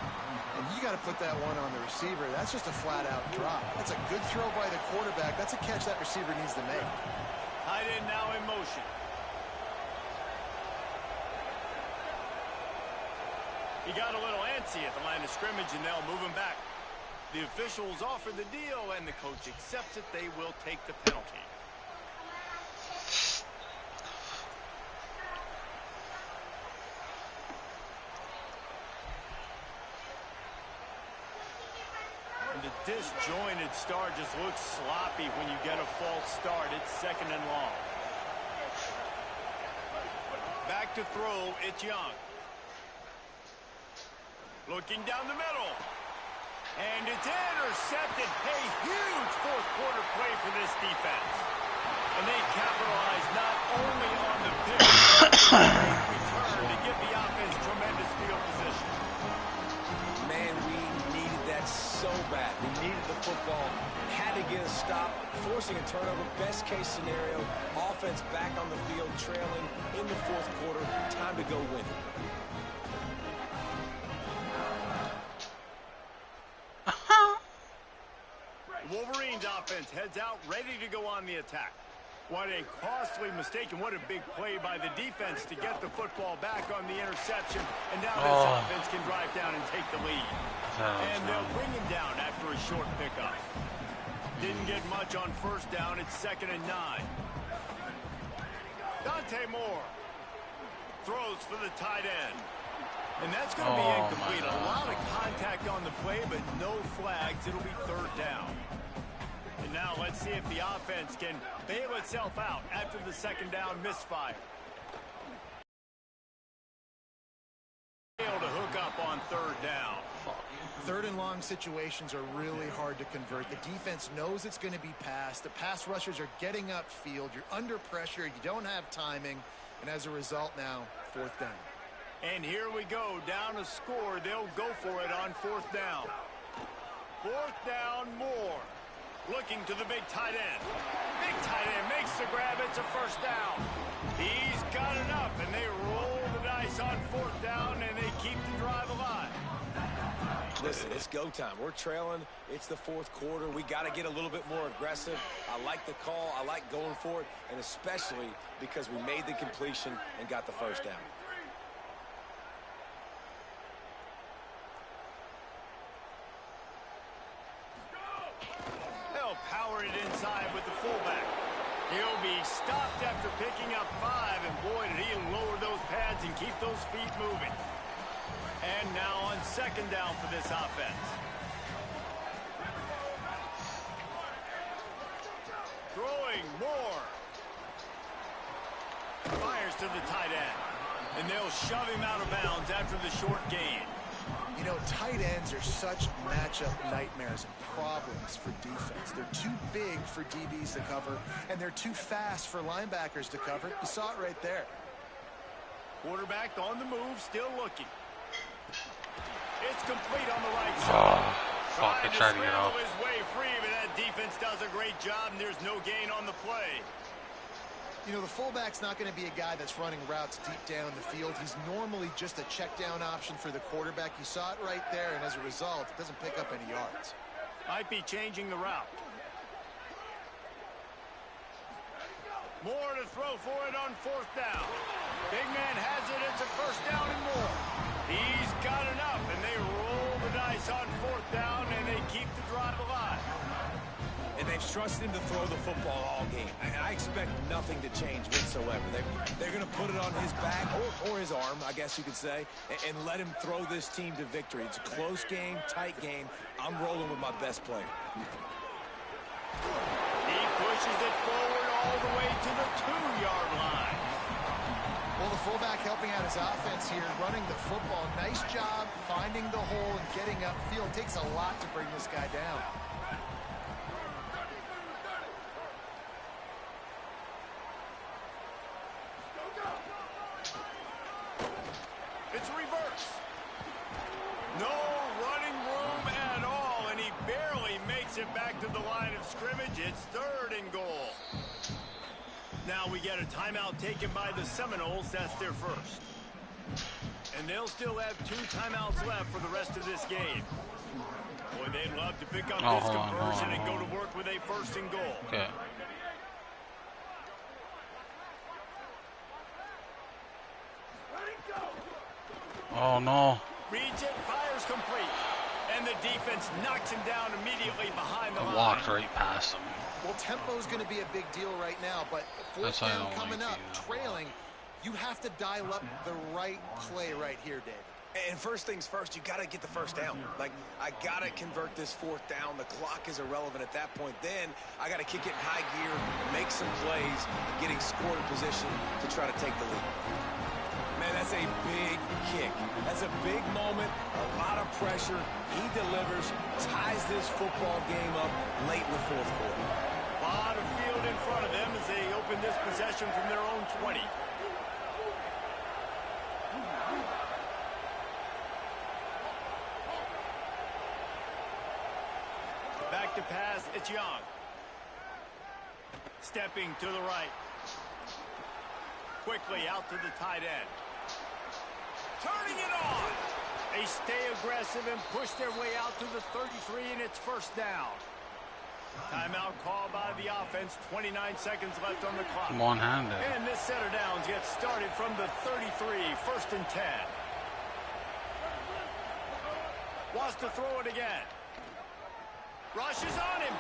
And you got to put that one on the receiver. That's just a flat-out drop. That's a good throw by the quarterback. That's a catch that receiver needs to make. Tight end now in motion. He got a little antsy at the line of scrimmage, and they'll move him back. The officials offer the deal, and the coach accepts it. They will take the penalty. The disjointed start just looks sloppy when you get a false start. It's 2nd and long. Back to throw, it's Young. Looking down the middle. And it's intercepted. A huge 4th quarter play for this defense. And they capitalize not only on the pick, but the great return to give the offense tremendous field position. Man, we needed that so bad. We needed the football, had to get a stop, forcing a turnover. Best case scenario, offense back on the field, trailing in the 4th quarter. Time to go win it. Wolverines offense heads out, ready to go on the attack. What a costly mistake, and what a big play by the defense to get the football back on the interception. And now this offense can drive down and take the lead. And they'll bring him down after a short pickup. Didn't get much on 1st down. It's 2nd and 9. Dante Moore throws for the tight end. And that's going to be incomplete. A lot of contact on the play, but no flags. It'll be 3rd down. And now let's see if the offense can bail itself out after the second down misfire. Able to hook up on third down. Third and long situations are really hard to convert. The defense knows it's going to be passed. The pass rushers are getting upfield. You're under pressure. You don't have timing. And as a result now, fourth down. And here we go. Down to score. They'll go for it on fourth down. Fourth down, Moore. Looking to the big tight end. Big tight end makes the grab. It's a first down. He's got enough, and they roll the dice on fourth down, and they keep the drive alive. Listen, it's go time. We're trailing. It's the fourth quarter. We got to get a little bit more aggressive. I like the call. I like going for it, and especially because we made the completion and got the first down. They'll power it inside with the fullback. He'll be stopped after picking up 5, and boy, did he lower those pads and keep those feet moving. And now on second down for this offense. Throwing Moore. Fires to the tight end. And they'll shove him out of bounds after the short gain. You know, tight ends are such matchup nightmares and problems for defense. They're too big for DBs to cover, and they're too fast for linebackers to cover. You saw it right there. Quarterback on the move, still looking. It's complete on the right side. Fuck, I tried to get off. His way free, but that defense does a great job, and there's no gain on the play. You know, the fullback's not going to be a guy that's running routes deep down the field. He's normally just a check down option for the quarterback. You saw it right there, and as a result, it doesn't pick up any yards. Might be changing the route. Moore to throw for it on fourth down. Big man has it. It's a first down and more. He's got enough, and they roll the dice on fourth down, and they keep the drive alive. And they've trusted him to throw the football all game. And I expect nothing to change whatsoever. They're going to put it on his back, or his arm, I guess you could say, and let him throw this team to victory. It's a close game, tight game. I'm rolling with my best player. He pushes it forward all the way to the 2-yard line. Well, the fullback helping out his offense here, running the football. Nice job finding the hole and getting upfield. Takes a lot to bring this guy down. It's a reverse. No running room at all, and he barely makes it back to the line of scrimmage. It's third and goal. Now we get a timeout taken by the Seminoles. That's their first. And they'll still have 2 timeouts left for the rest of this game. Boy, they'd love to pick up this conversion and go to work with a first and goal. Okay. Oh, no. Reads it, fires complete. And the defense knocks him down immediately behind the line. Walked right past him. Well, tempo's going to be a big deal right now, but fourth down coming up, trailing, you have to dial up the right play right here, David. And first things first, you got to get the first down. Like, I got to convert this fourth down. The clock is irrelevant at that point. Then I got to kick it in high gear, make some plays, getting scoring position to try to take the lead. Man, that's a big kick. That's a big moment, a lot of pressure. He delivers, ties this football game up late in the fourth quarter. A lot of field in front of them as they open this possession from their own 20. Back to pass, it's Young. Stepping to the right. Quickly out to the tight end. Turning it on. They stay aggressive and push their way out to the 33, and it's first down. Timeout called by the offense. 29 seconds left on the clock. One-handed. And this set of downs gets started from the 33, first and 10. Wants to throw it again. Rushes on him.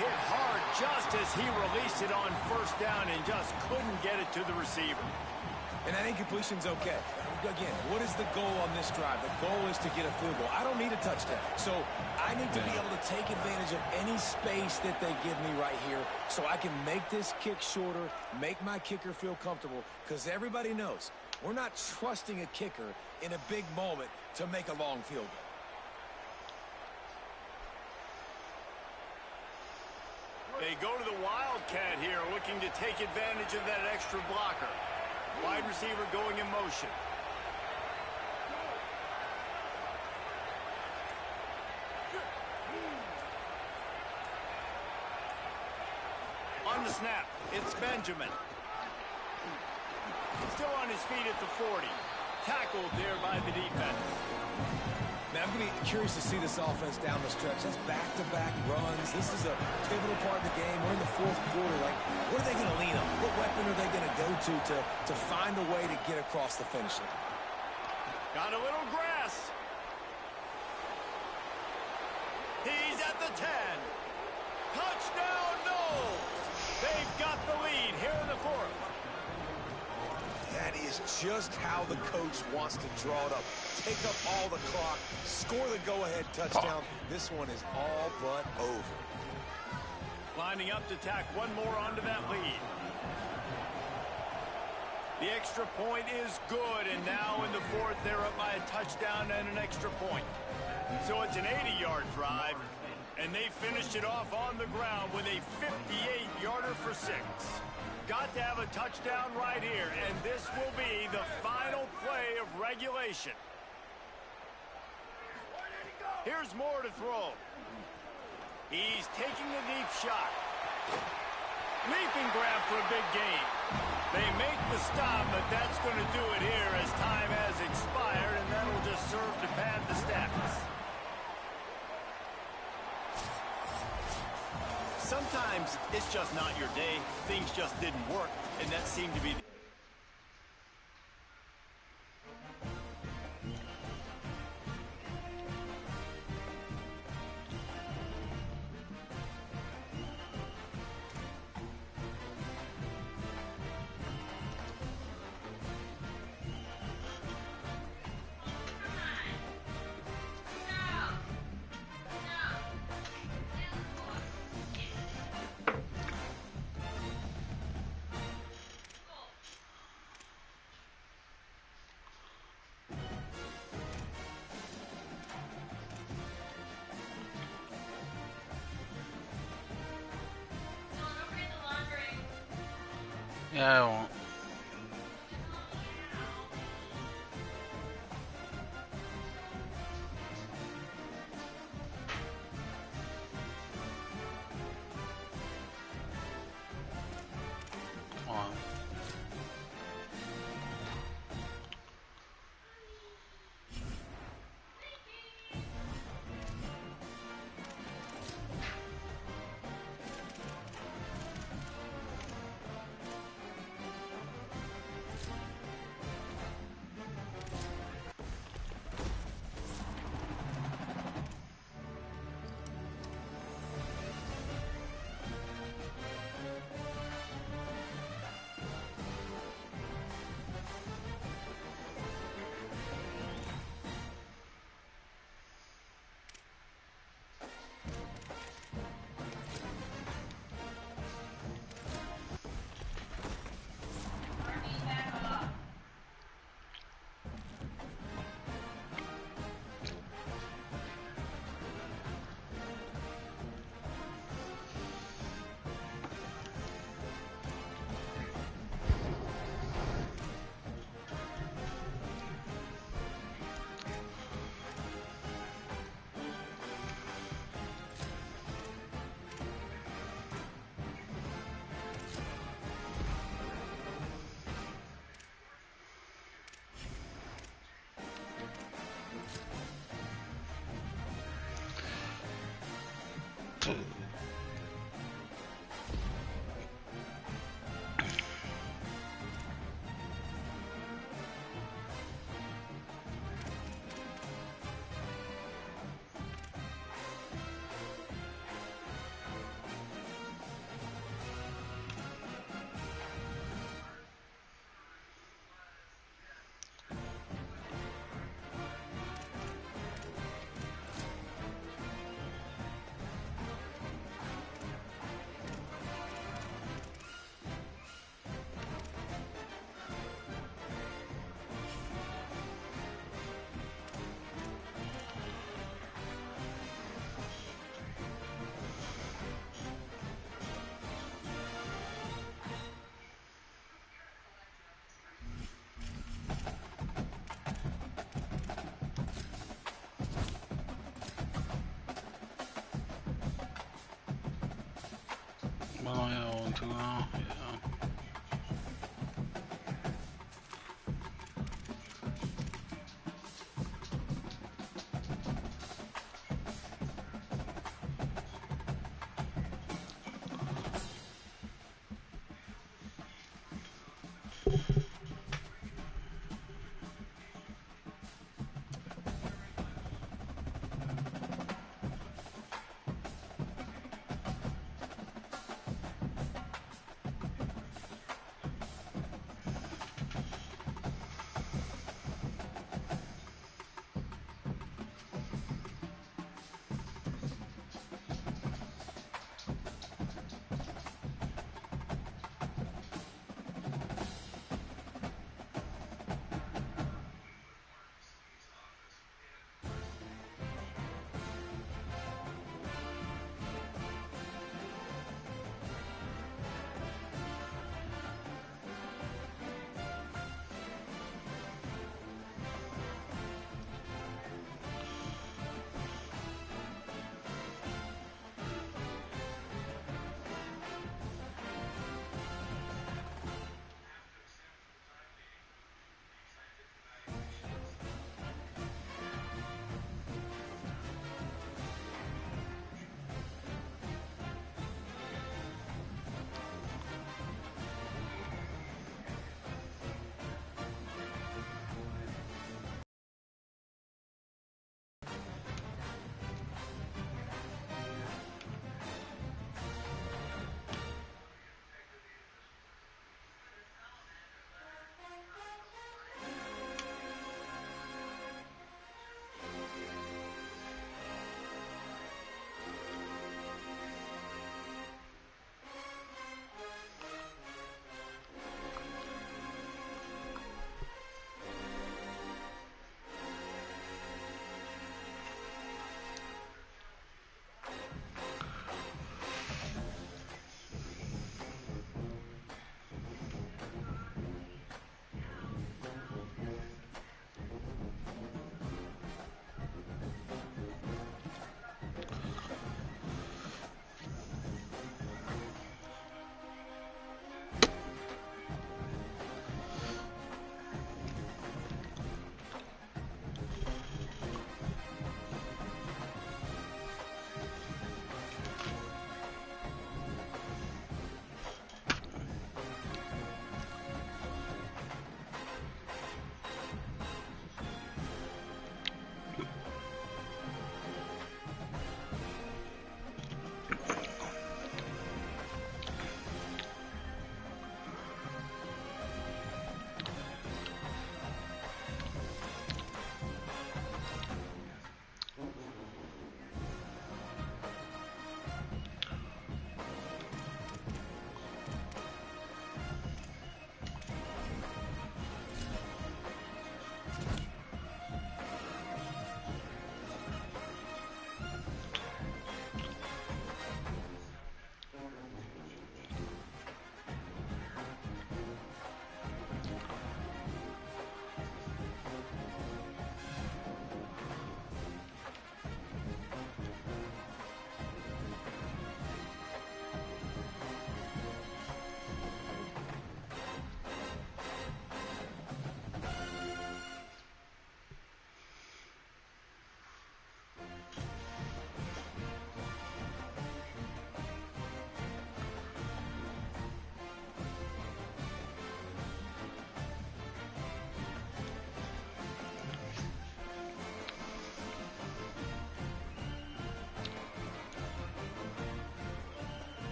Hit hard just as he released it on first down and just couldn't get it to the receiver. And that incompletion's okay. Again, what is the goal on this drive? The goal is to get a field goal. I don't need a touchdown. So I need to be able to take advantage of any space that they give me right here so I can make this kick shorter, make my kicker feel comfortable, because everybody knows we're not trusting a kicker in a big moment to make a long field goal. They go to the Wildcat here, looking to take advantage of that extra blocker. Wide receiver going in motion. On the snap, it's Benjamin. Still on his feet at the 40. Tackled there by the defense. Now, I'm going to be curious to see this offense down the stretch. That's back-to-back runs. This is a pivotal part of the game. We're in the fourth quarter. Like, what are they going to lean on? What weapon are they going to go to find a way to get across the finish line? Got a little grass. He's at the 10. Touchdown, no! They've got the lead here in the fourth. That is just how the coach wants to draw it up. Take up all the clock, score the go-ahead touchdown. This one is all but over. Lining up to tack one more onto that lead. The extra point is good, and now in the fourth, they're up by a touchdown and an extra point. So it's an 80-yard drive, and they finished it off on the ground with a 58-yarder for 6. Got to have a touchdown right here, and this will be the final play of regulation. Here's Moore to throw. He's taking a deep shot. Leaping grab for a big gain. They make the stop, but that's going to do it here as time has expired, and that'll just serve to pad the stats. Sometimes it's just not your day. Things just didn't work, and that seemed to be Yeah, I won't. Come on.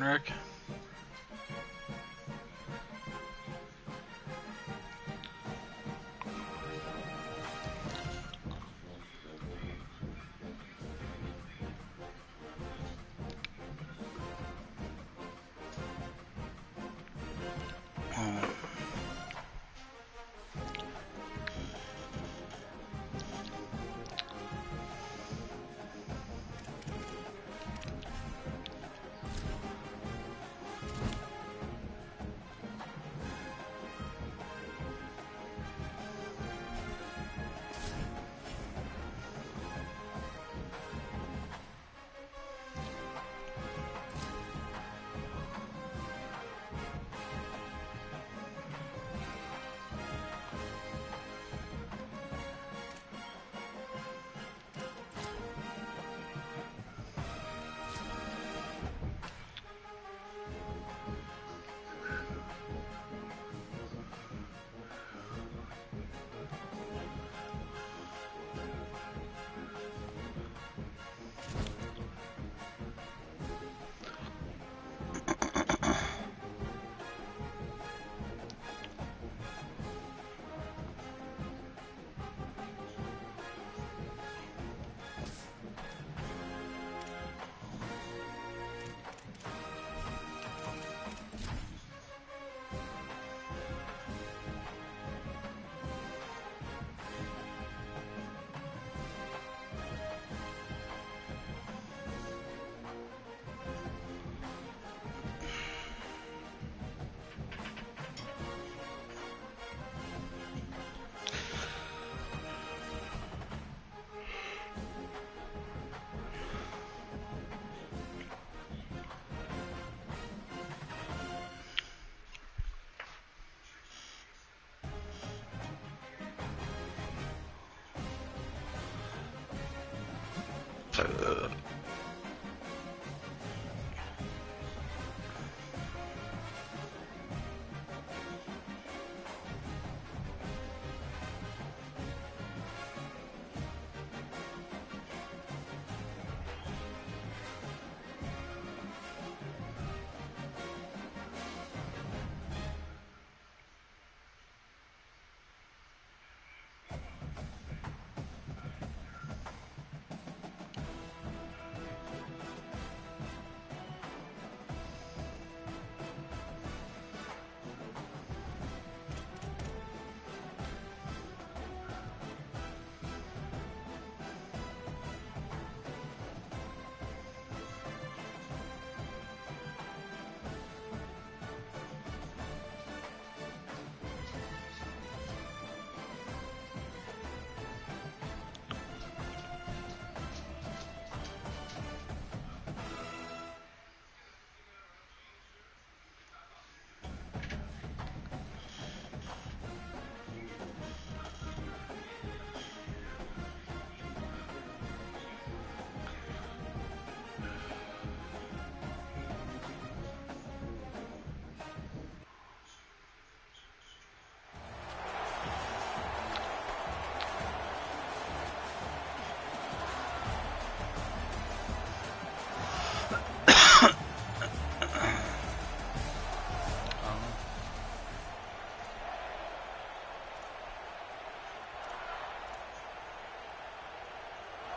Rick?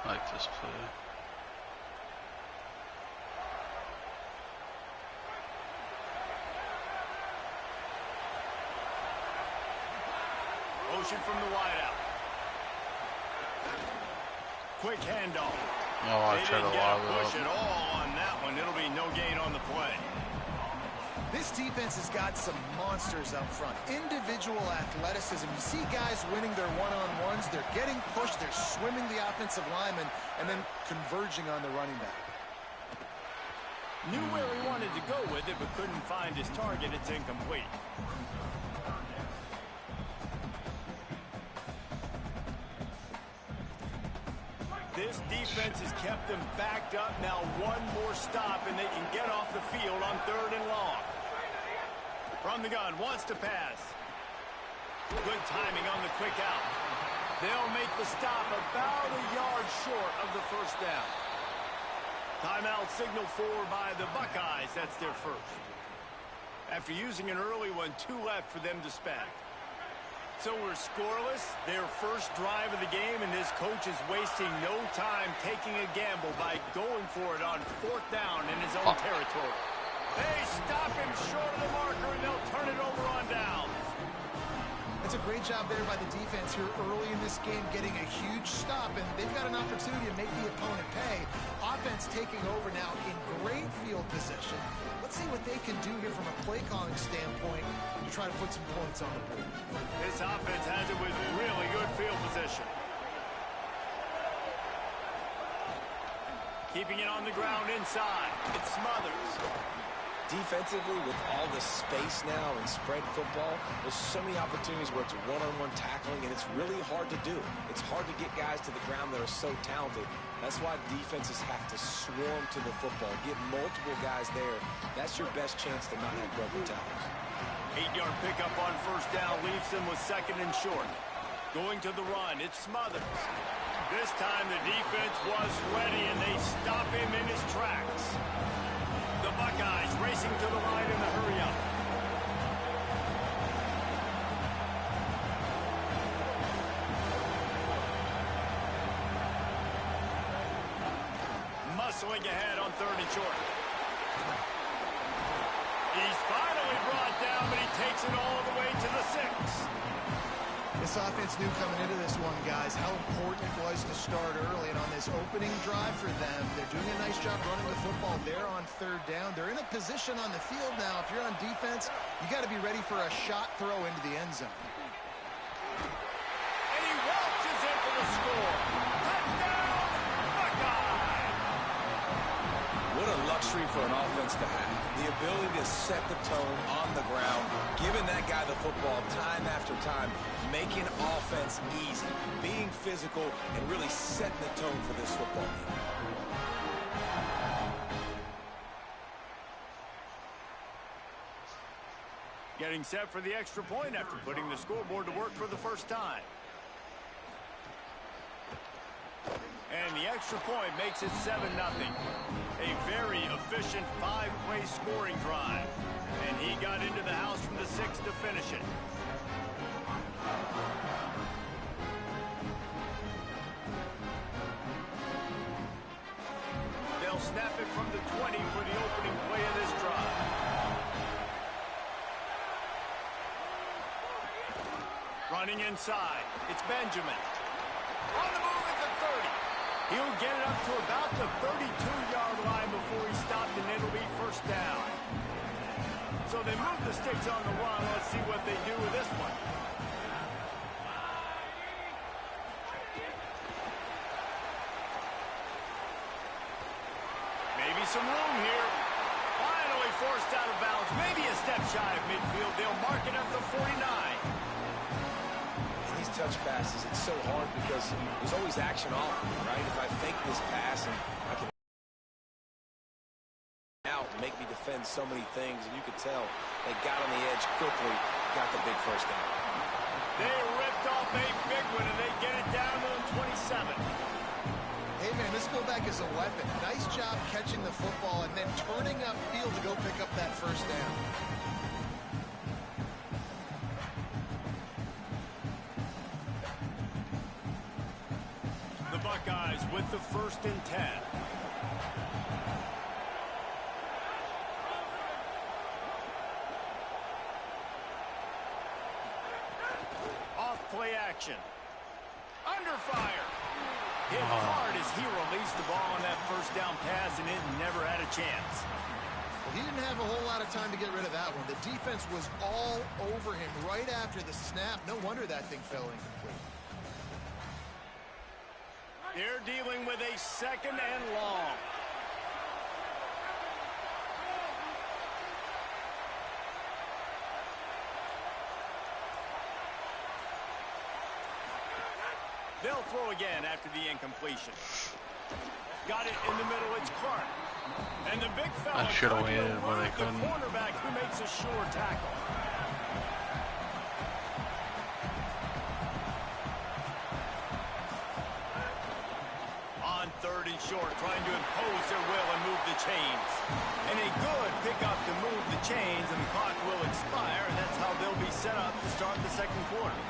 I like this play. Motion from the wideout. Quick handoff. Oh, I They tried didn't to get a lob push it at up. all on that one. It'll be no gain on the play. This defense has got some monsters up front. Individual athleticism. You see guys winning their one-on-ones. They're getting pushed. They're swimming the offensive lineman and then converging on the running back. Knew where he wanted to go with it, but couldn't find his target. It's incomplete. This defense has kept them backed up. Now one more stop, and they can get off the field on 3rd and long. From the gun, wants to pass. Good timing on the quick out. They'll make the stop about a yard short of the first down. Timeout signal for by the Buckeyes. That's their first. After using an early one, 2 left for them to spend. So we're scoreless, their first drive of the game, and this coach is wasting no time taking a gamble by going for it on 4th down in his own territory. They stop him short of the marker, and they'll turn it over on downs. It's a great job there by the defense here early in this game, getting a huge stop, and they've got an opportunity to make the opponent pay. Offense taking over now in great field position. Let's see what they can do here from a play calling standpoint to try to put some points on the board. This offense has it with really good field position. Keeping it on the ground inside. It smothers. Defensively, with all the space now in spread football, there's so many opportunities where it's one-on-one tackling, and it's really hard to do. It's hard to get guys to the ground that are so talented. That's why defenses have to swarm to the football, get multiple guys there. That's your best chance to not have broken tackles. 8-yard pickup on 1st down leaves them with 2nd and short. Going to the run, it smothers. This time the defense was ready, and they stop him in his tracks. The Buckeyes racing to the line in the hurry-up. Muscling ahead on 3rd and short. He's finally brought down, but he takes it all the way to the 6. This offense knew coming into this one, guys, how important it was to start early. And on this opening drive for them, they're doing a nice job running the football there on 3rd down. They're in a position on the field now. If you're on defense, you got to be ready for a shot throw into the end zone. And he waltzes in for the score. Touchdown, Buckeyes! What a luxury for an offense to have. The ability to set the tone on the ground, giving that guy the football time after time, making offense easy, being physical, and really setting the tone for this football game. Getting set for the extra point after putting the scoreboard to work for the first time. And the extra point makes it 7-0. A very efficient 5-play scoring drive. And he got into the house from the 6 to finish it. They'll snap it from the 20 for the opening play of this drive. Running inside, it's Benjamin. On the move at the 30. He'll get it up to about the 32-yard line before he stopped, and it'll be 1st down. So they move the sticks on the run. Let's see what they do with this one. Maybe some room here. Finally forced out of bounds. Maybe a step shy of midfield. They'll mark it up to 49. These touch passes, it's so hard because there's always action off of it, right? If I fake this pass and I can out and make me defend so many things, and you could tell they got on the edge quickly, got the big 1st down. They ripped off a big one, and they get it down to 27. Hey, man, this fullback is a weapon. Nice job catching the football and then turning upfield to go pick up that 1st down. The Buckeyes with the 1st and 10. Off play action. Under fire. Hit hard as he released the ball on that 1st down pass, and it never had a chance. Well, he didn't have a whole lot of time to get rid of that one. The defense was all over him right after the snap. No wonder that thing fell incomplete. They're dealing with a 2nd and long. They'll throw again after the incompletion. Got it in the middle, it's Clark. And the big fella I should have waited when they the couldn't. cornerback who makes a sure tackle. On on 3rd and short, trying to impose their will and move the chains. And a good pickup to move the chains, and the clock will expire, and that's how they'll be set up to start the second quarter.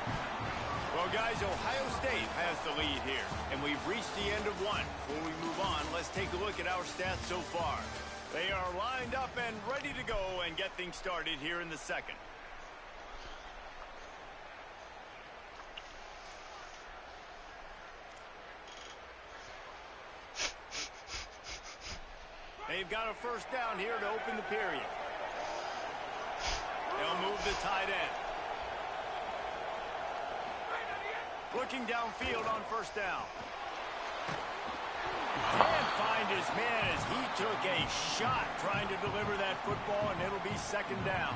Well, guys, Ohio State has the lead here, and we've reached the end of one. Before we move on, let's take a look at our stats so far. They are lined up and ready to go and get things started here in the second. They've got a first down here to open the period. They'll move the tight end. Looking downfield on first down. Can't find his man as he took a shot trying to deliver that football, and it'll be second down.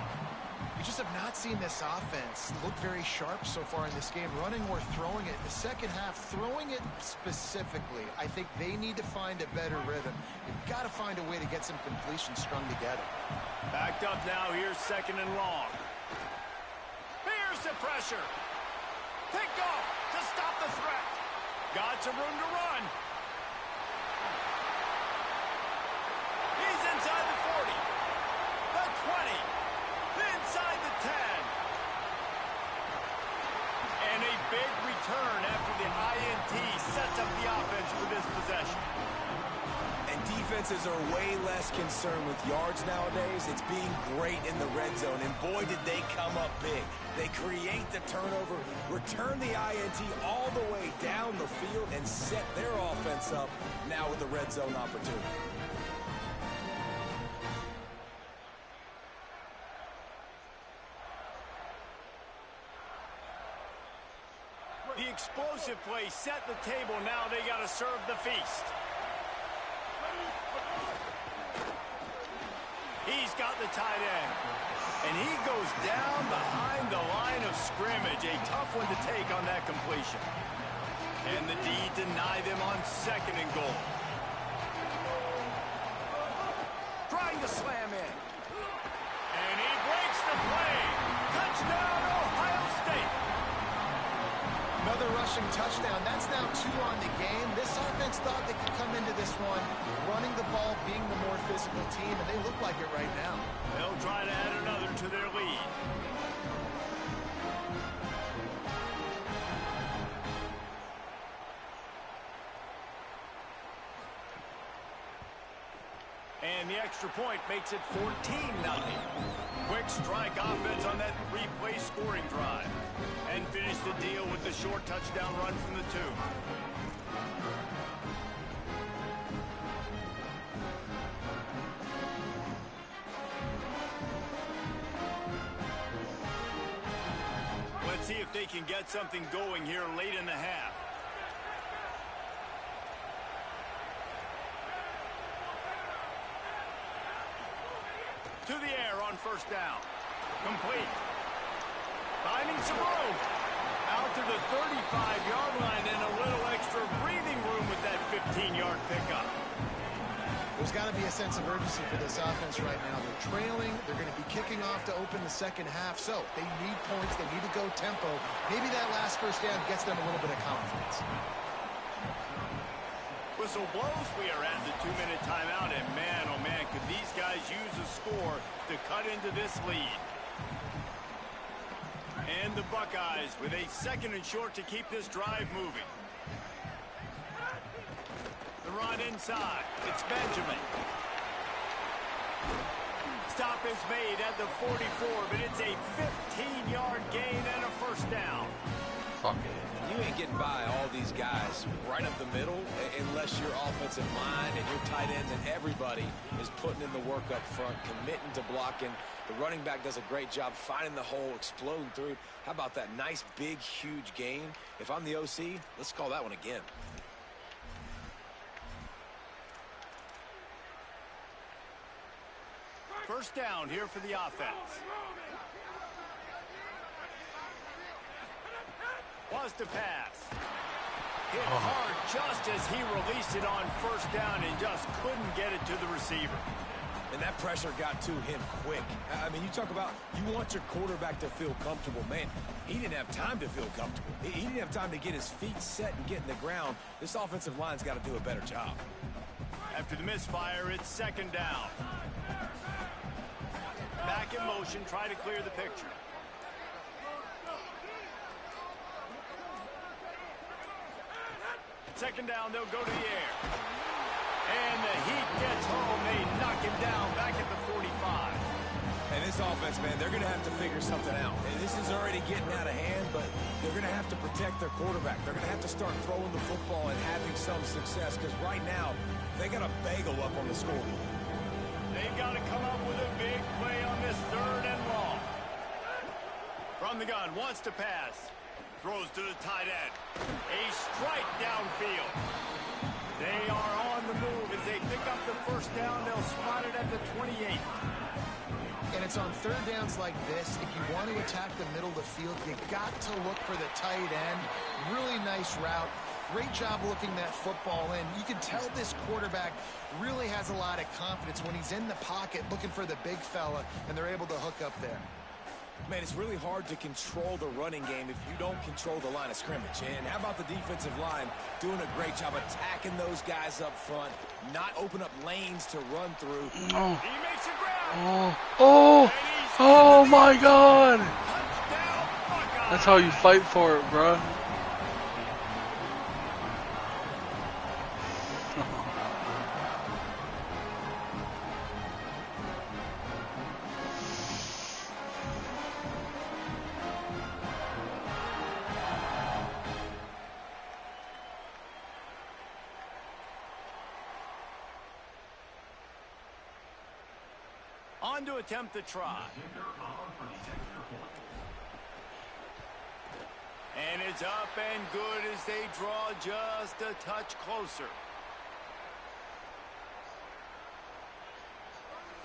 We just have not seen this offense look very sharp so far in this game, running or throwing it. The second half, throwing it specifically, I think they need to find a better rhythm. You've got to find a way to get some completions strung together. Backed up now, here's 2nd and long. Here's the pressure. Picked off to stop the threat. Got some room to run. He's inside the 40, the 20, inside the 10. And a big return after the INT sets up the offense for this possession. And defenses are way less concerned with yards nowadays. It's being great in the red zone. And boy, did they come up big. They create the turnover, return the INT all the way down the field, and set their offense up now with the red zone opportunity. The explosive play set the table. Now they got to serve the feast. He's got the tight end. And he goes down behind the line of scrimmage. A tough one to take on that completion. And the D deny them on 2nd and goal. Trying to slam in. And he breaks the play. Touchdown, Ohio State. Another rushing touchdown. That's now 2 on the game. This offense thought they could come into this one running the ball, being the more physical team, and they look like it right now. They'll try to add another to their lead. And the extra point makes it 14-0. Quick strike offense on that 3-play scoring drive. And finish the deal with the short touchdown run from the 2. Let's see if they can get something going here late in the half. To the air on first down. Complete. Finding some room. Out to the 35-yard line and a little extra breathing room with that 15-yard pickup. There's got to be a sense of urgency for this offense right now. They're trailing. They're going to be kicking off to open the second half. So they need points. They need to go tempo. Maybe that last first down gets them a little bit of confidence. Whistle blows. We are at the 2-minute timeout. And man, oh man, could these guys use a score to cut into this lead. And the Buckeyes with a 2nd and short to keep this drive moving. The run inside. It's Benjamin. Stop is made at the 44, but it's a 15-yard gain and a first down. Fuck it. You ain't getting by all these guys right up the middle unless your offensive line and your tight ends and everybody is putting in the work up front, committing to blocking. The running back does a great job finding the hole, exploding through. How about that nice, big, huge gain? If I'm the OC, let's call that one again. First down here for the offense. Was to pass. Hit hard just as he released it on first down and just couldn't get it to the receiver. And that pressure got to him quick. I mean, you talk about you want your quarterback to feel comfortable. Man, he didn't have time to feel comfortable. He didn't have time to get his feet set and get in the ground. This offensive line's got to do a better job. After the misfire, it's second down. Back in motion, try to clear the picture. Second down, they'll go to the air. And the heat gets home. They knock him down back at the 45. And this offense, man, they're going to have to figure something out. And this is already getting out of hand, but they're going to have to protect their quarterback. They're going to have to start throwing the football and having some success, because right now, they got a bagel up on the scoreboard. They've got to come up with a big play on this third and long. From the gun, wants to pass. Throws to the tight end. A strike downfield. They are on the move as they pick up the first down. They'll spot it at the 28. And it's on third downs like this. If you want to attack the middle of the field, you got to look for the tight end. Really nice route. Great job looking that football in. You can tell this quarterback really has a lot of confidence when he's in the pocket looking for the big fella, and they're able to hook up there. Man, it's really hard to control the running game if you don't control the line of scrimmage. And how about the defensive line doing a great job attacking those guys up front, not open up lanes to run through. Oh. He makes a grab. Oh my God. That's how you fight for it, bro. On to attempt the try. And it's up and good as they draw just a touch closer.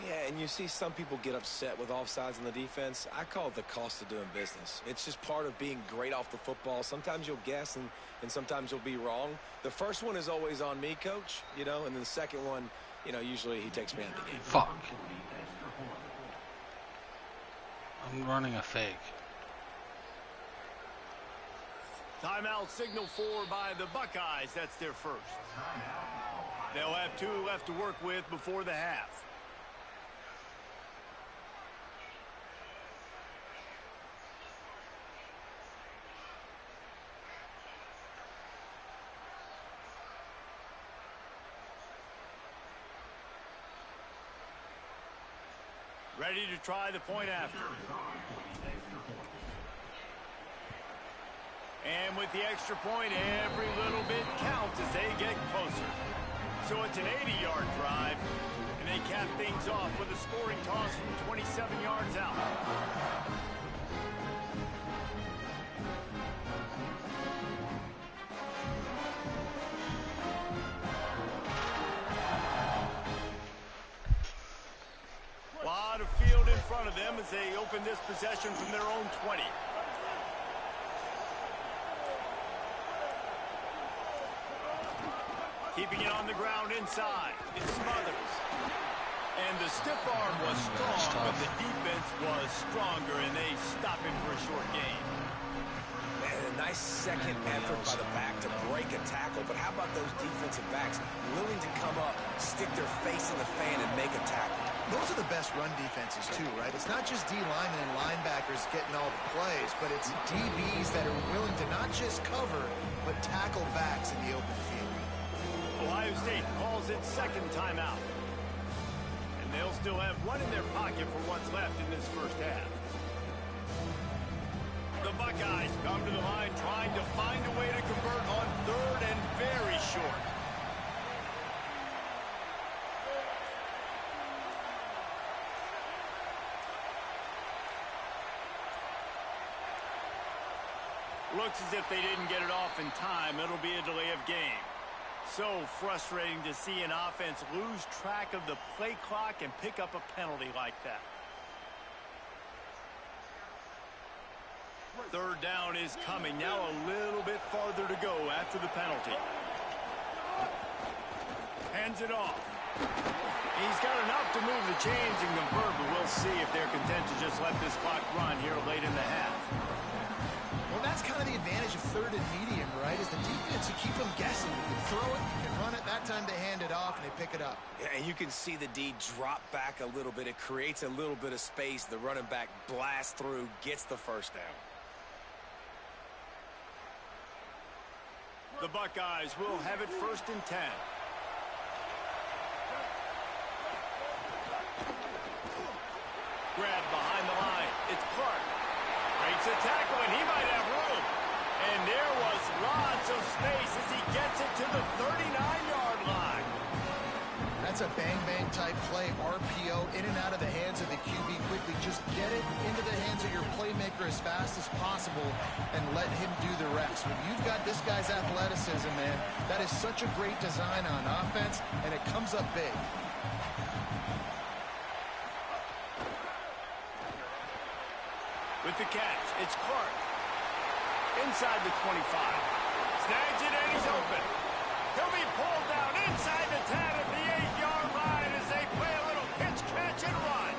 Yeah, and you see some people get upset with offsides in the defense. I call it the cost of doing business. It's just part of being great off the football. Sometimes you'll guess and sometimes you'll be wrong. The first one is always on me, Coach, you know, and then the second one, you know, usually he takes me out of the game. Fuck. I'm running a fake. Timeout signal for by the Buckeyes. That's their first. They'll have 2 left to work with before the half. Ready to try the point after. And with the extra point, every little bit counts as they get closer. So it's an 80-yard drive, and they cap things off with a scoring toss from 27 yards out. Lot of field in front of them as they open this possession from their own 20. Keeping it on the ground inside. It smothers. And the stiff arm was strong, but the defense was stronger, and they stop him for a short gain. Man, a nice second effort by the back to break a tackle, but how about those defensive backs willing to come up, stick their face in the fan, and make a tackle? Those are the best run defenses, too, right? It's not just D-linemen and linebackers getting all the plays, but it's DBs that are willing to not just cover, but tackle backs in the open field. Ohio State calls it second timeout. And they'll still have one in their pocket for what's left in this first half. The Buckeyes come to the line trying to find a way to convert on third and very short. Looks as if they didn't get it off in time. It'll be a delay of game. So frustrating to see an offense lose track of the play clock and pick up a penalty like that. Third down is coming. Now a little bit farther to go after the penalty. Hands it off. He's got enough to move the chains and convert, but we'll see if they're content to just let this clock run here late in the half. Well, that's kind of the advantage of third and medium, right? Is the defense, you keep them guessing. You can throw it, you can run it. That time they hand it off and they pick it up. Yeah, and you can see the D drop back a little bit. It creates a little bit of space. The running back blasts through, gets the first down. The Buckeyes will have it 1st and 10. Grab behind the line. It's Clark. Breaks a tackle, and he might have room. And there was lots of space as he gets it to the 39-yard line. That's a bang-bang type play. RPO in and out of the hands of the QB quickly. Just get it into the hands of your playmaker as fast as possible and let him do the rest. When you've got this guy's athleticism, man, that is such a great design on offense, and it comes up big. With the catch, it's Clark. Inside the 25. Snags it and he's open. He'll be pulled down inside the 10 at the 8-yard line as they play a little pitch, catch, and run.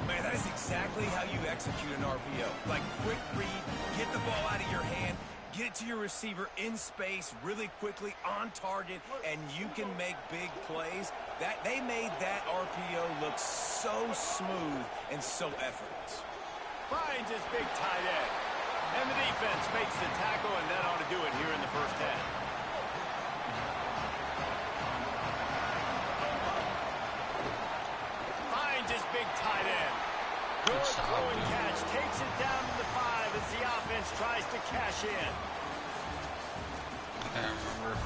Man, that is exactly how you execute an RPO. Like quick read, get the ball out of your hand, get it to your receiver in space really quickly on target, and you can make big plays. They made that RPO look so smooth and so effortless. Finds his big tight end. And the defense makes the tackle, and that ought to do it here in the first half. Finds his big tight end. Good throw and catch. Takes it down to the 5 as the offense tries to cash in. I can't remember.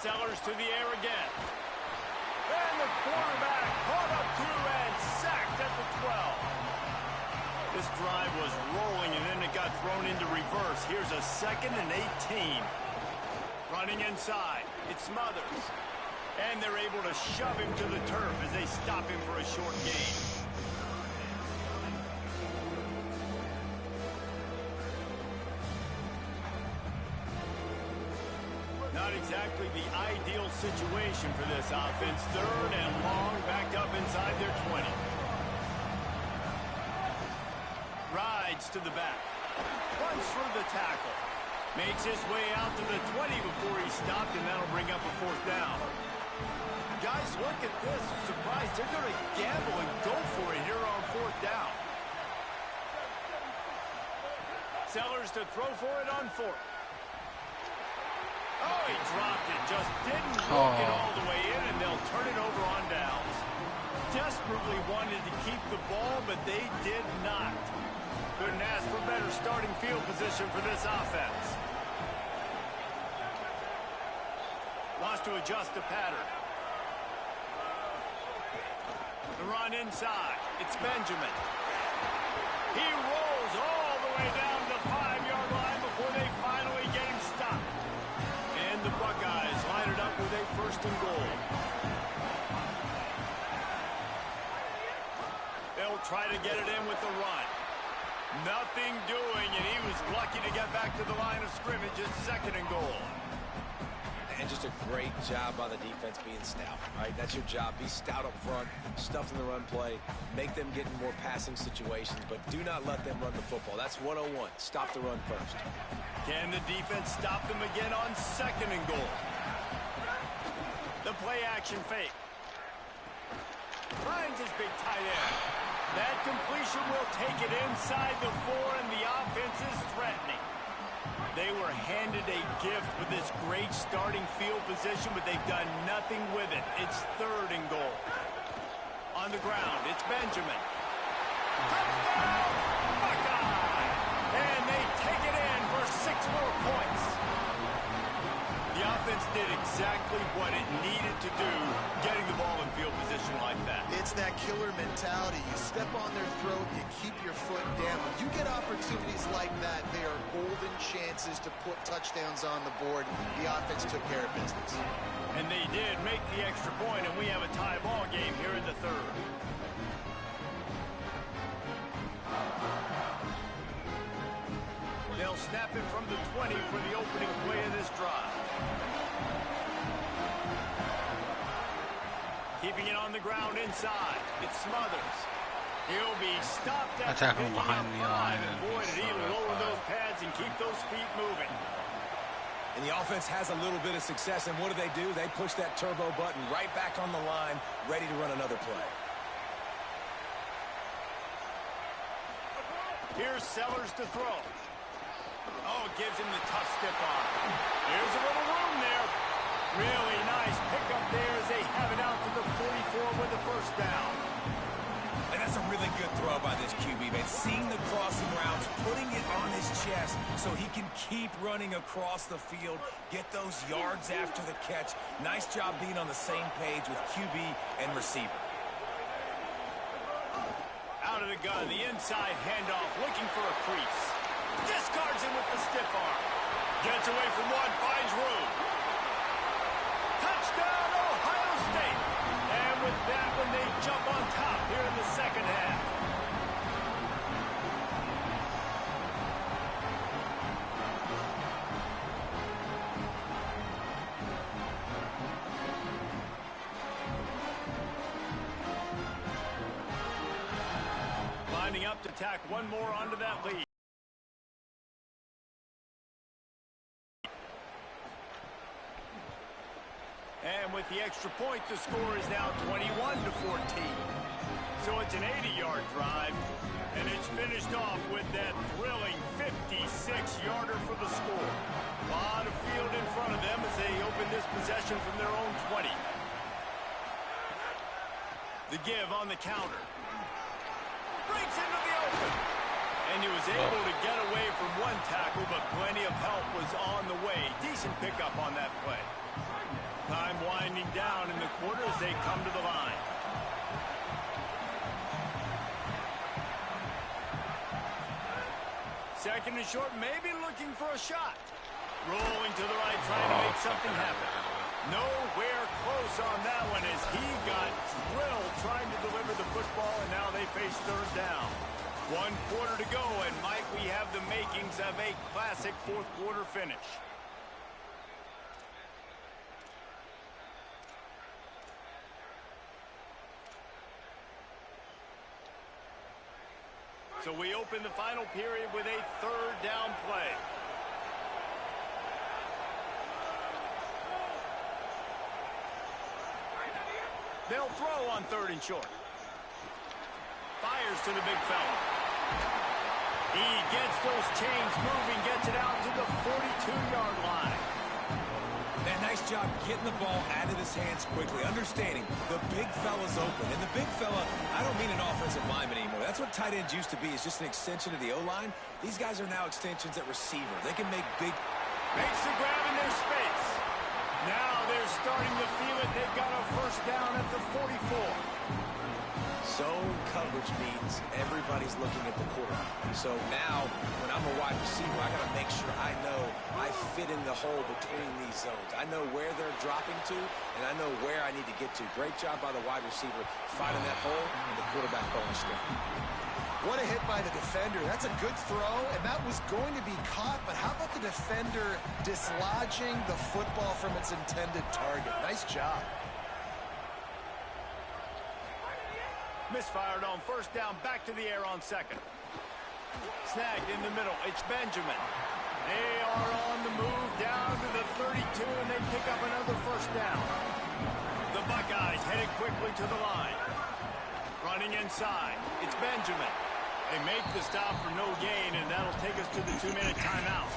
Sellers to the air again. And the quarterback caught up to and sacked at the 12. This drive was rolling and then it got thrown into reverse. Here's a 2nd and 18. Running inside. It's Smothers. And they're able to shove him to the turf as they stop him for a short gain. Not exactly the ideal situation for this offense. 3rd and long, backed up inside their 20. Rides to the back. Runs through the tackle. Makes his way out to the 20 before he stopped, and that'll bring up a 4th down. Guys, look at this. I'm surprised they're going to gamble and go for it here on 4th down. Sellers to throw for it on 4th. Oh, he dropped it. Just didn't work it all the way in, and they'll turn it over on downs. Desperately wanted to keep the ball, but they did not. Couldn't ask for better starting field position for this offense. Lost to adjust the pattern. The run inside. It's Benjamin. He rolls all the way down the 5-yard line before they finally get him stopped. And the Buckeyes line it up with a 1st and goal. They'll try to get it in with the run. Nothing doing, and he was lucky to get back to the line of scrimmage at 2nd and goal. And just a great job by the defense being stout, right? That's your job. Be stout up front, stuff in the run play, make them get in more passing situations, but do not let them run the football. That's 101. Stop the run first. Can the defense stop them again on 2nd and goal? The play action fake. Finds his big tight end. That completion will take it inside the 4, and the offense is threatening. They were handed a gift with this great starting field position, but they've done nothing with it. It's 3rd and goal. On the ground, it's Benjamin. Touchdown, Buckeye! And they take it in for 6 more points. The offense defense did exactly what it needed to do, getting the ball in field position like that. It's that killer mentality. You step on their throat, you keep your foot down. When you get opportunities like that, they are golden chances to put touchdowns on the board. The offense took care of business. And they did make the extra point, and we have a tie ball game here in the third. They'll snap it from the 20 for the opening play of this drive. Keeping it on the ground inside. It Smothers. He'll be stopped at attacking behind the line. And boy, did he lower those pads and keep those feet moving. And the offense has a little bit of success, and what do? They push that turbo button right back on the line, ready to run another play. Here's Sellers to throw. Oh, gives him the tough stiff arm. Here's a little room there. Really nice pickup there as they have it out to the 44 with the first down. And that's a really good throw by this QB, man. Seeing the crossing routes, putting it on his chest so he can keep running across the field, get those yards after the catch. Nice job being on the same page with QB and receiver. Out of the gun, the inside handoff, looking for a crease. Discards him with the stiff arm. Gets away from one, finds room. Touchdown, Ohio State. And with that one, they jump on top here in the second half. Lining up to tack one more onto that lead. And with the extra point, the score is now 21-14. So it's an 80-yard drive, and it's finished off with that thrilling 56-yarder for the score. A lot of field in front of them as they open this possession from their own 20. The give on the counter. Breaks into the open. And he was able to get away from one tackle, but plenty of help was on the way. Decent pickup on that play. Time winding down in the quarter as they come to the line. Second and short, maybe looking for a shot. Rolling to the right, trying to make something happen. Nowhere close on that one as he got drilled trying to deliver the football, and now they face third down. 1 quarter to go, and Mike, we have the makings of a classic fourth quarter finish. So we open the final period with a third down play. They'll throw on third and short. Fires to the big fella. He gets those chains moving, gets it out to the 42-yard line. Man, nice job getting the ball out of his hands quickly, understanding the big fella's open. And the big fella, I don't mean an offensive lineman anymore. That's what tight ends used to be, is just an extension of the O-line. These guys are now extensions at receiver. They can make big... Makes the grab in their space. Now they're starting to feel it. They've got a first down at the 44. Zone coverage means everybody's looking at the quarterback. So now, when I'm a wide receiver, I got to make sure I know I fit in the hole between these zones. I know where they're dropping to, and I know where I need to get to. Great job by the wide receiver finding that hole, and the quarterback bonus strip. What a hit by the defender. That's a good throw, and that was going to be caught, but how about the defender dislodging the football from its intended target? Nice job. Misfired on first down, back to the air on second. Snagged in the middle, it's Benjamin. They are on the move down to the 32, and they pick up another first down. The Buckeyes headed quickly to the line. Running inside, it's Benjamin. They make the stop for no gain, and that'll take us to the 2-minute timeout.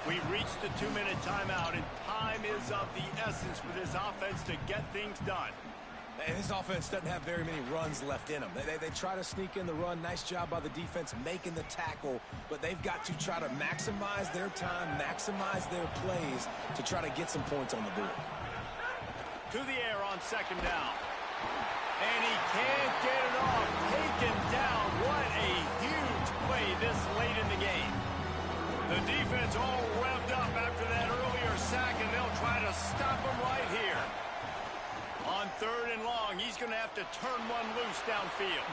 We've reached the 2-minute timeout, and time is of the essence for this offense to get things done. And this offense doesn't have very many runs left in them. They try to sneak in the run. Nice job by the defense making the tackle, but they've got to try to maximize their time, maximize their plays to try to get some points on the board. To the air on second down. And he can't get it off. Taken down. What a huge play this late in the game. The defense all revved up after that earlier sack, and they'll try to stop him right here. On third and long, he's going to have to turn one loose downfield.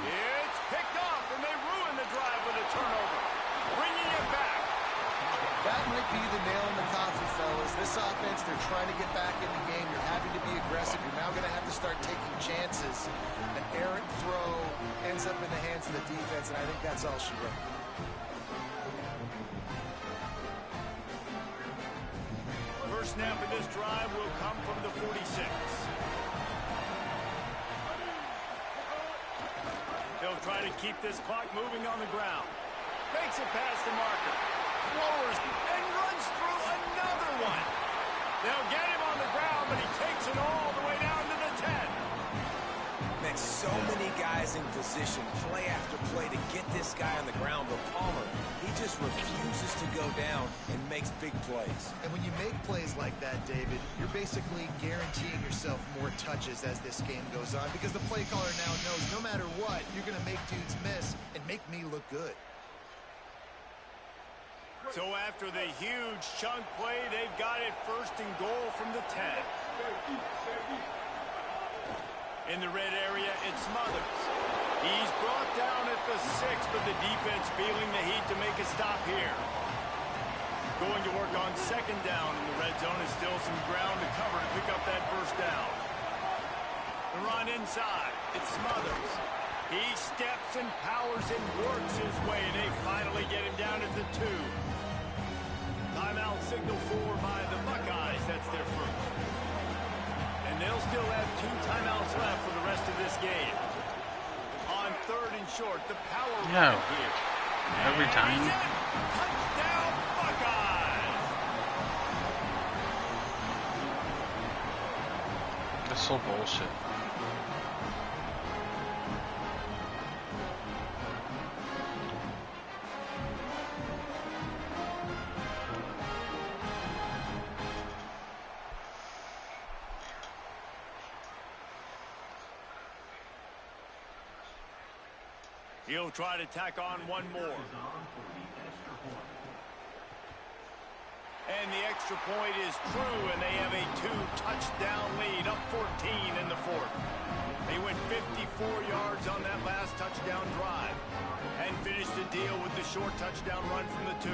It's picked off, and they ruin the drive with a turnover. Bringing it back. That might be the nail in the coffin, fellas. This offense, they're trying to get back in the game. You're having to be aggressive. You're now going to have to start taking chances. An errant throw ends up in the hands of the defense, and I think that's all she wrote. First snap of this drive will come from the 46. They'll try to keep this clock moving on the ground. Makes it past the marker. Lowers and runs through another one. They'll get him on the ground, but he takes it all the way down to the 10. Man, so many guys in position, play after play to get this guy on the ground. But Palmer, he just refuses to go down and makes big plays. And when you make plays like that, David, you're basically guaranteeing yourself more touches as this game goes on, because the play caller now knows no matter what, you're going to make dudes miss and make me look good. So after the huge chunk play, they've got it first and goal from the 10. In the red area, it's Smothers. He's brought down at the 6, but the defense feeling the heat to make a stop here. Going to work on second down in the red zone is still some ground to cover to pick up that first down. The run inside, it's Smothers. He steps and powers and works his way. They finally get him down at the 2. Timeout signal for by the Buckeyes. That's their first. And they'll still have 2 timeouts left for the rest of this game. On third and short, the power run here. Every time. Touchdown, Buckeyes! That's so bullshit. He'll try to tack on one more. And the extra point is true, and they have a 2-touchdown lead, up 14 in the 4th. They went 54 yards on that last touchdown drive and finished the deal with the short touchdown run from the 2.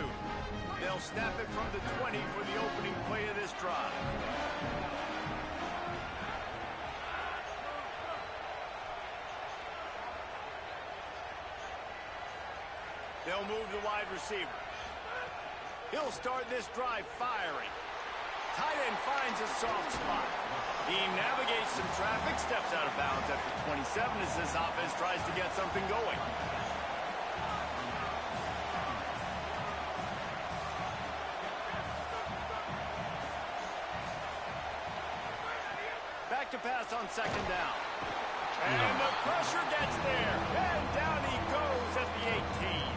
They'll snap it from the 20 for the opening play of this drive. They'll move the wide receiver. He'll start this drive firing. Tight end finds a soft spot. He navigates some traffic, steps out of bounds after 27 as this offense tries to get something going. Back to pass on second down. And the pressure gets there. And down he goes at the 18.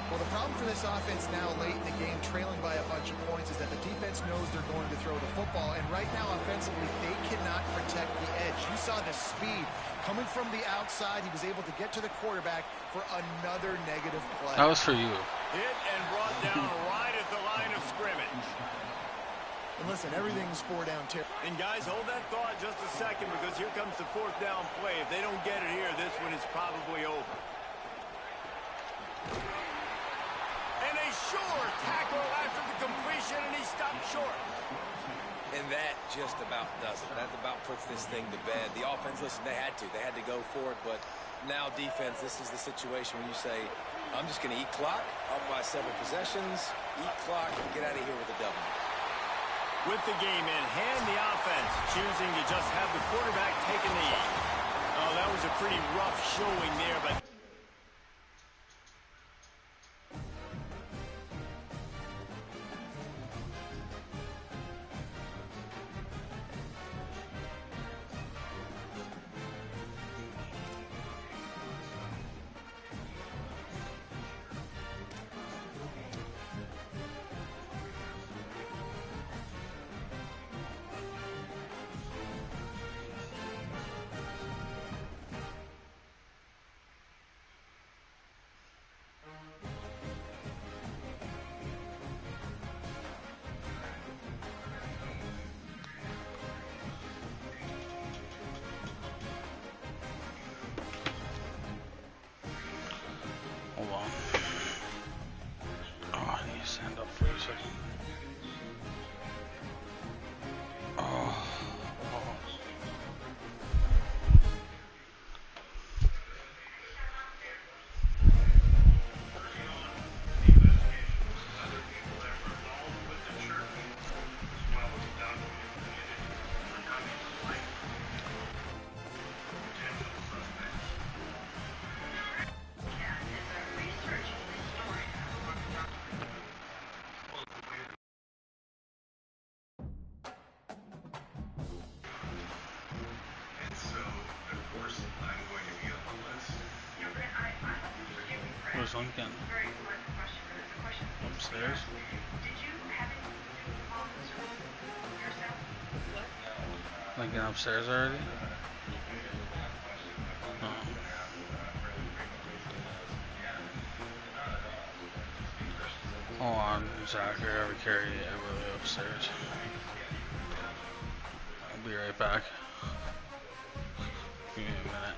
Well, the problem for this offense now late in the game, trailing by a bunch of points, is that the defense knows they're going to throw the football. And right now, offensively, they cannot protect the edge. You saw the speed coming from the outside. He was able to get to the quarterback for another negative play. That was for you. Hit and brought down right at the line of scrimmage. And listen, everything's 4 down. And guys, hold that thought just a second, because here comes the 4th down play. If they don't get it here, this one is probably over. And a sure tackle after the completion, and he stopped short. And that just about does it. That about puts this thing to bed. The offense, listen, they had to go for it, but now defense, this is the situation when you say, I'm just going to eat clock, up by several possessions, eat clock, and get out of here with a W. With the game in hand, the offense choosing to just have the quarterback take a knee. Oh, that was a pretty rough showing there, but Where's Lincoln? Upstairs? Lincoln upstairs already? Oh. Hold on, Zach, I gotta carry Everly upstairs. I'll be right back. Give me a minute.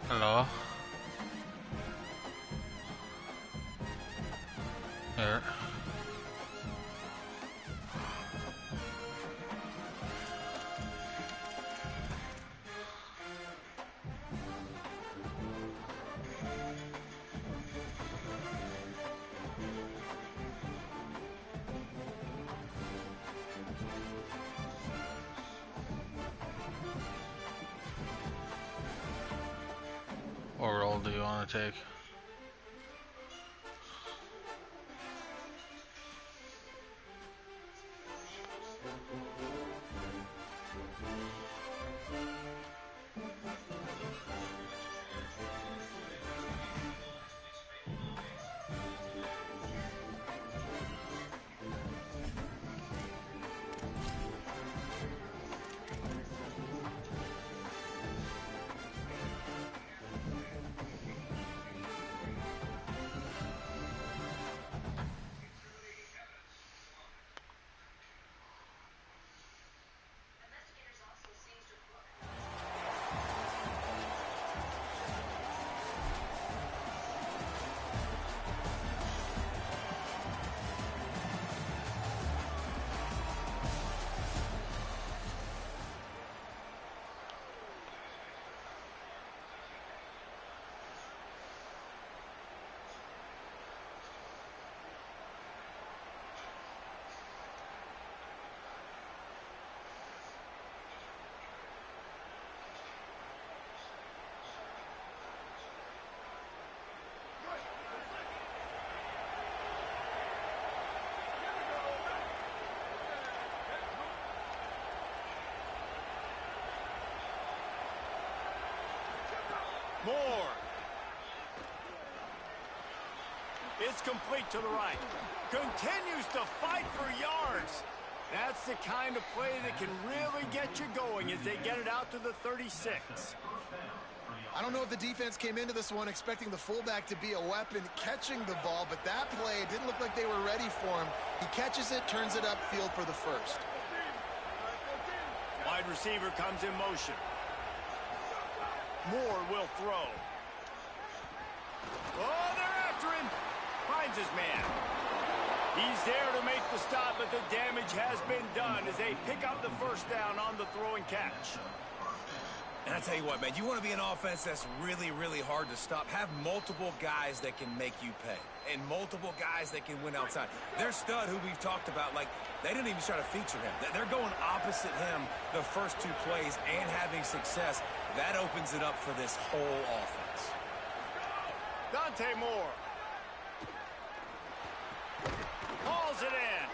Hello? Here. What role do you want to take? Moore. It's complete to the right. Continues to fight for yards. That's the kind of play that can really get you going as they get it out to the 36. I don't know if the defense came into this one expecting the fullback to be a weapon catching the ball, but that play didn't look like they were ready for him. He catches it, turns it upfield for the first. Wide receiver comes in motion. Moore will throw. Oh, they're after him. Finds his man. He's there to make the stop, but the damage has been done as they pick up the first down on the throw and catch. And I tell you what, man, you want to be an offense that's really, really hard to stop. Have multiple guys that can make you pay. And multiple guys that can win outside. Their stud, who we've talked about, like, they didn't even try to feature him. They're going opposite him the first two plays and having success. That opens it up for this whole offense. Dante Moore. Hauls it in.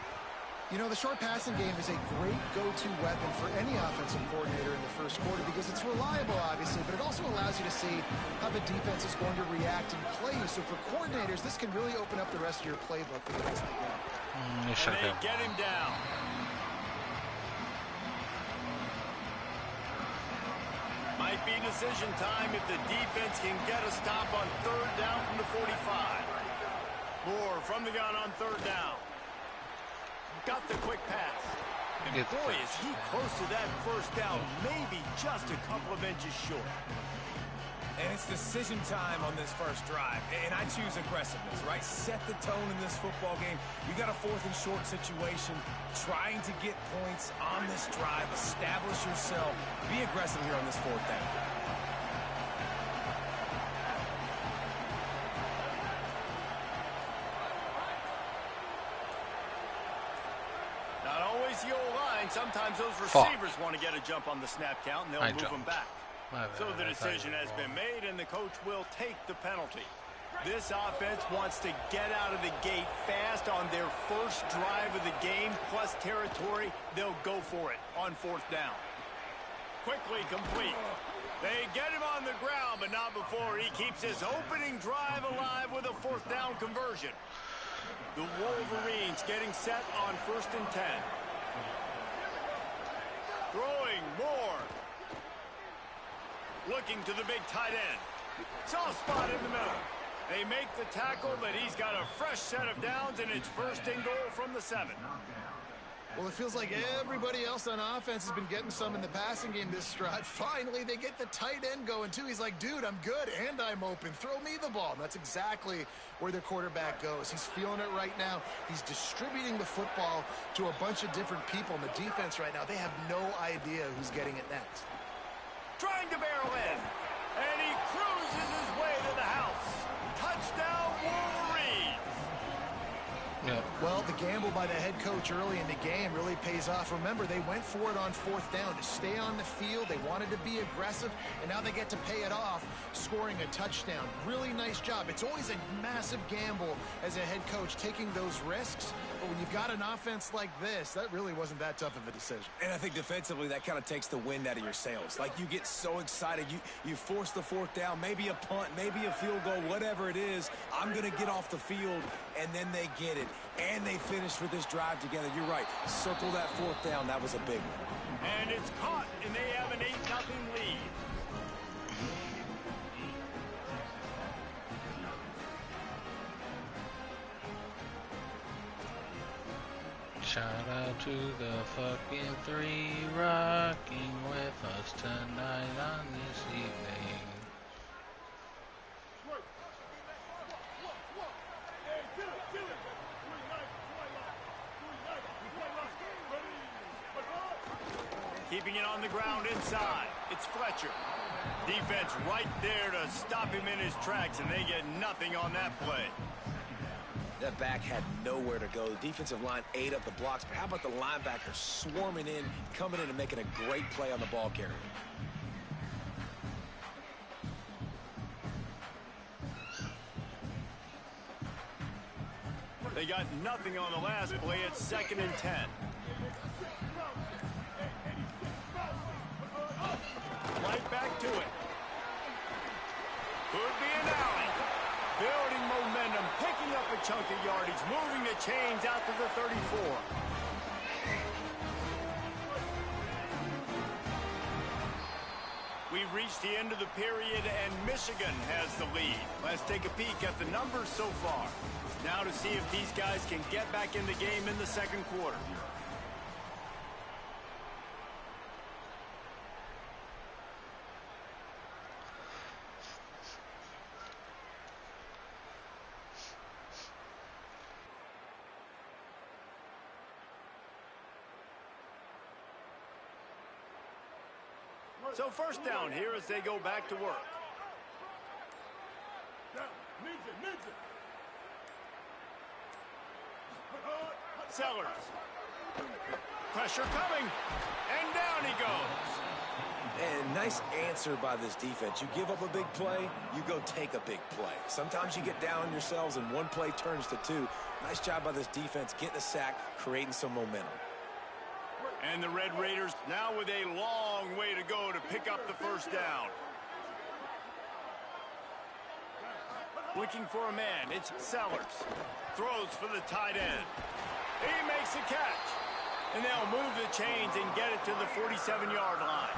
You know, the short passing game is a great go-to weapon for any offensive coordinator in the first quarter because it's reliable, obviously, but it also allows you to see how the defense is going to react and play you. So for coordinators, this can really open up the rest of your playbook for the rest of the game. And they get him down. Might be decision time if the defense can get a stop on third down from the 45. Moore from the gun on third down. Got the quick pass. And boy, is he close to that first down, maybe just a couple of inches short. And it's decision time on this first drive. And I choose aggressiveness, right? Set the tone in this football game. You got a fourth and short situation. Trying to get points on this drive. Establish yourself. Be aggressive here on this fourth down. Not always the old line. Sometimes those receivers want to get a jump on the snap count, and they'll move them back. So the decision has been made, and the coach will take the penalty. This offense wants to get out of the gate fast on their first drive of the game, plus territory. They'll go for it on fourth down. Quickly complete. They get him on the ground, but not before he keeps his opening drive alive with a fourth down conversion. The Wolverines getting set on 1st and 10. Throwing Moore. Looking to the big tight end. Soft spot in the middle. They make the tackle, but he's got a fresh set of downs, and it's 1st and goal from the 7. Well, it feels like everybody else on offense has been getting some in the passing game this drive. Finally, they get the tight end going, too. He's like, dude, I'm good, and I'm open. Throw me the ball. And that's exactly where their quarterback goes. He's feeling it right now. He's distributing the football to a bunch of different people. And the defense right now, they have no idea who's getting it next. Trying to barrel in, and he cruises his way to the house. Touchdown, Wolverines! Yeah. Well, the gamble by the head coach early in the game really pays off. Remember, they went for it on 4th down to stay on the field. They wanted to be aggressive, and now they get to pay it off, scoring a touchdown. Really nice job. It's always a massive gamble as a head coach taking those risks, but when you've got an offense like this, that really wasn't that tough of a decision. And I think defensively, that kind of takes the wind out of your sails. Like, you get so excited. You force the 4th down, maybe a punt, maybe a field goal, whatever it is. I'm going to get off the field, and then they get it. And they finished with this drive together. You're right. Circle that 4th down. That was a big one. And it's caught, and they have an 8-0 lead. Shout out to the fucking 3 rocking with us tonight on this evening. Keeping it on the ground inside. It's Fletcher. Defense right there to stop him in his tracks, and they get nothing on that play. That back had nowhere to go. The defensive line ate up the blocks, but how about the linebacker swarming in, coming in and making a great play on the ball carrier? They got nothing on the last play. It's 2nd and 10. Right back to it. Could be an alley. Building momentum, picking up a chunk of yardage, moving the chains out to the 34. We've reached the end of the period, and Michigan has the lead. Let's take a peek at the numbers so far. Now to see if these guys can get back in the game in the 2nd quarter. So 1st down here as they go back to work. Sellers. Pressure coming. And down he goes. And nice answer by this defense. You give up a big play, you go take a big play. Sometimes you get down on yourselves and one play turns to 2. Nice job by this defense getting a sack, creating some momentum. And the Red Raiders now with a long way to go to pick up the 1st down. Looking for a man, it's Sellers. Throws for the tight end. He makes the catch. And they'll move the chains and get it to the 47-yard line.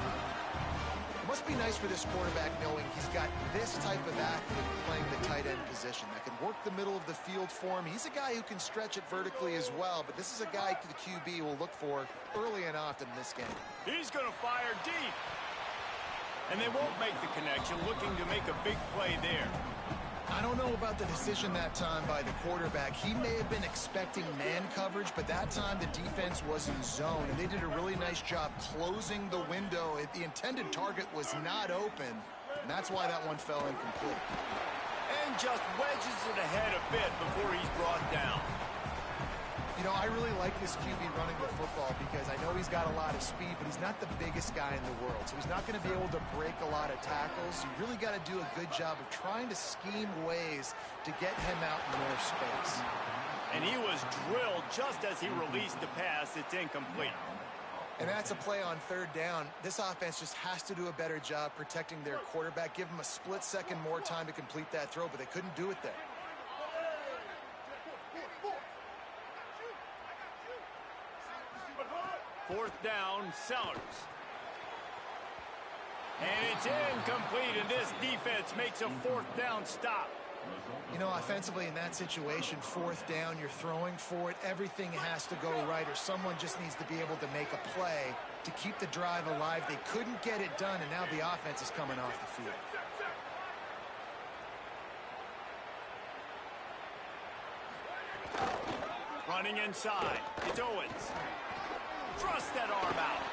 It must be nice for this quarterback knowing he's got this type of athlete playing the tight end position that can work the middle of the field for him. He's a guy who can stretch it vertically as well, but this is a guy the QB will look for early and often in this game. He's going to fire deep. And they won't make the connection, looking to make a big play there. I don't know about the decision that time by the quarterback. He may have been expecting man coverage, but that time the defense was in zone, and they did a really nice job closing the window. The intended target was not open, and that's why that one fell incomplete. And just wedges it ahead a bit before he's brought down. You know, I really like this QB running the football because I know he's got a lot of speed, but he's not the biggest guy in the world. So he's not going to be able to break a lot of tackles. You really got to do a good job of trying to scheme ways to get him out in more space. And he was drilled just as he released the pass. It's incomplete. And that's a play on 3rd down. This offense just has to do a better job protecting their quarterback. Give him a split second more time to complete that throw, but they couldn't do it there. Fourth down, Sellers. And it's incomplete, and this defense makes a 4th down stop. You know, offensively in that situation, 4th down, you're throwing for it. Everything has to go right, or someone just needs to be able to make a play to keep the drive alive. They couldn't get it done, and now the offense is coming off the field. Running inside, it's Owens. Thrust that arm out.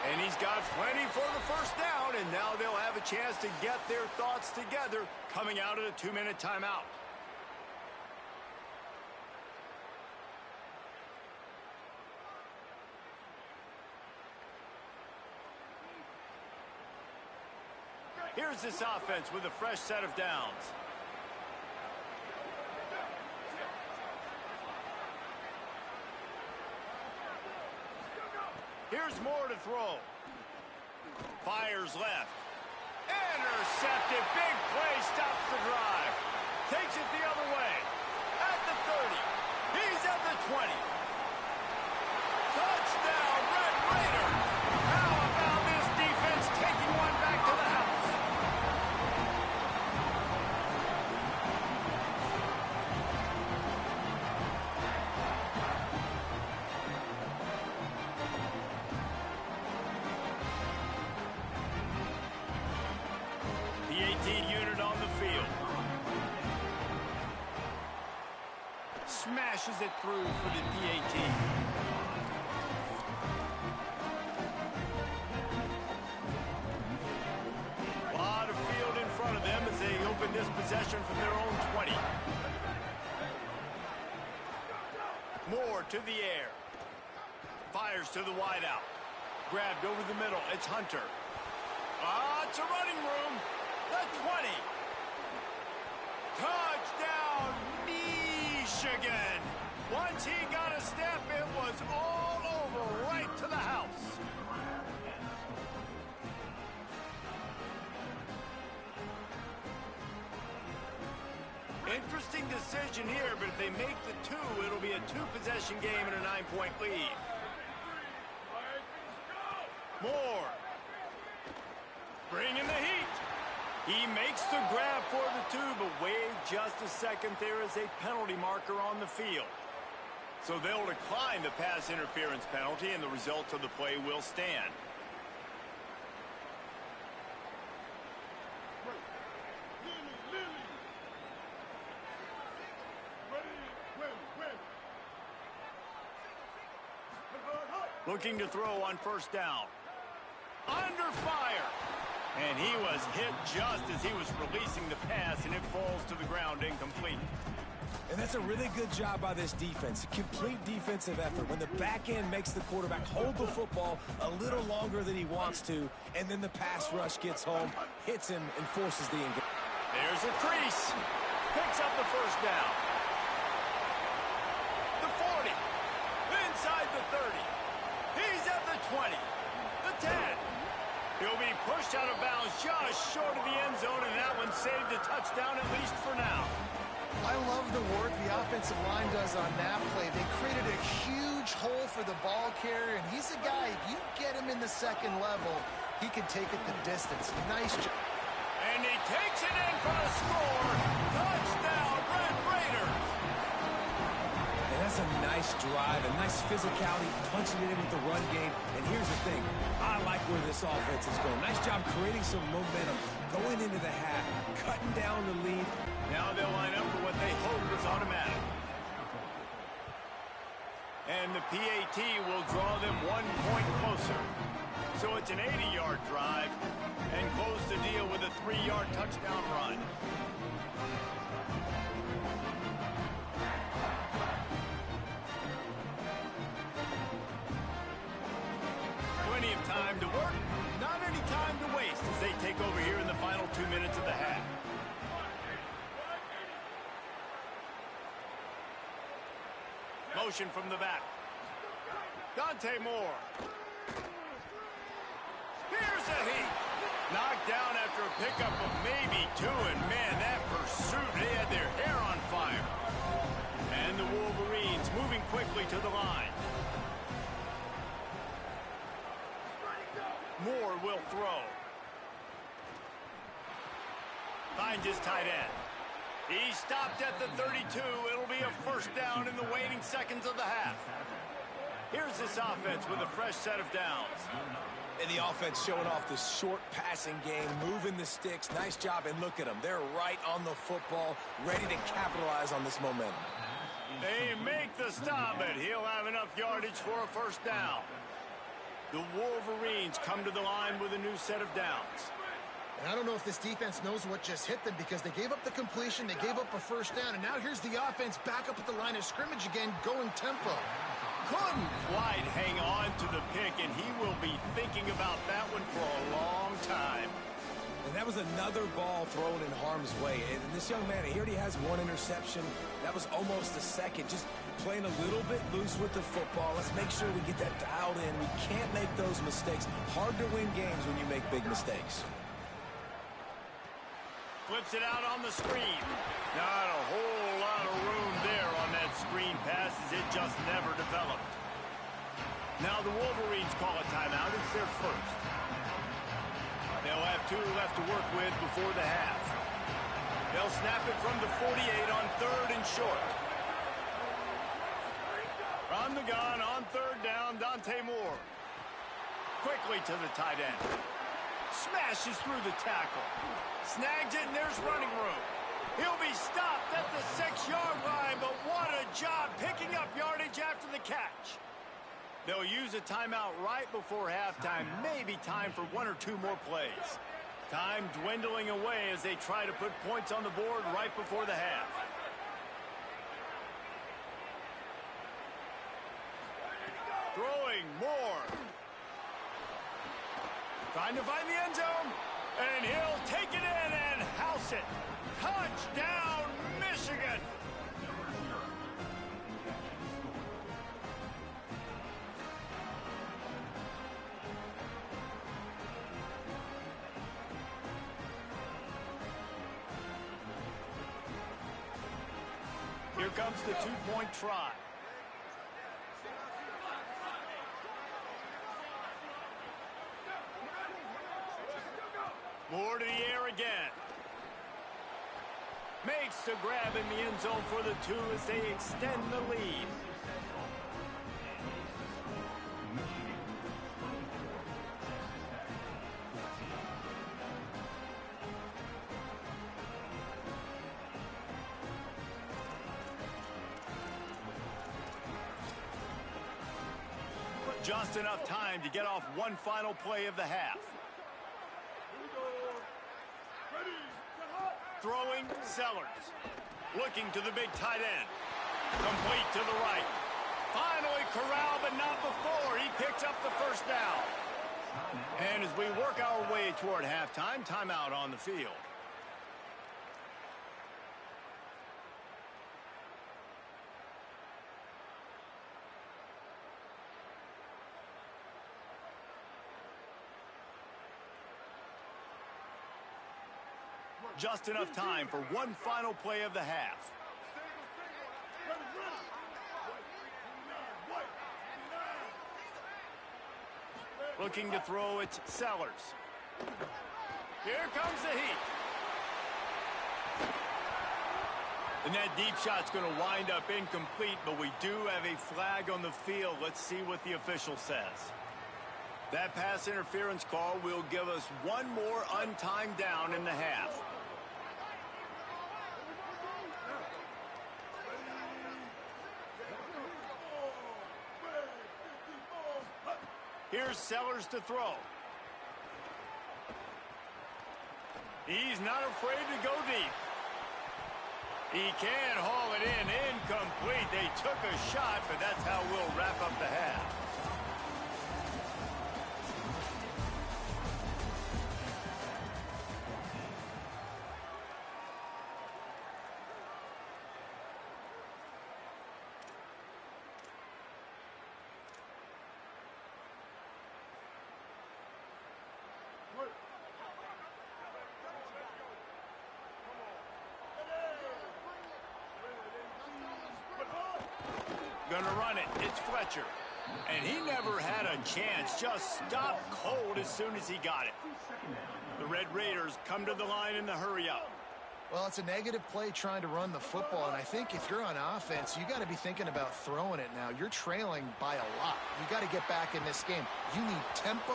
And he's got plenty for the first down, and now they'll have a chance to get their thoughts together coming out of a 2-minute timeout. Here's this offense with a fresh set of downs. Here's more to throw. Fires left. Intercepted. Big play stops the drive. Takes it the other way. At the 30. He's at the 20. Touchdown, Red Raider. How about this defense taking one back to the house? Unit on the field. Smashes it through for the PAT. A lot of field in front of them as they open this possession from their own 20. Moore to the air. Fires to the wideout. Grabbed over the middle. It's Hunter. It's a running room. The 20. Touchdown, Michigan. Once he got a step, it was all over, right to the house. Interesting decision here, but if they make the 2, it'll be a 2-possession game and a 9-point lead. Moore. Bringing the heat. He makes the grab for the 2, but wait just a second. There is a penalty marker on the field. So they'll decline the pass interference penalty, and the results of the play will stand. Looking to throw on first down. Under fire. And he was hit just as he was releasing the pass, and it falls to the ground incomplete. And that's a really good job by this defense. Complete defensive effort. When the back end makes the quarterback hold the football a little longer than he wants to, and then the pass rush gets home, hits him, and forces the engagement. There's a crease. Picks up the first down. The 40. Inside the 30. He's at the 20. The 10. He'll be pushed out of bounds just short of the end zone, and that one saved a touchdown, at least for now. I love the work the offensive line does on that play. They created a huge hole for the ball carrier, and he's a guy, if you get him in the second level, he can take it the distance. Nice job. And he takes it in for a score. Touchdown, Red Raiders. And that's a nice drive, a nice physicality, punching it in with the run game. And here's the thing. I like where this offense is going. Nice job creating some momentum, going into the half, cutting down the lead. Now they'll line up for what they hope is automatic. And the PAT will draw them 1 point closer. So it's an 80-yard drive and close the deal with a 3-yard touchdown run. Plenty of time to work, not any time to waste as they take over here in the final 2 minutes of the half. Motion from the back. Dante Moore. Here's a heat. Knocked down after a pickup of maybe 2, and man, that pursuit, they had their hair on fire. And the Wolverines moving quickly to the line. Moore will throw. Finds his tight end. He stopped at the 32. It'll be a first down in the waning seconds of the half. Here's this offense with a fresh set of downs. And the offense showing off the short passing game, moving the sticks. Nice job, and look at them. They're right on the football, ready to capitalize on this momentum. They make the stop, but he'll have enough yardage for a first down. The Wolverines come to the line with a new set of downs. And I don't know if this defense knows what just hit them because they gave up the completion, they gave up a first down, and now here's the offense back up at the line of scrimmage again, going tempo. Couldn't quite hang on to the pick, and he will be thinking about that one for a long time. And that was another ball thrown in harm's way. And this young man, he already has one interception. That was almost a second. Just playing a little bit loose with the football. Let's make sure we get that dialed in. We can't make those mistakes. Hard to win games when you make big mistakes. Flips it out on the screen. Not a whole lot of room there on that screen pass as it just never developed. Now the Wolverines call a timeout. It's their first. They'll have 2 left to work with before the half. They'll snap it from the 48 on 3rd and short. From the gun on 3rd down, Dante Moore. Quickly to the tight end. Smashes through the tackle. Snags it, and there's running room. He'll be stopped at the 6-yard line, but what a job picking up yardage after the catch. They'll use a timeout right before halftime. Maybe time for 1 or 2 more plays. Time dwindling away as they try to put points on the board right before the half. Throwing more. Trying to find the end zone. And he'll take it in and house it. Touchdown, Michigan. Here comes the 2-point try. More to the air again. Makes the grab in the end zone for the 2 as they extend the lead. Just enough time to get off one final play of the half. Throwing, Sellers. Looking to the big tight end. Complete to the right. Finally corralled, but not before. He picks up the first down. And as we work our way toward halftime, timeout on the field. Just enough time for one final play of the half. Looking to throw, it's Sellers. Here comes the heat. And that deep shot's going to wind up incomplete, but we do have a flag on the field. Let's see what the official says. That pass interference call will give us one more untimed down in the half. Here's Sellers to throw. He's not afraid to go deep. He can haul it in. Incomplete. They took a shot, but that's how we'll wrap up the half. Gonna run it. It's Fletcher. And he never had a chance. Just stopped cold as soon as he got it. The Red Raiders come to the line in the hurry up. Well, it's a negative play trying to run the football, and I think if you're on offense, you got to be thinking about throwing it now. You're trailing by a lot. You got to get back in this game. You need tempo,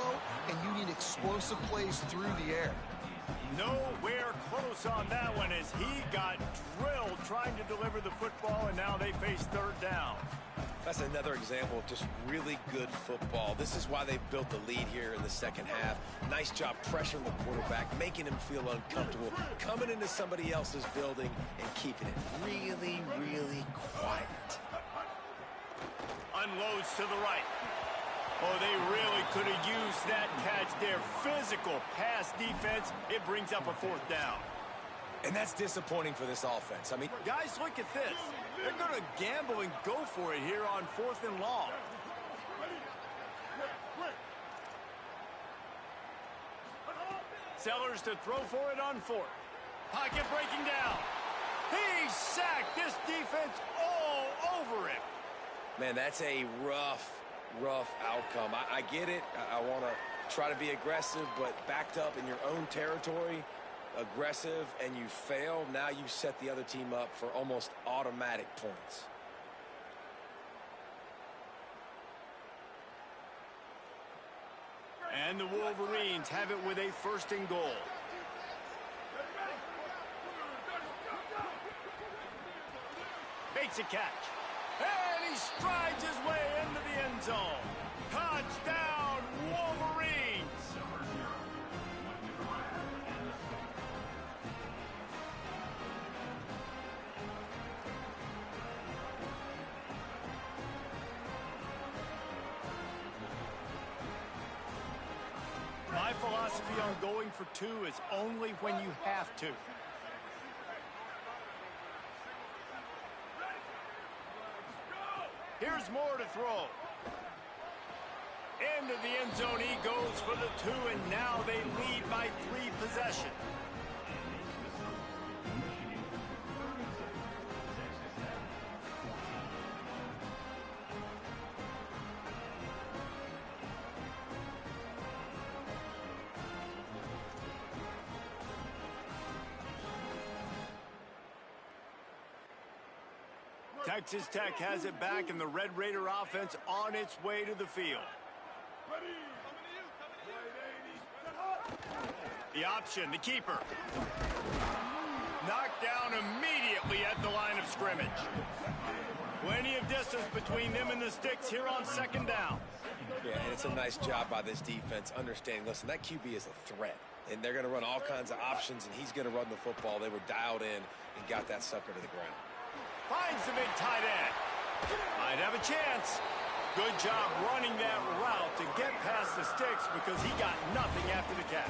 and you need explosive plays through the air. Nowhere close on that one as he got drilled trying to deliver the football, and now they face third down. That's another example of just really good football. This is why they've built the lead here in the second half. Nice job pressuring the quarterback, making him feel uncomfortable, coming into somebody else's building and keeping it really, really quiet. Unloads to the right. Oh, they really could have used that catch there. Physical pass defense. It brings up a fourth down. And that's disappointing for this offense. I mean, guys, look at this. They're going to gamble and go for it here on 4th and long. Sellers to throw for it on 4th. Pocket breaking down. He's sacked. This defense all over him. Man, that's a rough outcome. I get it. I want to try to be aggressive, but backed up in your own territory, aggressive, and you fail, now you set the other team up for almost automatic points. And the Wolverines have it with a 1st and goal. Makes a catch. And he strides his way into the end zone. Touchdown, Wolverines! My philosophy on going for 2 is only when you have to. Here's more to throw. Into the end zone he goes for the 2, and now they lead by 3 possessions. Texas Tech has it back, and the Red Raider offense on its way to the field. The option, the keeper. Knocked down immediately at the line of scrimmage. Plenty of distance between them and the sticks here on 2nd down. Yeah, and it's a nice job by this defense understanding, listen, that QB is a threat, and they're going to run all kinds of options, and he's going to run the football. They were dialed in and got that sucker to the ground. Finds the big tight end. Might have a chance. Good job running that route to get past the sticks because he got nothing after the catch.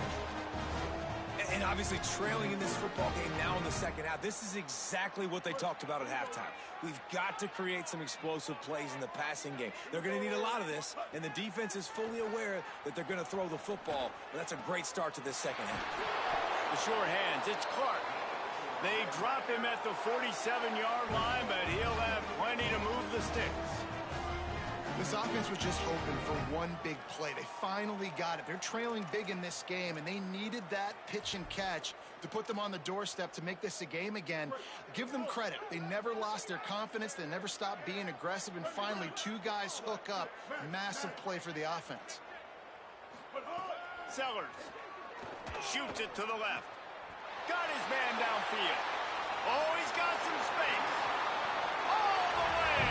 And obviously trailing in this football game now in the second half. This is exactly what they talked about at halftime. We've got to create some explosive plays in the passing game. They're going to need a lot of this, and the defense is fully aware that they're going to throw the football. But that's a great start to this second half. The sure hands, it's Clark. They drop him at the 47-yard line, but he'll have plenty to move the sticks. This offense was just hoping for one big play. They finally got it. They're trailing big in this game, and they needed that pitch and catch to put them on the doorstep to make this a game again. Give them credit. They never lost their confidence. They never stopped being aggressive, and finally 2 guys hook up. Massive play for the offense. Sellers shoots it to the left. Got his man downfield. Oh, he's got some space. All the way.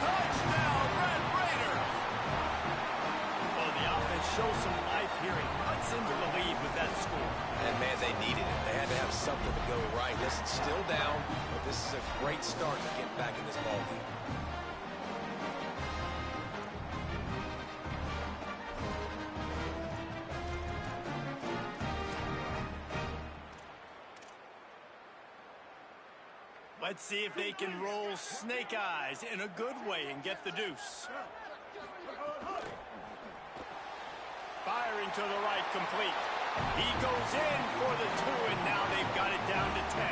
Touchdown, Red Raiders. Oh, the offense shows some life here and cuts into the lead with that score. And, man, they needed it. They had to have something to go right. Listen, still down, but this is a great start to get back in this ballgame. Let's see if they can roll snake eyes in a good way and get the deuce. Firing to the right, complete. He goes in for the 2, and now they've got it down to 10.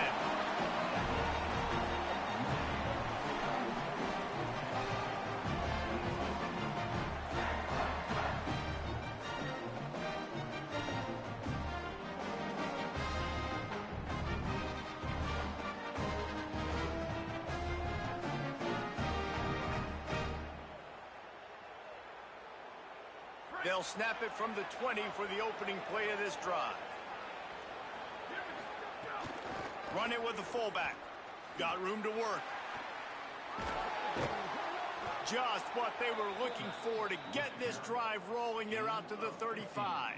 They'll snap it from the 20 for the opening play of this drive. Run it with the fullback. Got room to work. Just what they were looking for to get this drive rolling. They're out to the 35.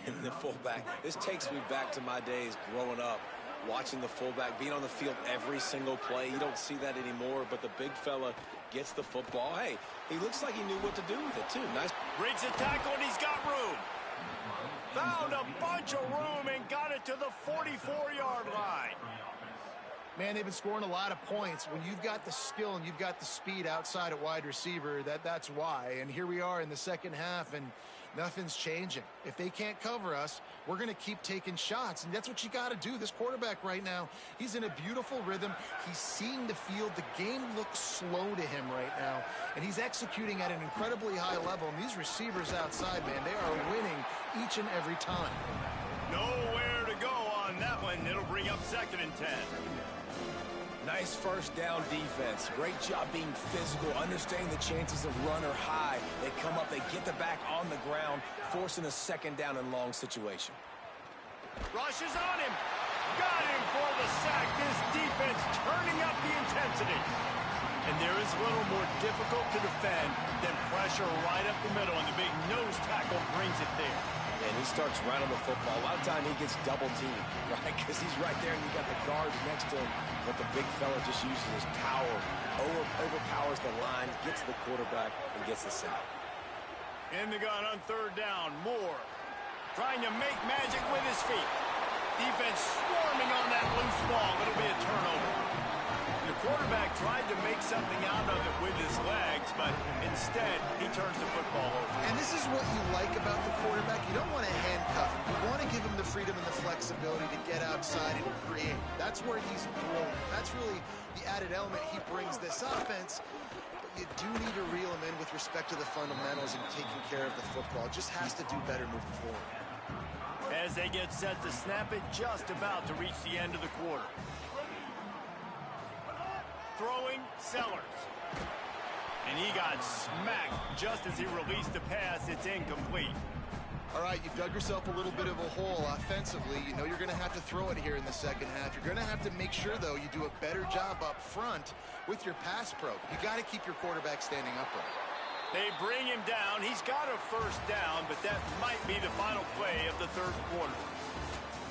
And the fullback. This takes me back to my days growing up, watching the fullback being on the field every single play. You don't see that anymore, but the big fella gets the football. Hey, he looks like he knew what to do with it, too. Nice. Breaks the tackle, and he's got room. Found a bunch of room and got it to the 44-yard line. Man, they've been scoring a lot of points. When you've got the skill and you've got the speed outside at wide receiver, that's why. And here we are in the second half, and nothing's changing. If they can't cover us, we're going to keep taking shots, and that's what you got to do. This quarterback right now, he's in a beautiful rhythm. He's seeing the field. The game looks slow to him right now, and he's executing at an incredibly high level. And these receivers outside, man, they are winning each and every time. Nowhere to go on that one. It'll bring up 2nd and 10. Nice first down defense. Great job being physical, understanding the chances of run are high. They come up, they get the back on the ground, forcing a 2nd down and long situation. Rushes on him. Got him for the sack. This defense turning up the intensity. And there is a little more difficult to defend than pressure right up the middle, and the big nose tackle brings it there. And he starts right on the football. A lot of time he gets double teamed, right? Because he's right there and you got the guards next to him. But the big fella just uses his power, overpowers the line, gets the quarterback, and gets the sack. In the gun on 3rd down. Moore trying to make magic with his feet. Defense swarming on that loose ball. It'll be a turnover. The quarterback tried to make something out of it with his legs, but instead he turns the football over. And this is what you like about the quarterback. You don't want to handcuff him. You want to give him the freedom and the flexibility to get outside and create. That's where he's grown. That's really the added element he brings this offense. But you do need to reel him in with respect to the fundamentals and taking care of the football. Just has to do better moving forward. As they get set to snap it, just about to reach the end of the quarter. Throwing, Sellers. And he got smacked just as he released the pass. It's incomplete. All right, you've dug yourself a little bit of a hole offensively. You know you're going to have to throw it here in the second half. You're going to have to make sure, though, you do a better job up front with your pass pro. You got to keep your quarterback standing upright. They bring him down. He's got a 1st down, but that might be the final play of the 3rd quarter.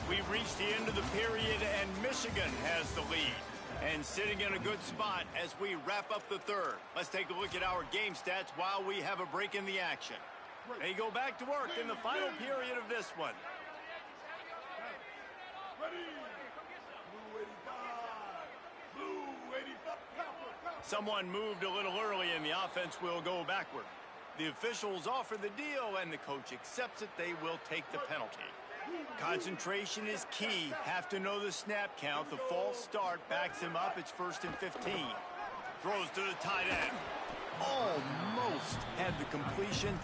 We've reached the end of the period, and Michigan has the lead. And sitting in a good spot as we wrap up the 3rd. Let's take a look at our game stats while we have a break in the action. They go back to work in the final period of this one. Someone moved a little early and the offense will go backward. The officials offer the deal and the coach accepts it. They will take the penalty. Concentration is key. Have to know the snap count. The false start backs him up. It's 1st and 15. Throws to the tight end. Almost had the completion.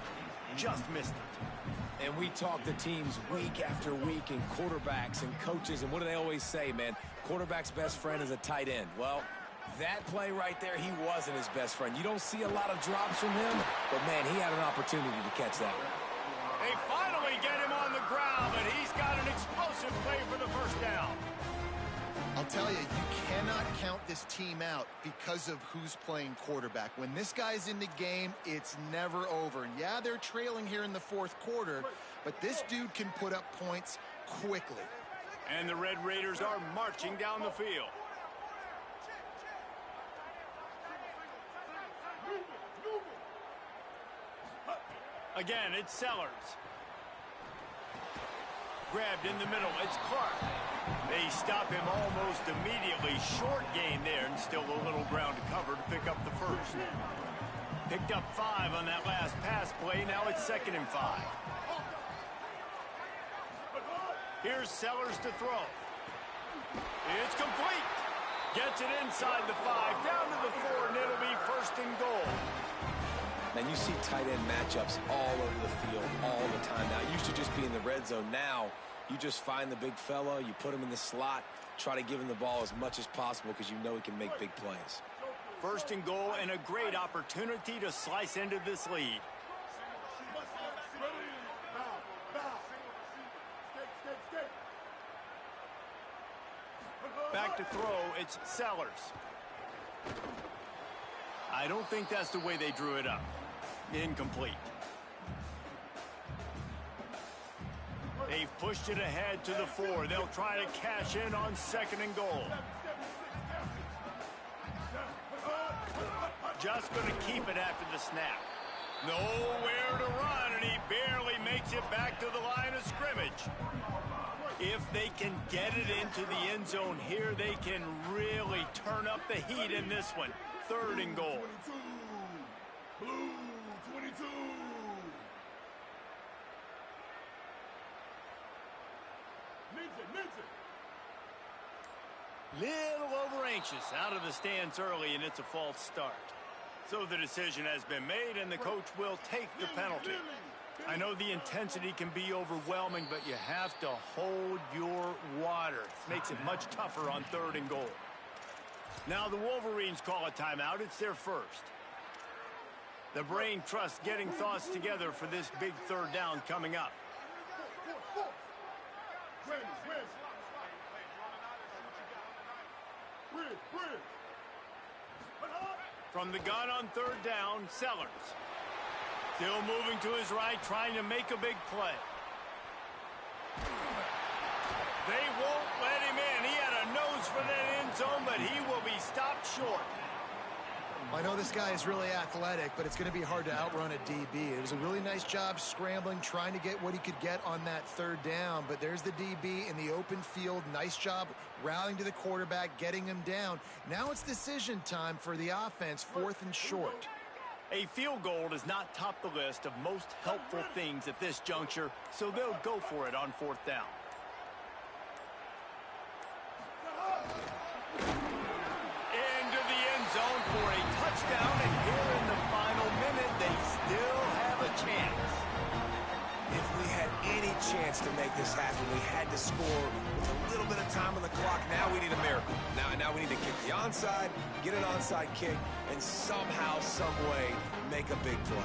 Just missed it. And we talk to teams week after week and quarterbacks and coaches. And what do they always say, man? Quarterback's best friend is a tight end. Well, that play right there, he wasn't his best friend. You don't see a lot of drops from him, but, man, he had an opportunity to catch that one. They finally get him on the ground, but he's got an explosive play for the 1st down. I'll tell you, you cannot count this team out because of who's playing quarterback. When this guy's in the game, it's never over. And yeah, they're trailing here in the 4th quarter, but this dude can put up points quickly. And the Red Raiders are marching down the field. Again, it's Sellers. Grabbed in the middle. It's Clark. They stop him almost immediately. Short gain there and still a little ground to cover to pick up the 1st. Picked up 5 on that last pass play. Now it's 2nd and 5. Here's Sellers to throw. It's complete. Gets it inside the 5, down to the 4, and it'll be 1st and goal. Man, you see tight end matchups all over the field all the time now. It used to just be in the red zone. Now, you just find the big fella, you put him in the slot, try to give him the ball as much as possible because you know he can make big plays. 1st and goal and a great opportunity to slice into this lead. Back to throw, it's Sellers. I don't think that's the way they drew it up. Incomplete. They've pushed it ahead to the 4. They'll try to cash in on 2nd and goal. Just going to keep it after the snap. Nowhere to run, and he barely makes it back to the line of scrimmage. If they can get it into the end zone here, they can really turn up the heat in this one. 3rd and goal. 22. Blue 22. Ninja. Little over anxious out of the stands early, and it's a false start. So the decision has been made, and the coach will take the penalty. I know the intensity can be overwhelming, but you have to hold your water. It makes it much tougher on 3rd and goal. Now the Wolverines call a timeout. It's their first. The brain trust getting thoughts together for this big 3rd down coming up. From the gun on 3rd down, Sellers. Still moving to his right, trying to make a big play. They won't let him in. He had a nose for that end zone, but he will be stopped short. I know this guy is really athletic, but it's going to be hard to outrun a DB. It was a really nice job scrambling, trying to get what he could get on that 3rd down, but there's the DB in the open field. Nice job rallying to the quarterback, getting him down. Now it's decision time for the offense, 4th and short. A field goal does not top the list of most helpful things at this juncture, so they'll go for it on 4th down. Into the end zone for a touchdown, and here in the final minute, they still have a chance. If we had any chance to make this happen, we had to score with a little bit of time on the clock. Now we need a miracle. Now we need to kick the onside, get an onside kick, and somehow, some way, make a big play.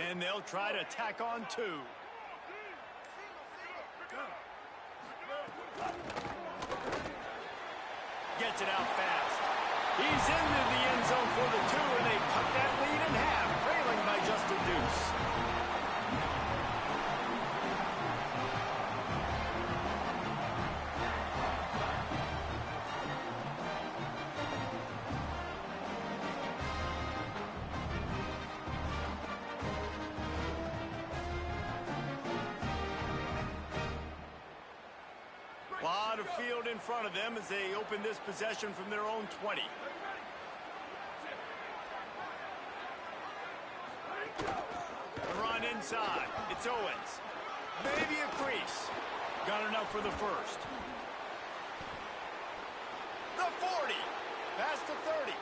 And they'll try to tack on 2. Gets it out fast. He's into the end zone for the 2, and they cut that lead in half, trailing by just a deuce. Lot of field in front of them as they open this possession from their own 20. The run inside. It's Owens. Maybe a crease. Got enough for the first. The 40. Past the 30.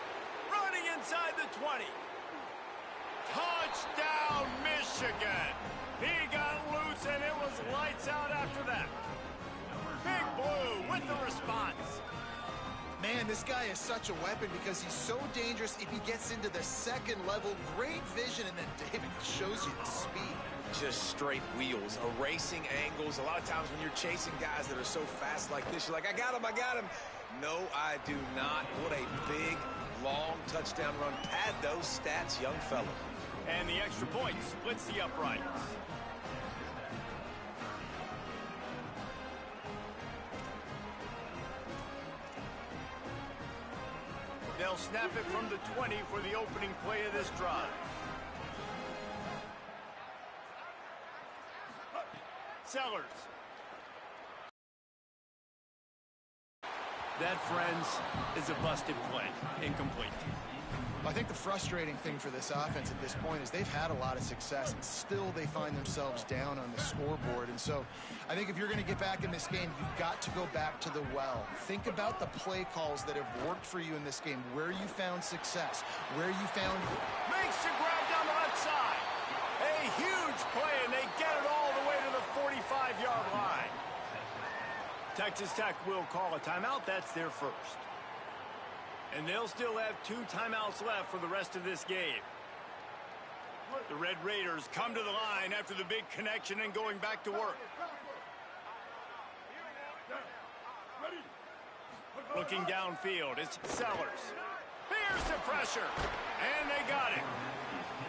Running inside the 20. Touchdown, Michigan. He got loose, and it was lights out after that. Big Blue with the response. Man, this guy is such a weapon because he's so dangerous if he gets into the 2nd level. Great vision, and then David shows you the speed. Just straight wheels, erasing angles. A lot of times when you're chasing guys that are so fast like this, you're like, I got him. No, I do not. What a big, long touchdown run. Pad those stats, young fella. And the extra point splits the uprights. They'll snap it from the 20 for the opening play of this drive. Sellers. That, friends, is a busted play. Incomplete. I think the frustrating thing for this offense at this point is they've had a lot of success, and still they find themselves down on the scoreboard. And so I think if you're going to get back in this game, you've got to go back to the well. Think about the play calls that have worked for you in this game, where you found success, where you found... Makes the grab down the left side. A huge play, and they get it all the way to the 45-yard line. Texas Tech will call a timeout. That's their first. And they'll still have 2 timeouts left for the rest of this game. The Red Raiders come to the line after the big connection and going back to work. Looking downfield, it's Sellers. Here's the pressure, and they got it.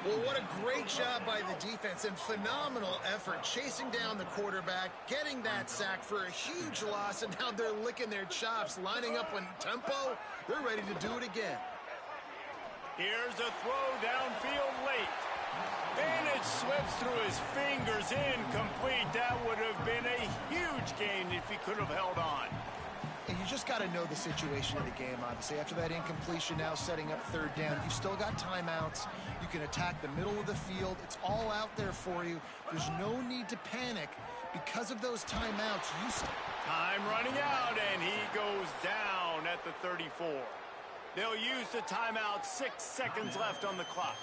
Well, what a great job by the defense and phenomenal effort chasing down the quarterback, getting that sack for a huge loss, and now they're licking their chops, lining up in tempo. They're ready to do it again. Here's a throw downfield late. And it slips through his fingers, incomplete. That would have been a huge gain if he could have held on. And you just got to know the situation of the game, obviously. After that incompletion, now setting up 3rd down, you've still got timeouts. You can attack the middle of the field. It's all out there for you. There's no need to panic. Because of those timeouts, Time running out, and he goes down at the 34. They'll use the timeout. 6 seconds left on the clock.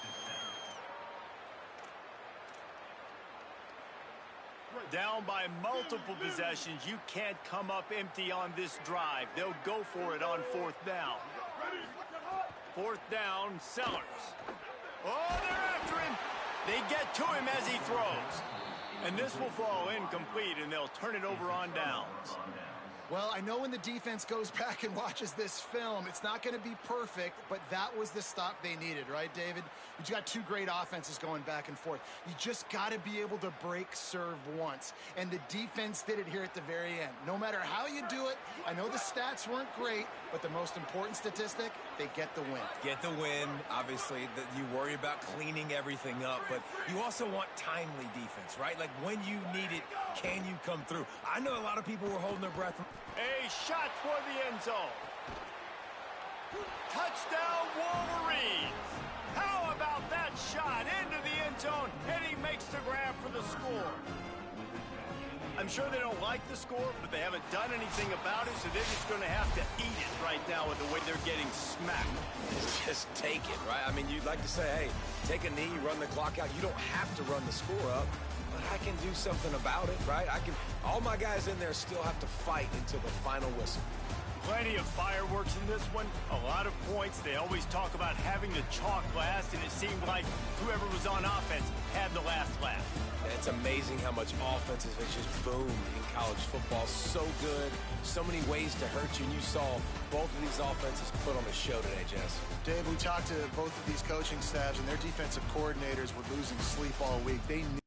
Down by multiple possessions. You can't come up empty on this drive. They'll go for it on 4th down. 4th down, Sellers. Oh, they're after him. They get to him as he throws. And this will fall incomplete, and they'll turn it over on downs. Well, I know when the defense goes back and watches this film, it's not going to be perfect, but that was the stop they needed, right, David? You got 2 great offenses going back and forth. You just got to be able to break serve once, and the defense did it here at the very end. No matter how you do it, I know the stats weren't great, but the most important statistic, they get the win. Get the win. Obviously, you worry about cleaning everything up, but you also want timely defense, right? Like when you need it, can you come through? I know a lot of people were holding their breath. A shot for the end zone. Touchdown, Wolverines. How about that shot into the end zone, and he makes the grab for the score. I'm sure they don't like the score, but they haven't done anything about it, so they're just going to have to eat it right now with the way they're getting smacked. Just take it, right? I mean, you'd like to say, hey, take a knee, run the clock out. You don't have to run the score up, but I can do something about it, right? All my guys in there still have to fight until the final whistle. Plenty of fireworks in this one, a lot of points. They always talk about having the chalk last, and it seemed like whoever was on offense had the last laugh. And it's amazing how much offenses have just boomed in college football. So good, so many ways to hurt you, and you saw both of these offenses put on a show today, Jess. Dave, we talked to both of these coaching staffs, and their defensive coordinators were losing sleep all week. They knew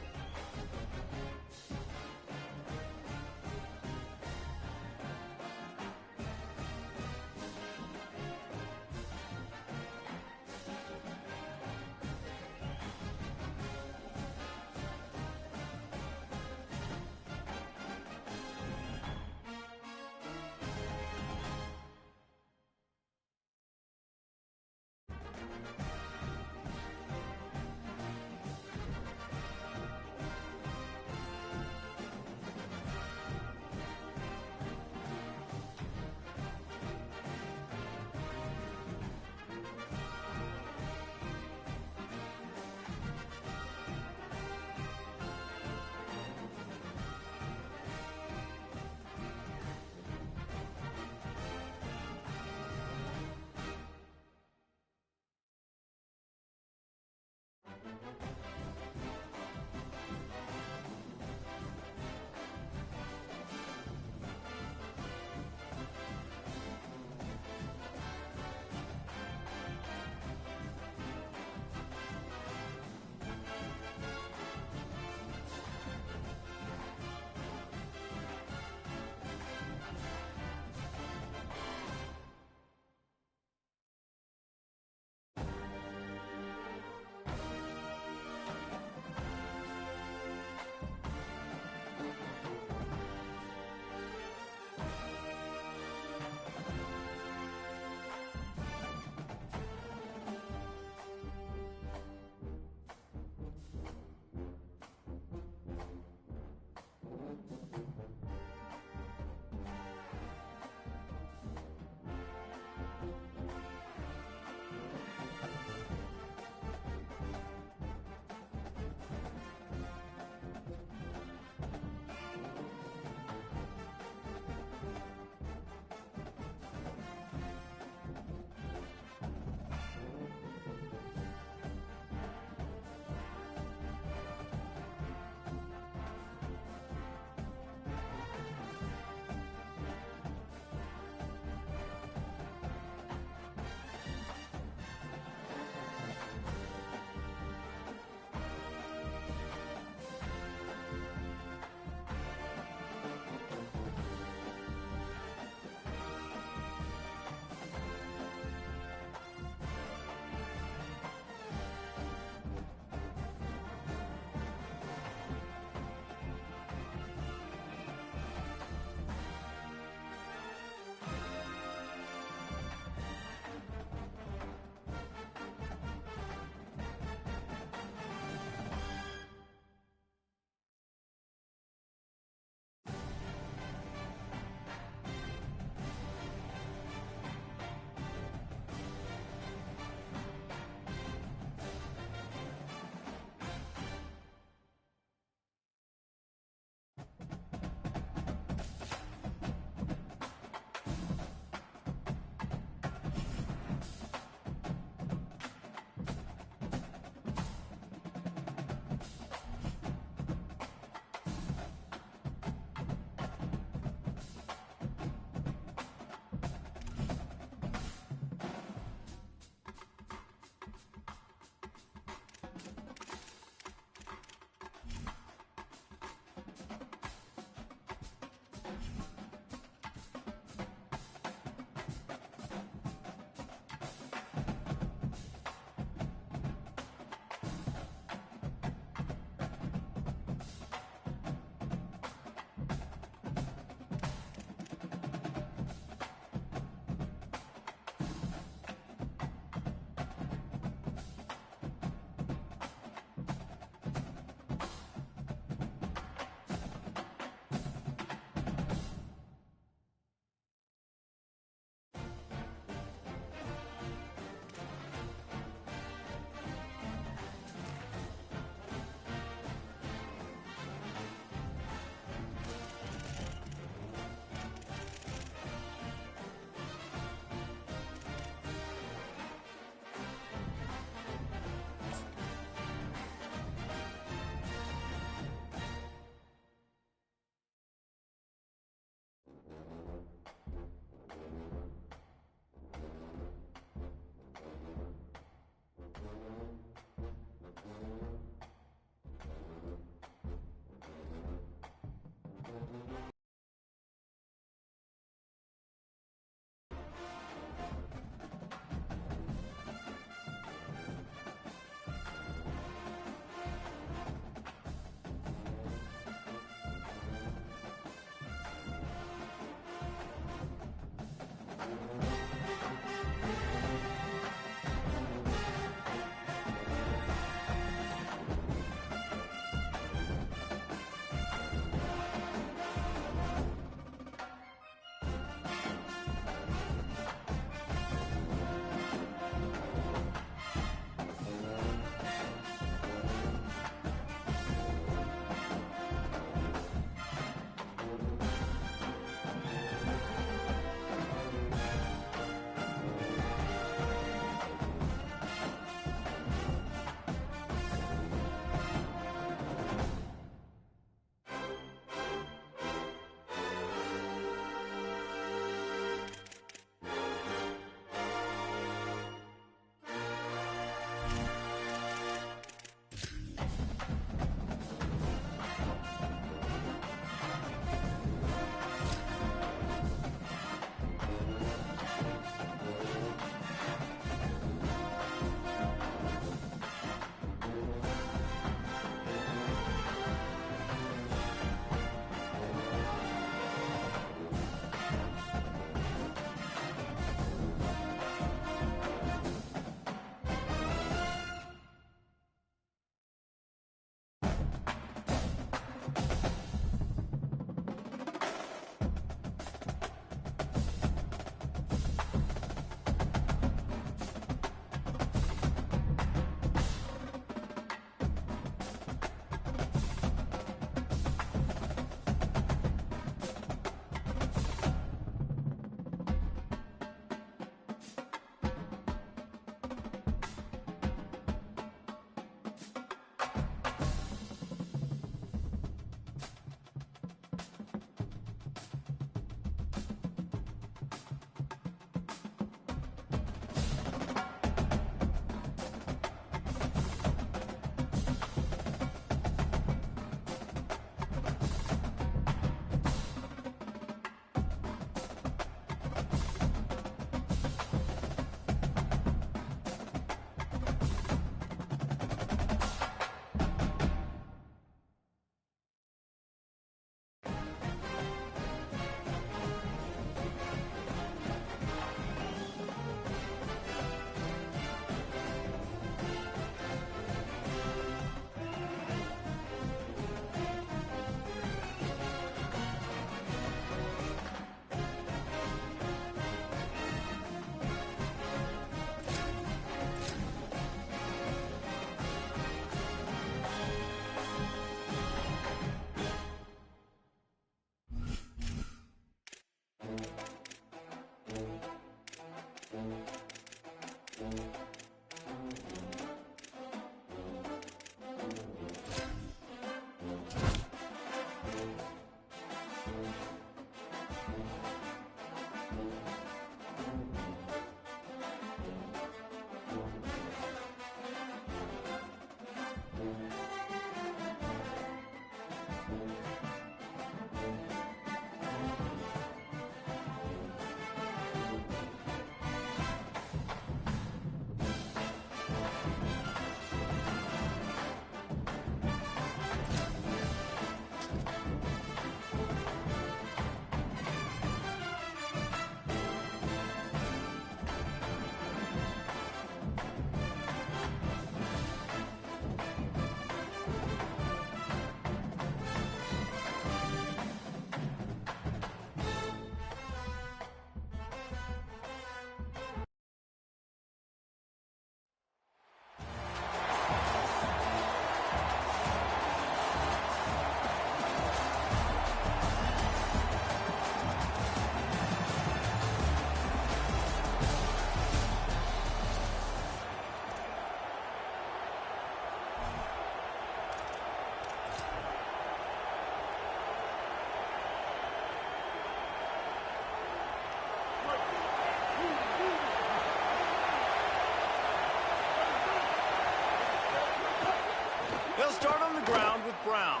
start on the ground with Brown.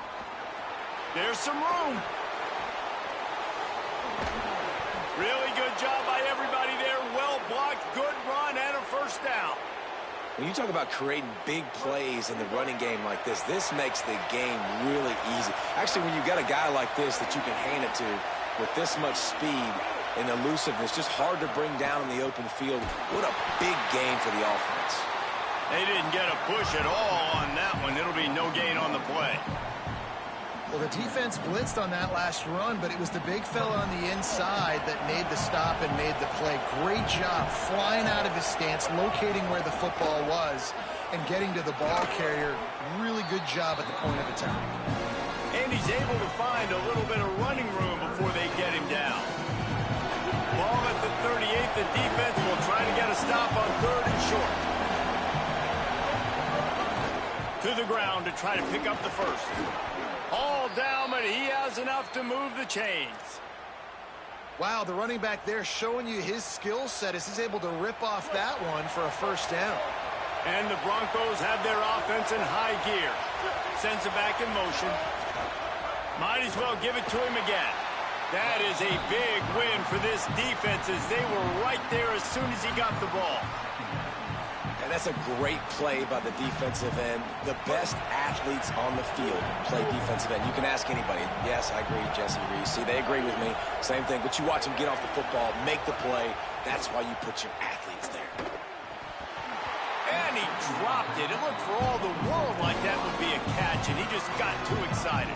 There's some room. Really good job by everybody there. Well blocked, good run, and a first down. When you talk about creating big plays in the running game like this makes the game really easy. Actually, when you've got a guy like this that you can hand it to with this much speed and elusiveness, just hard to bring down in the open field. What a big game for the offense. They didn't get a push at all on that one. It'll be no gain on the play. Well, the defense blitzed on that last run, but it was the big fella on the inside that made the stop and made the play. Great job flying out of his stance, locating where the football was, and getting to the ball carrier. Really good job at the point of attack. And he's able to find a little bit of running room before they get him down. Ball at the 38. The defense will try to get a stop on 3rd and short. To the ground to try to pick up the first. All down, but he has enough to move the chains. Wow, the running back there showing you his skill set as he's able to rip off that one for a first down. And the Broncos have their offense in high gear. Sends it back in motion. Might as well give it to him again. That is a big win for this defense as they were right there as soon as he got the ball. And that's a great play by the defensive end. The best athletes on the field play defensive end. You can ask anybody. Yes, I agree, Jesse Reese. See, they agree with me. Same thing. But you watch them get off the football, make the play. That's why you put your athletes there. And he dropped it. It looked for all the world like that would be a catch, and he just got too excited.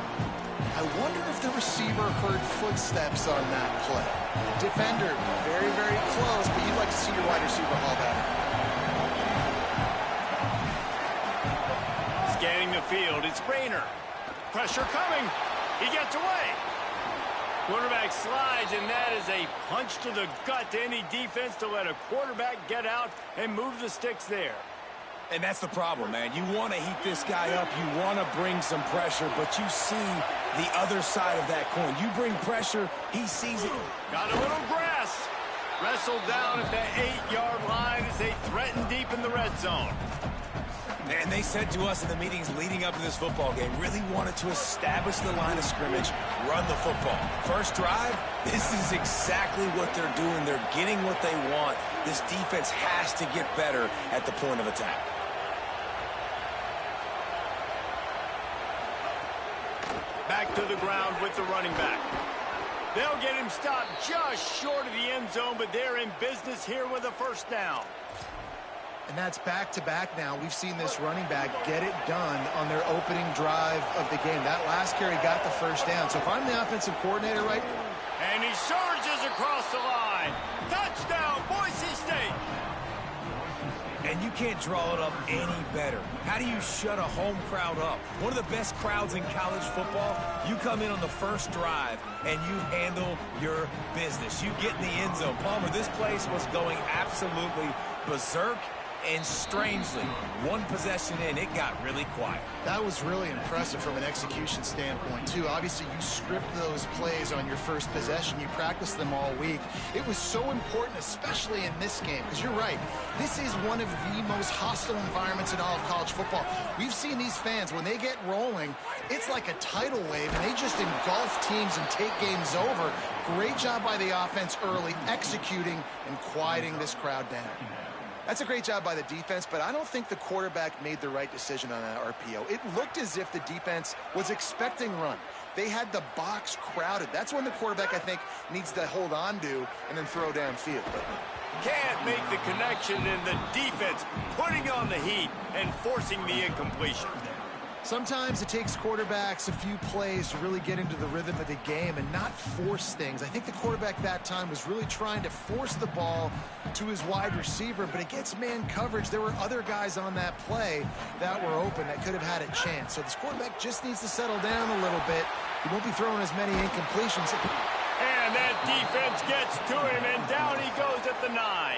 I wonder if the receiver heard footsteps on that play. Defender, very, very close, but you'd like to see your wide receiver haul that out. Scanning the field, it's Rayner. Pressure coming. He gets away. Quarterback slides, and that is a punch to the gut to any defense to let a quarterback get out and move the sticks there. And that's the problem, man. You want to heat this guy up. You want to bring some pressure, but you see the other side of that coin. You bring pressure, he sees it. Got a little grass. Wrestled down at the 8-yard line as they threaten deep in the red zone. And they said to us in the meetings leading up to this football game, really wanted to establish the line of scrimmage, run the football. First drive, this is exactly what they're doing. They're getting what they want. This defense has to get better at the point of attack. Back to the ground with the running back. They'll get him stopped just short of the end zone, but they're in business here with a first down. And that's back-to-back now. We've seen this running back get it done on their opening drive of the game. That last carry got the first down. So if I'm the offensive coordinator, right? And he surges across the line. Touchdown, Boise State. And you can't draw it up any better. How do you shut a home crowd up? One of the best crowds in college football. You come in on the first drive, and you handle your business. You get in the end zone. Palmer, this place was going absolutely berserk. And strangely, one possession in, it got really quiet. That was really impressive from an execution standpoint, too. Obviously, you script those plays on your first possession. You practice them all week. It was so important, especially in this game, because you're right. This is one of the most hostile environments in all of college football. We've seen these fans, when they get rolling, it's like a tidal wave, and they just engulf teams and take games over. Great job by the offense early, executing and quieting this crowd down. That's a great job by the defense, but I don't think the quarterback made the right decision on that RPO. It looked as if the defense was expecting run. They had the box crowded. That's when the quarterback, I think, needs to hold on to and then throw downfield. Can't make the connection, and the defense putting on the heat and forcing the incompletion. Sometimes it takes quarterbacks a few plays to really get into the rhythm of the game and not force things. I think the quarterback that time was really trying to force the ball to his wide receiver, but against man coverage, there were other guys on that play that were open that could have had a chance. So this quarterback just needs to settle down a little bit. He won't be throwing as many incompletions. And that defense gets to him, and down he goes at the 9.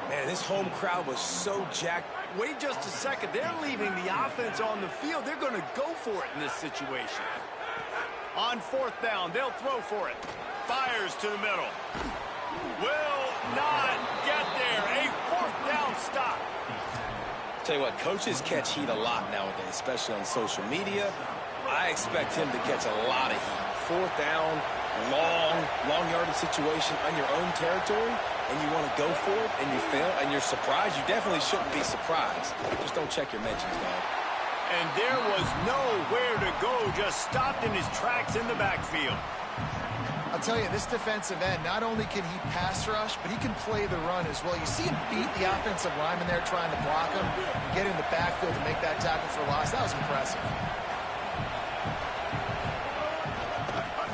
Man, this home crowd was so jacked. Wait just a second. They're leaving the offense on the field. They're going to go for it in this situation. On 4th down, they'll throw for it. Fires to the middle. Will not get there. A 4th down stop. Tell you what, coaches catch heat a lot nowadays, especially on social media. I expect him to catch a lot of heat. Fourth down, long yardage situation on your own territory, and you want to go for it, and you fail, and you're surprised. You definitely shouldn't be surprised. Just don't check your mentions, dog. And there was nowhere to go, just stopped in his tracks in the backfield. I'll tell you, this defensive end, not only can he pass rush, but he can play the run as well. You see him beat the offensive lineman there trying to block him, get in the backfield to make that tackle for loss. That was impressive.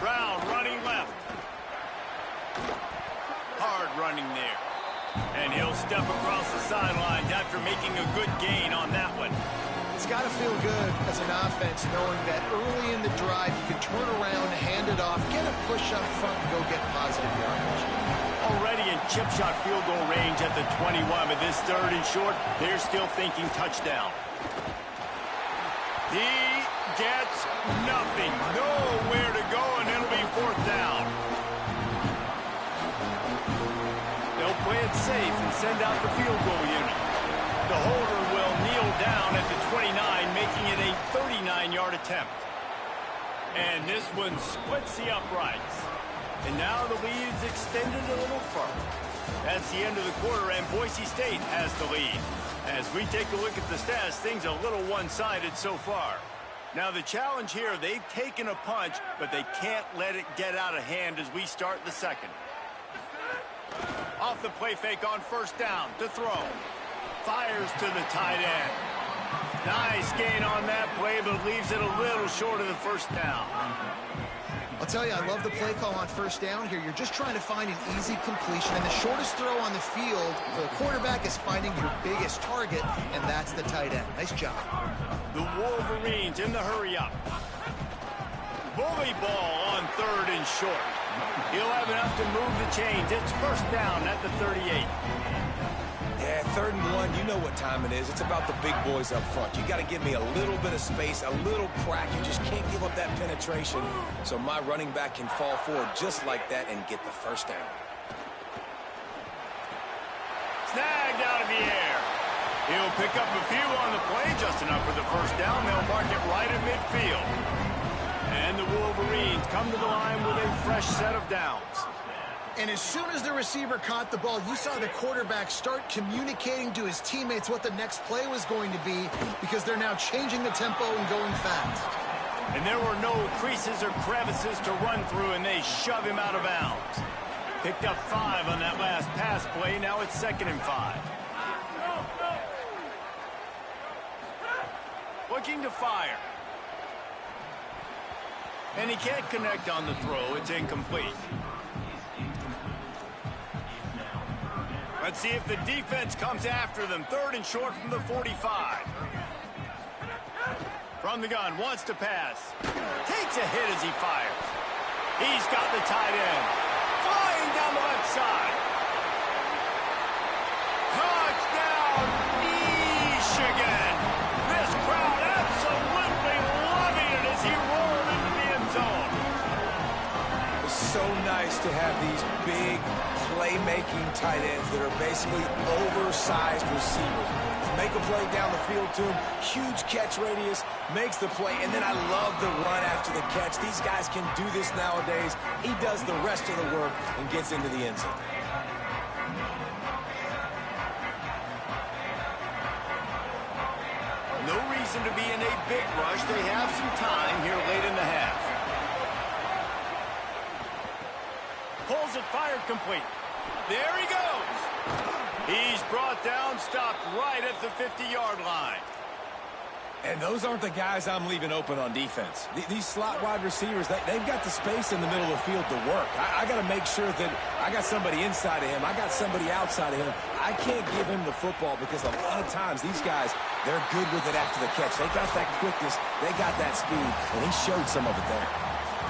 Brown running left. Hard running there. And he'll step across the sidelines after making a good gain on that one. It's got to feel good as an offense knowing that early in the drive you can turn around, hand it off, get a push up front, and go get positive yardage. Already in chip shot field goal range at the 21, but this third and short, they're still thinking touchdown. He gets nothing. Nowhere to go, and it'll be fourth down. They'll play it safe and send out the field goal unit. The holder will kneel down at the 29, making it a 39-yard attempt. And this one splits the uprights. And now the lead is extended a little further. That's the end of the quarter, and Boise State has the lead. As we take a look at the stats, things a little one-sided so far. Now the challenge here, they've taken a punch, but they can't let it get out of hand as we start the second. Off the play fake on first down to throw. Fires to the tight end. Nice gain on that play, but leaves it a little short of the first down. I'll tell you, I love the play call on first down here. You're just trying to find an easy completion, and the shortest throw on the field for the quarterback is finding your biggest target, and that's the tight end. Nice job. The Wolverines in the hurry-up. Bully ball on third and short. He'll have enough to move the chains. It's first down at the 38. Yeah, 3rd and 1, you know what time it is. It's about the big boys up front. You got to give me a little bit of space, a little crack. You just can't give up that penetration. So my running back can fall forward just like that and get the first down. Snagged out of the air. He'll pick up a few on the play, just enough for the first down. They'll mark it right at midfield. And the Wolverines come to the line with a fresh set of downs. And as soon as the receiver caught the ball, you saw the quarterback start communicating to his teammates what the next play was going to be, because they're now changing the tempo and going fast. And there were no creases or crevices to run through, and they shove him out of bounds. Picked up 5 on that last pass play. Now it's 2nd and 5. Looking to fire. And he can't connect on the throw. It's incomplete. Let's see if the defense comes after them. 3rd and short from the 45. From the gun, wants to pass. Takes a hit as he fires. He's got the tight end. Flying down the left side. Touchdown, Michigan. This crowd absolutely loving it as he rolled into the end zone. It's so nice to have these big playmaking tight ends that are basically oversized receivers. Make a play down the field to him, huge catch radius, makes the play, and then I love the run after the catch. These guys can do this nowadays. He does the rest of the work and gets into the end zone. No reason to be in a big rush. They have some time here late in the half. Pulls it, fired complete. There he goes. He's brought down, stopped right at the 50-yard line. And those aren't the guys I'm leaving open on defense. These slot wide receivers, they've got the space in the middle of the field to work. I got to make sure that I got somebody inside of him. I got somebody outside of him. I can't give him the football because a lot of times these guys, they're good with it after the catch. They got that quickness. They got that speed, and he showed some of it there.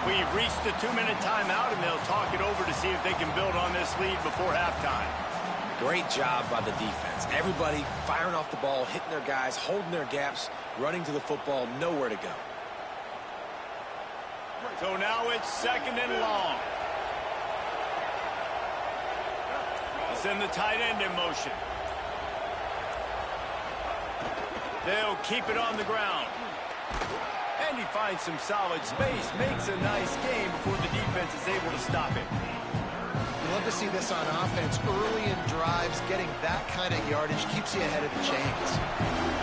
We've reached the 2-minute timeout, and they'll talk it over to see if they can build on this lead before halftime. Great job by the defense. Everybody firing off the ball, hitting their guys, holding their gaps, running to the football, nowhere to go. So now it's 2nd and long. He'll send the tight end in motion. They'll keep it on the ground. And he finds some solid space, makes a nice game before the defense is able to stop him. You love to see this on offense. Early in drives, getting that kind of yardage keeps you ahead of the chains.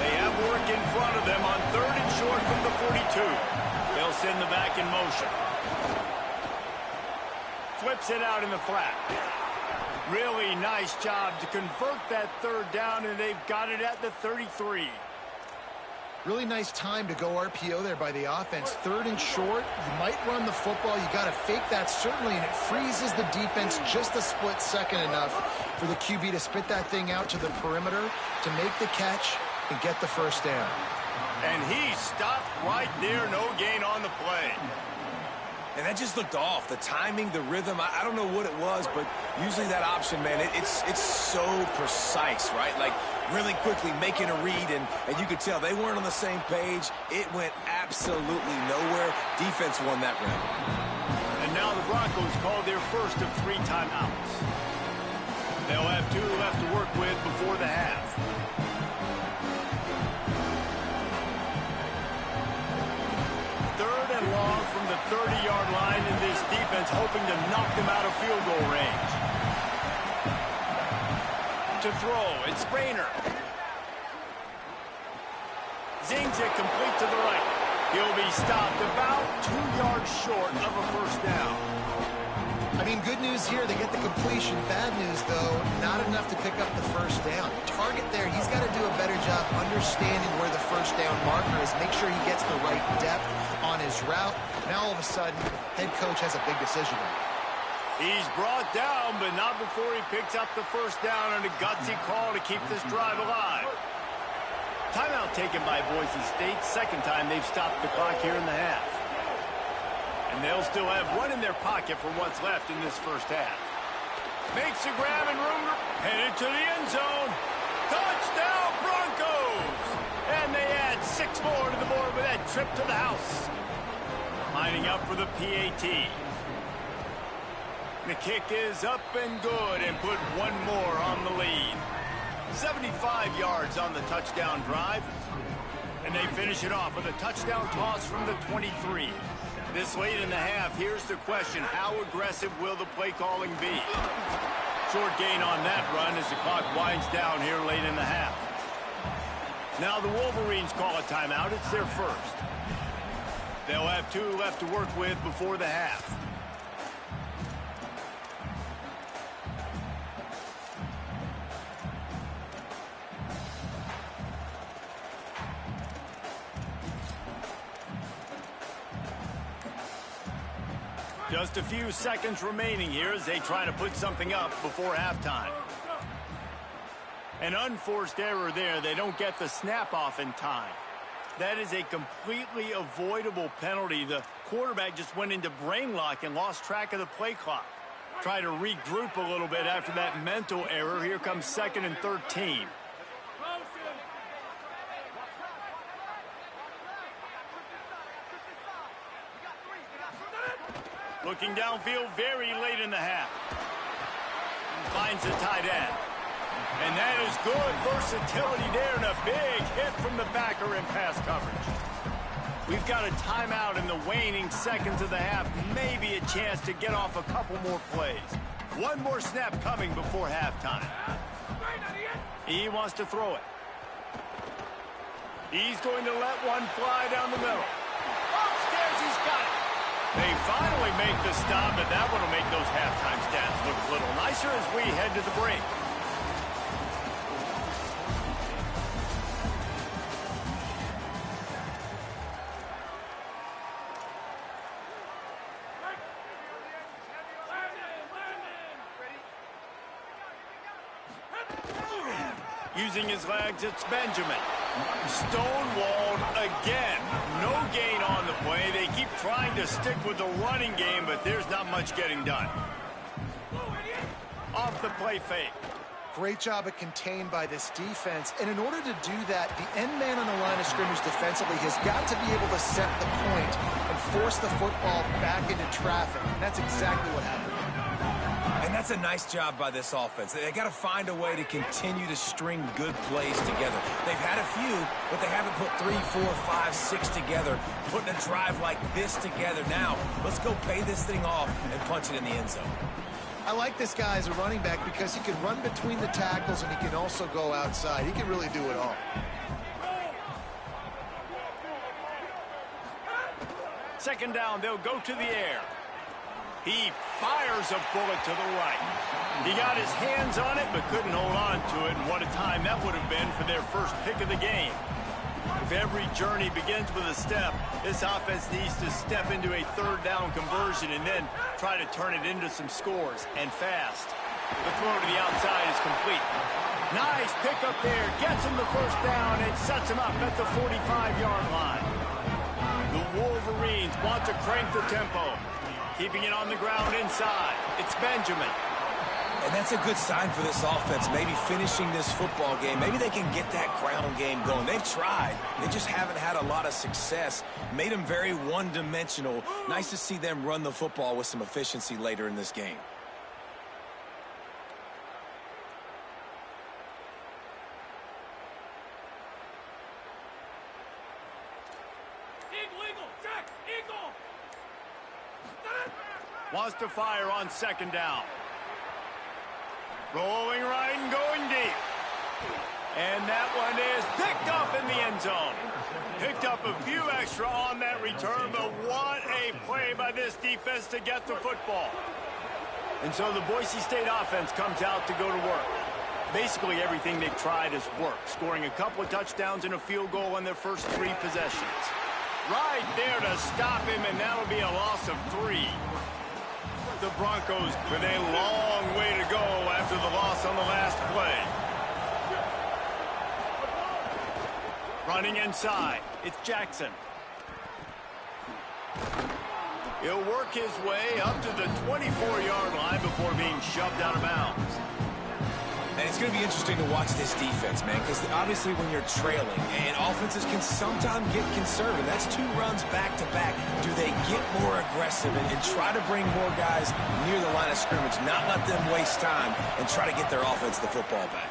They have work in front of them on 3rd and short from the 42. They'll send the back in motion. Flips it out in the flat. Really nice job to convert that 3rd down, and they've got it at the 33. Really nice time to go RPO there by the offense. 3rd and short, you might run the football. You got to fake that, certainly, and it freezes the defense just a split second enough for the QB to spit that thing out to the perimeter to make the catch and get the first down. And he stopped right there, no gain on the play. And that just looked off. The timing, the rhythm, I don't know what it was, but usually that option, man, it's so precise, right? Like, really quickly making a read, and you could tell they weren't on the same page. It went absolutely nowhere. Defense won that round. And now the Broncos call their first of 3 timeouts. They'll have 2 left to work with before the half. 3rd and long from the 30-yard line, and this defense hoping to knock them out of field goal range. To throw, it's Rayner. Zings it complete to the right. He'll be stopped about 2 yards short of a first down. I mean, good news here, they get the completion. Bad news, though, not enough to pick up the first down. Target there, he's got to do a better job understanding where the first down marker is, make sure he gets the right depth on his route. Now, all of a sudden, head coach has a big decision. He's brought down, but not before he picks up the first down on a gutsy call to keep this drive alive. Timeout taken by Boise State. Second time they've stopped the clock here in the half. And they'll still have 1 in their pocket for what's left in this first half. Makes a grab and room, headed to the end zone. Touchdown, Broncos! And they add 6 more to the board with that trip to the house. Lining up for the PAT. The kick is up and good, and put 1 more on the lead. 75 yards on the touchdown drive. And they finish it off with a touchdown toss from the 23. This late in the half, here's the question. How aggressive will the play calling be? Short gain on that run as the clock winds down here late in the half. Now the Wolverines call a timeout. It's their first. They'll have 2 left to work with before the half. Just a few seconds remaining here as they try to put something up before halftime. An unforced error there. They don't get the snap off in time. That is a completely avoidable penalty. The quarterback just went into brain lock and lost track of the play clock. Try to regroup a little bit after that mental error. Here comes 2nd and 13. Looking downfield very late in the half. Finds the tight end. And that is good versatility there, and a big hit from the backer in pass coverage. We've got a timeout in the waning seconds of the half. Maybe a chance to get off a couple more plays. 1 more snap coming before halftime. He wants to throw it. He's going to let one fly down the middle. Upstairs, he's got it. They finally make the stop, and that one will make those halftime stats look a little nicer as we head to the break. Using his legs, it's Benjamin. Stonewalled again. No gain on the play. They keep trying to stick with the running game, but there's not much getting done. Off the play fake. Great job of contained by this defense. And in order to do that, the end man on the line of scrimmage defensively has got to be able to set the point and force the football back into traffic. And that's exactly what happened. And that's That's a nice job by this offense. They got to find a way to continue to string good plays together. They've had a few, but they haven't put 3, 4, 5, 6 together, putting a drive like this together. Now, let's go pay this thing off and punch it in the end zone. I like this guy as a running back because he can run between the tackles and he can also go outside. He can really do it all. Second down, they'll go to the air. He fires a bullet to the right. He got his hands on it, but couldn't hold on to it, and what a time that would have been for their first pick of the game. If every journey begins with a step, this offense needs to step into a third down conversion and then try to turn it into some scores, and fast. The throw to the outside is complete. Nice pick up there, gets him the first down, and sets him up at the 45-yard line. The Wolverines want to crank the tempo. Keeping it on the ground inside. It's Benjamin. And that's a good sign for this offense, maybe finishing this football game. Maybe they can get that ground game going. They've tried. They just haven't had a lot of success. Made them very one-dimensional. Nice to see them run the football with some efficiency later in this game. Wants to fire on second down. Rolling right and going deep. And that one is picked up in the end zone. Picked up a few extra on that return, but what a play by this defense to get the football. And so the Boise State offense comes out to go to work. Basically everything they've tried has worked, scoring a couple of touchdowns and a field goal on their first 3 possessions. Right there to stop him, and that'll be a loss of 3. The Broncos with a long way to go after the loss on the last play. Running inside, it's Jackson. He'll work his way up to the 24-yard line before being shoved out of bounds. And it's going to be interesting to watch this defense, man, because obviously when you're trailing, and offenses can sometimes get conservative. That's 2 runs back-to-back. Do they get more aggressive and try to bring more guys near the line of scrimmage, not let them waste time, and try to get their offense the football back?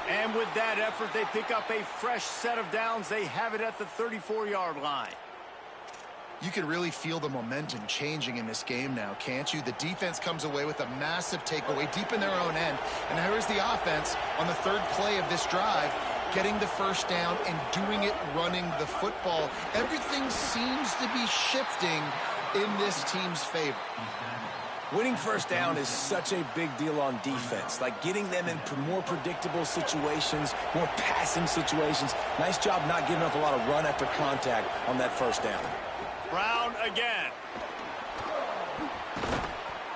And with that effort, they pick up a fresh set of downs. They have it at the 34-yard line. You can really feel the momentum changing in this game now, can't you? The defense comes away with a massive takeaway deep in their own end. And here is the offense on the 3rd play of this drive, getting the first down and doing it running the football. Everything seems to be shifting in this team's favor. Winning first down is such a big deal on defense, like getting them in more predictable situations, more passing situations. Nice job not giving up a lot of run after contact on that first down. Brown again.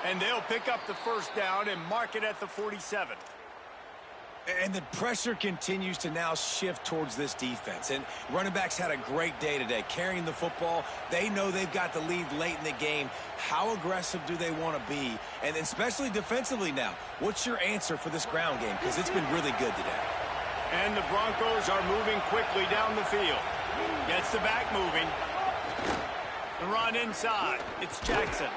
And they'll pick up the first down and mark it at the 47. And the pressure continues to now shift towards this defense. And running backs had a great day today, carrying the football. They know they've got the lead late in the game. How aggressive do they want to be? And especially defensively now, what's your answer for this ground game? Because it's been really good today. And the Broncos are moving quickly down the field. Gets the back moving. The run inside. It's Jackson.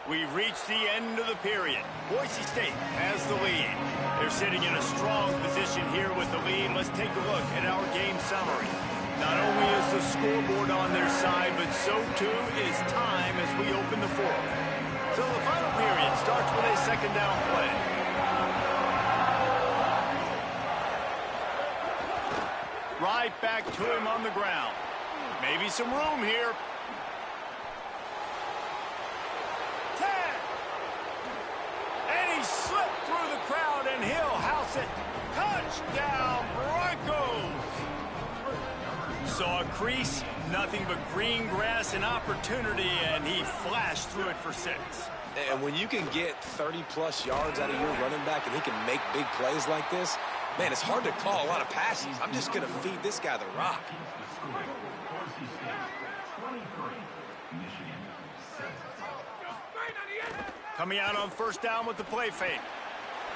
We've reached the end of the period. Boise State has the lead. They're sitting in a strong position here with the lead. Let's take a look at our game summary. Not only is the scoreboard on their side, but so too is time as we open the 4th. So the final period starts with a second down play. Right back to him on the ground. Maybe some room here. 10. And he slipped through the crowd, and he'll house it. Touchdown, Broncos! Saw a crease, nothing but green grass and opportunity, and he flashed through it for 6. And when you can get 30-plus yards out of your running back and he can make big plays like this, man, it's hard to call a lot of passes. I'm just going to feed this guy the rock. Coming out on first down with the play fake.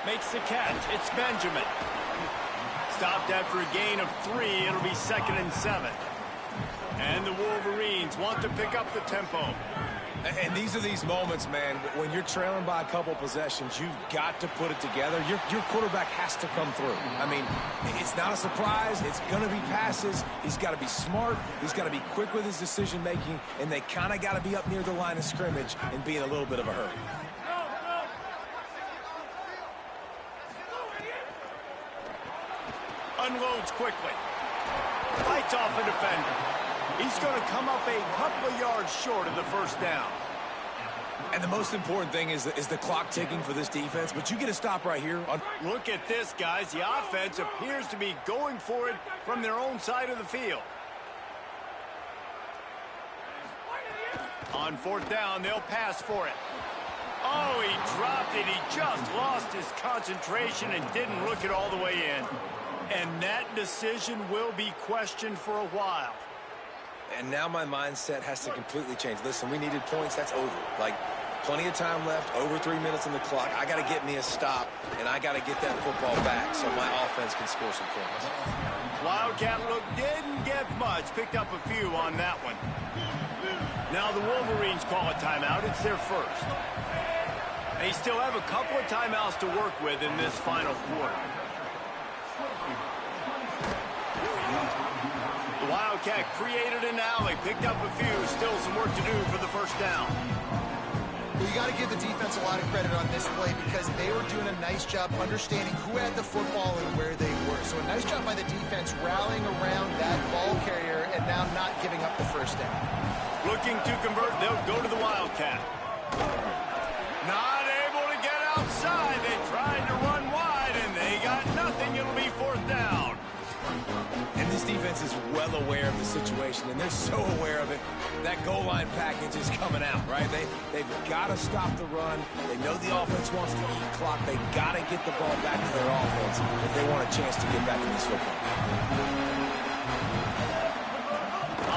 Makes the catch. It's Benjamin. Stopped after a gain of 3. It'll be 2nd and 7. And the Wolverines want to pick up the tempo. And these are these moments, man, when you're trailing by a couple possessions, you've got to put it together. Your quarterback has to come through. I mean, it's not a surprise. It's going to be passes. He's got to be smart. He's got to be quick with his decision-making, and they kind of got to be up near the line of scrimmage and be in a little bit of a hurry. Unloads quickly. Fights off a defender. He's going to come up a couple of yards short of the first down. And the most important thing is the clock ticking for this defense, but you get a stop right here. Look at this, guys. The offense appears to be going for it from their own side of the field. On fourth down, they'll pass for it. Oh, he dropped it. He just lost his concentration and didn't look it all the way in. And that decision will be questioned for a while. And now my mindset has to completely change. Listen, we needed points. That's over. Like, plenty of time left, over 3 minutes on the clock. I got to get me a stop, and I got to get that football back so my offense can score some points. Wildcat look didn't get much. Picked up a few on that one. Now the Wolverines call a timeout. It's their first. They still have a couple of timeouts to work with in this final quarter. The Wildcat created an alley, picked up a few, still some work to do for the first down. Well, you got to give the defense a lot of credit on this play because they were doing a nice job understanding who had the football and where they were. So a nice job by the defense rallying around that ball carrier and now not giving up the first down. Looking to convert, they'll go to the Wildcat. Not able to get outside. They tried to run wide and they got nothing. It'll be fourth down. And this defense is well aware of the situation, and they're so aware of it. That goal line package is coming out, right? They've got to stop the run. They know the offense wants to eat clock. They got to get the ball back to their offense if they want a chance to get back in this football.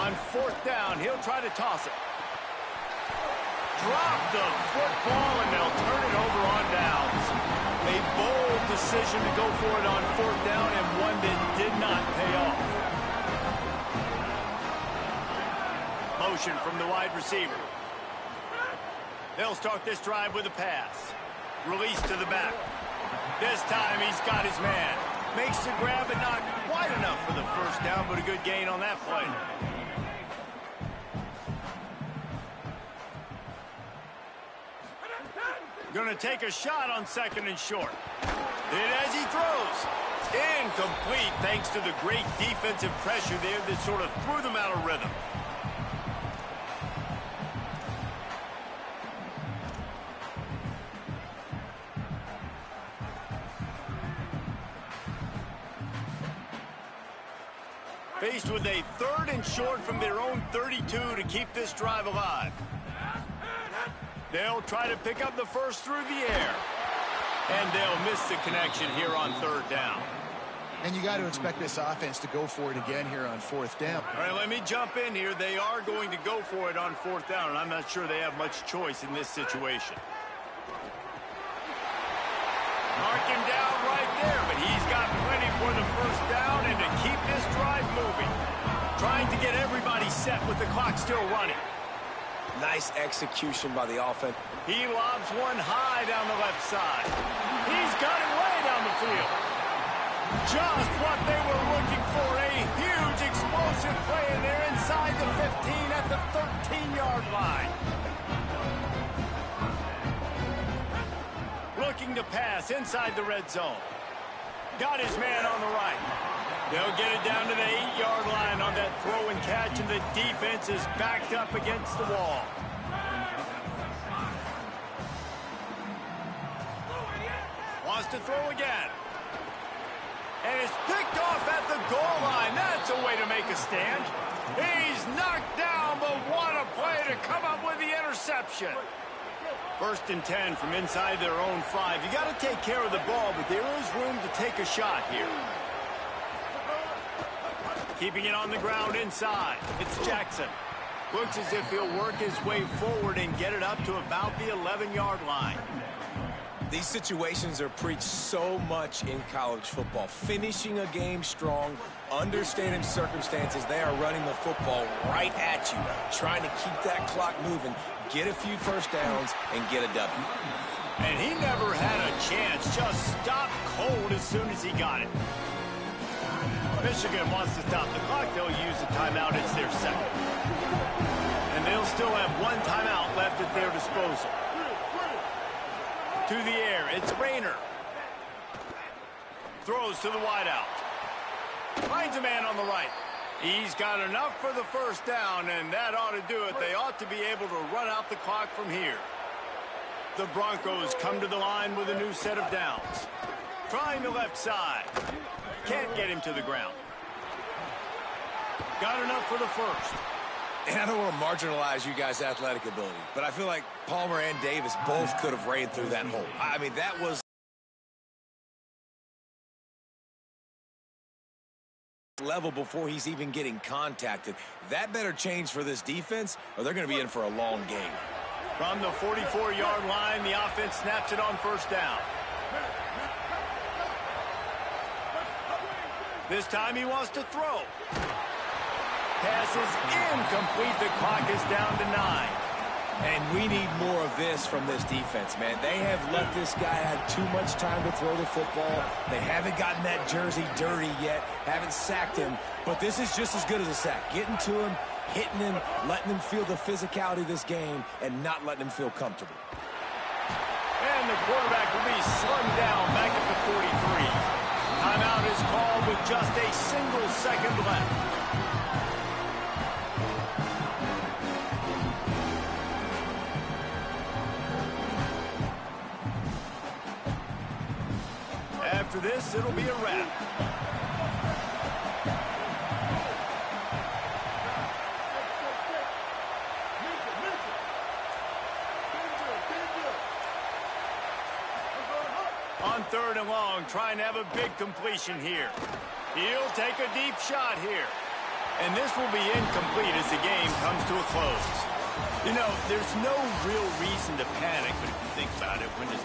On fourth down, he'll try to toss it. Drop the football, and they'll turn it over on downs. A bold decision to go for it on fourth down, and one that did not pay off. Motion from the wide receiver. They'll start this drive with a pass. Release to the back. This time he's got his man. Makes the grab, but not quite enough for the first down, but a good gain on that play. Going to take a shot on second and short. And as he throws, incomplete thanks to the great defensive pressure there that sort of threw them out of rhythm. Faced with a third and short from their own 32 to keep this drive alive. They'll try to pick up the first through the air. And they'll miss the connection here on third down. And you got to expect this offense to go for it again here on fourth down. All right, let me jump in here. They are going to go for it on fourth down, and I'm not sure they have much choice in this situation. Mark him down right there, but he's got plenty for the first down and to keep this drive moving. Trying to get everybody set with the clock still running. Nice execution by the offense. He lobs one high down the left side. He's got it way down the field. Just what they were looking for. A huge explosive play, and they're inside the 15 at the 13-yard line. Looking to pass inside the red zone. Got his man on the right. They'll get it down to the 8-yard line on that throw and catch, and the defense is backed up against the wall. Wants to throw again. And it's picked off at the goal line. That's a way to make a stand. He's knocked down, but what a play to come up with the interception. First and 10 from inside their own 5. You got to take care of the ball, but there is room to take a shot here. Keeping it on the ground inside. It's Jackson. Looks as if he'll work his way forward and get it up to about the 11-yard line. These situations are preached so much in college football. Finishing a game strong, understanding circumstances. They are running the football right at you, trying to keep that clock moving, get a few first downs, and get a W. And he never had a chance, just stopped cold as soon as he got it. Michigan wants to stop the clock. They'll use a timeout. It's their second. And they'll still have one timeout left at their disposal. To the air, it's Rayner. Throws to the wideout. Finds a man on the right. He's got enough for the first down, and that ought to do it. They ought to be able to run out the clock from here. The Broncos come to the line with a new set of downs. Trying the left side. Can't get him to the ground. Got enough for the first. And I don't want to marginalize you guys' athletic ability, but I feel like Palmer and Davis both could have ran through that hole. I mean, that was level before he's even getting contacted. That better change for this defense, or they're going to be in for a long game. From the 44-yard line, the offense snaps it on first down. This time he wants to throw. Pass is incomplete. The clock is down to 9. And we need more of this from this defense, man. They have let this guy have too much time to throw the football. They haven't gotten that jersey dirty yet, haven't sacked him. But this is just as good as a sack. Getting to him, hitting him, letting him feel the physicality of this game, and not letting him feel comfortable. And the quarterback will be slung down back at the 43. Timeout is called with just a single second left. After this, it'll be a wrap. On 3rd and long, trying to have a big completion here. He'll take a deep shot here. And this will be incomplete as the game comes to a close. You know, there's no real reason to panic, but if you think about it, when it's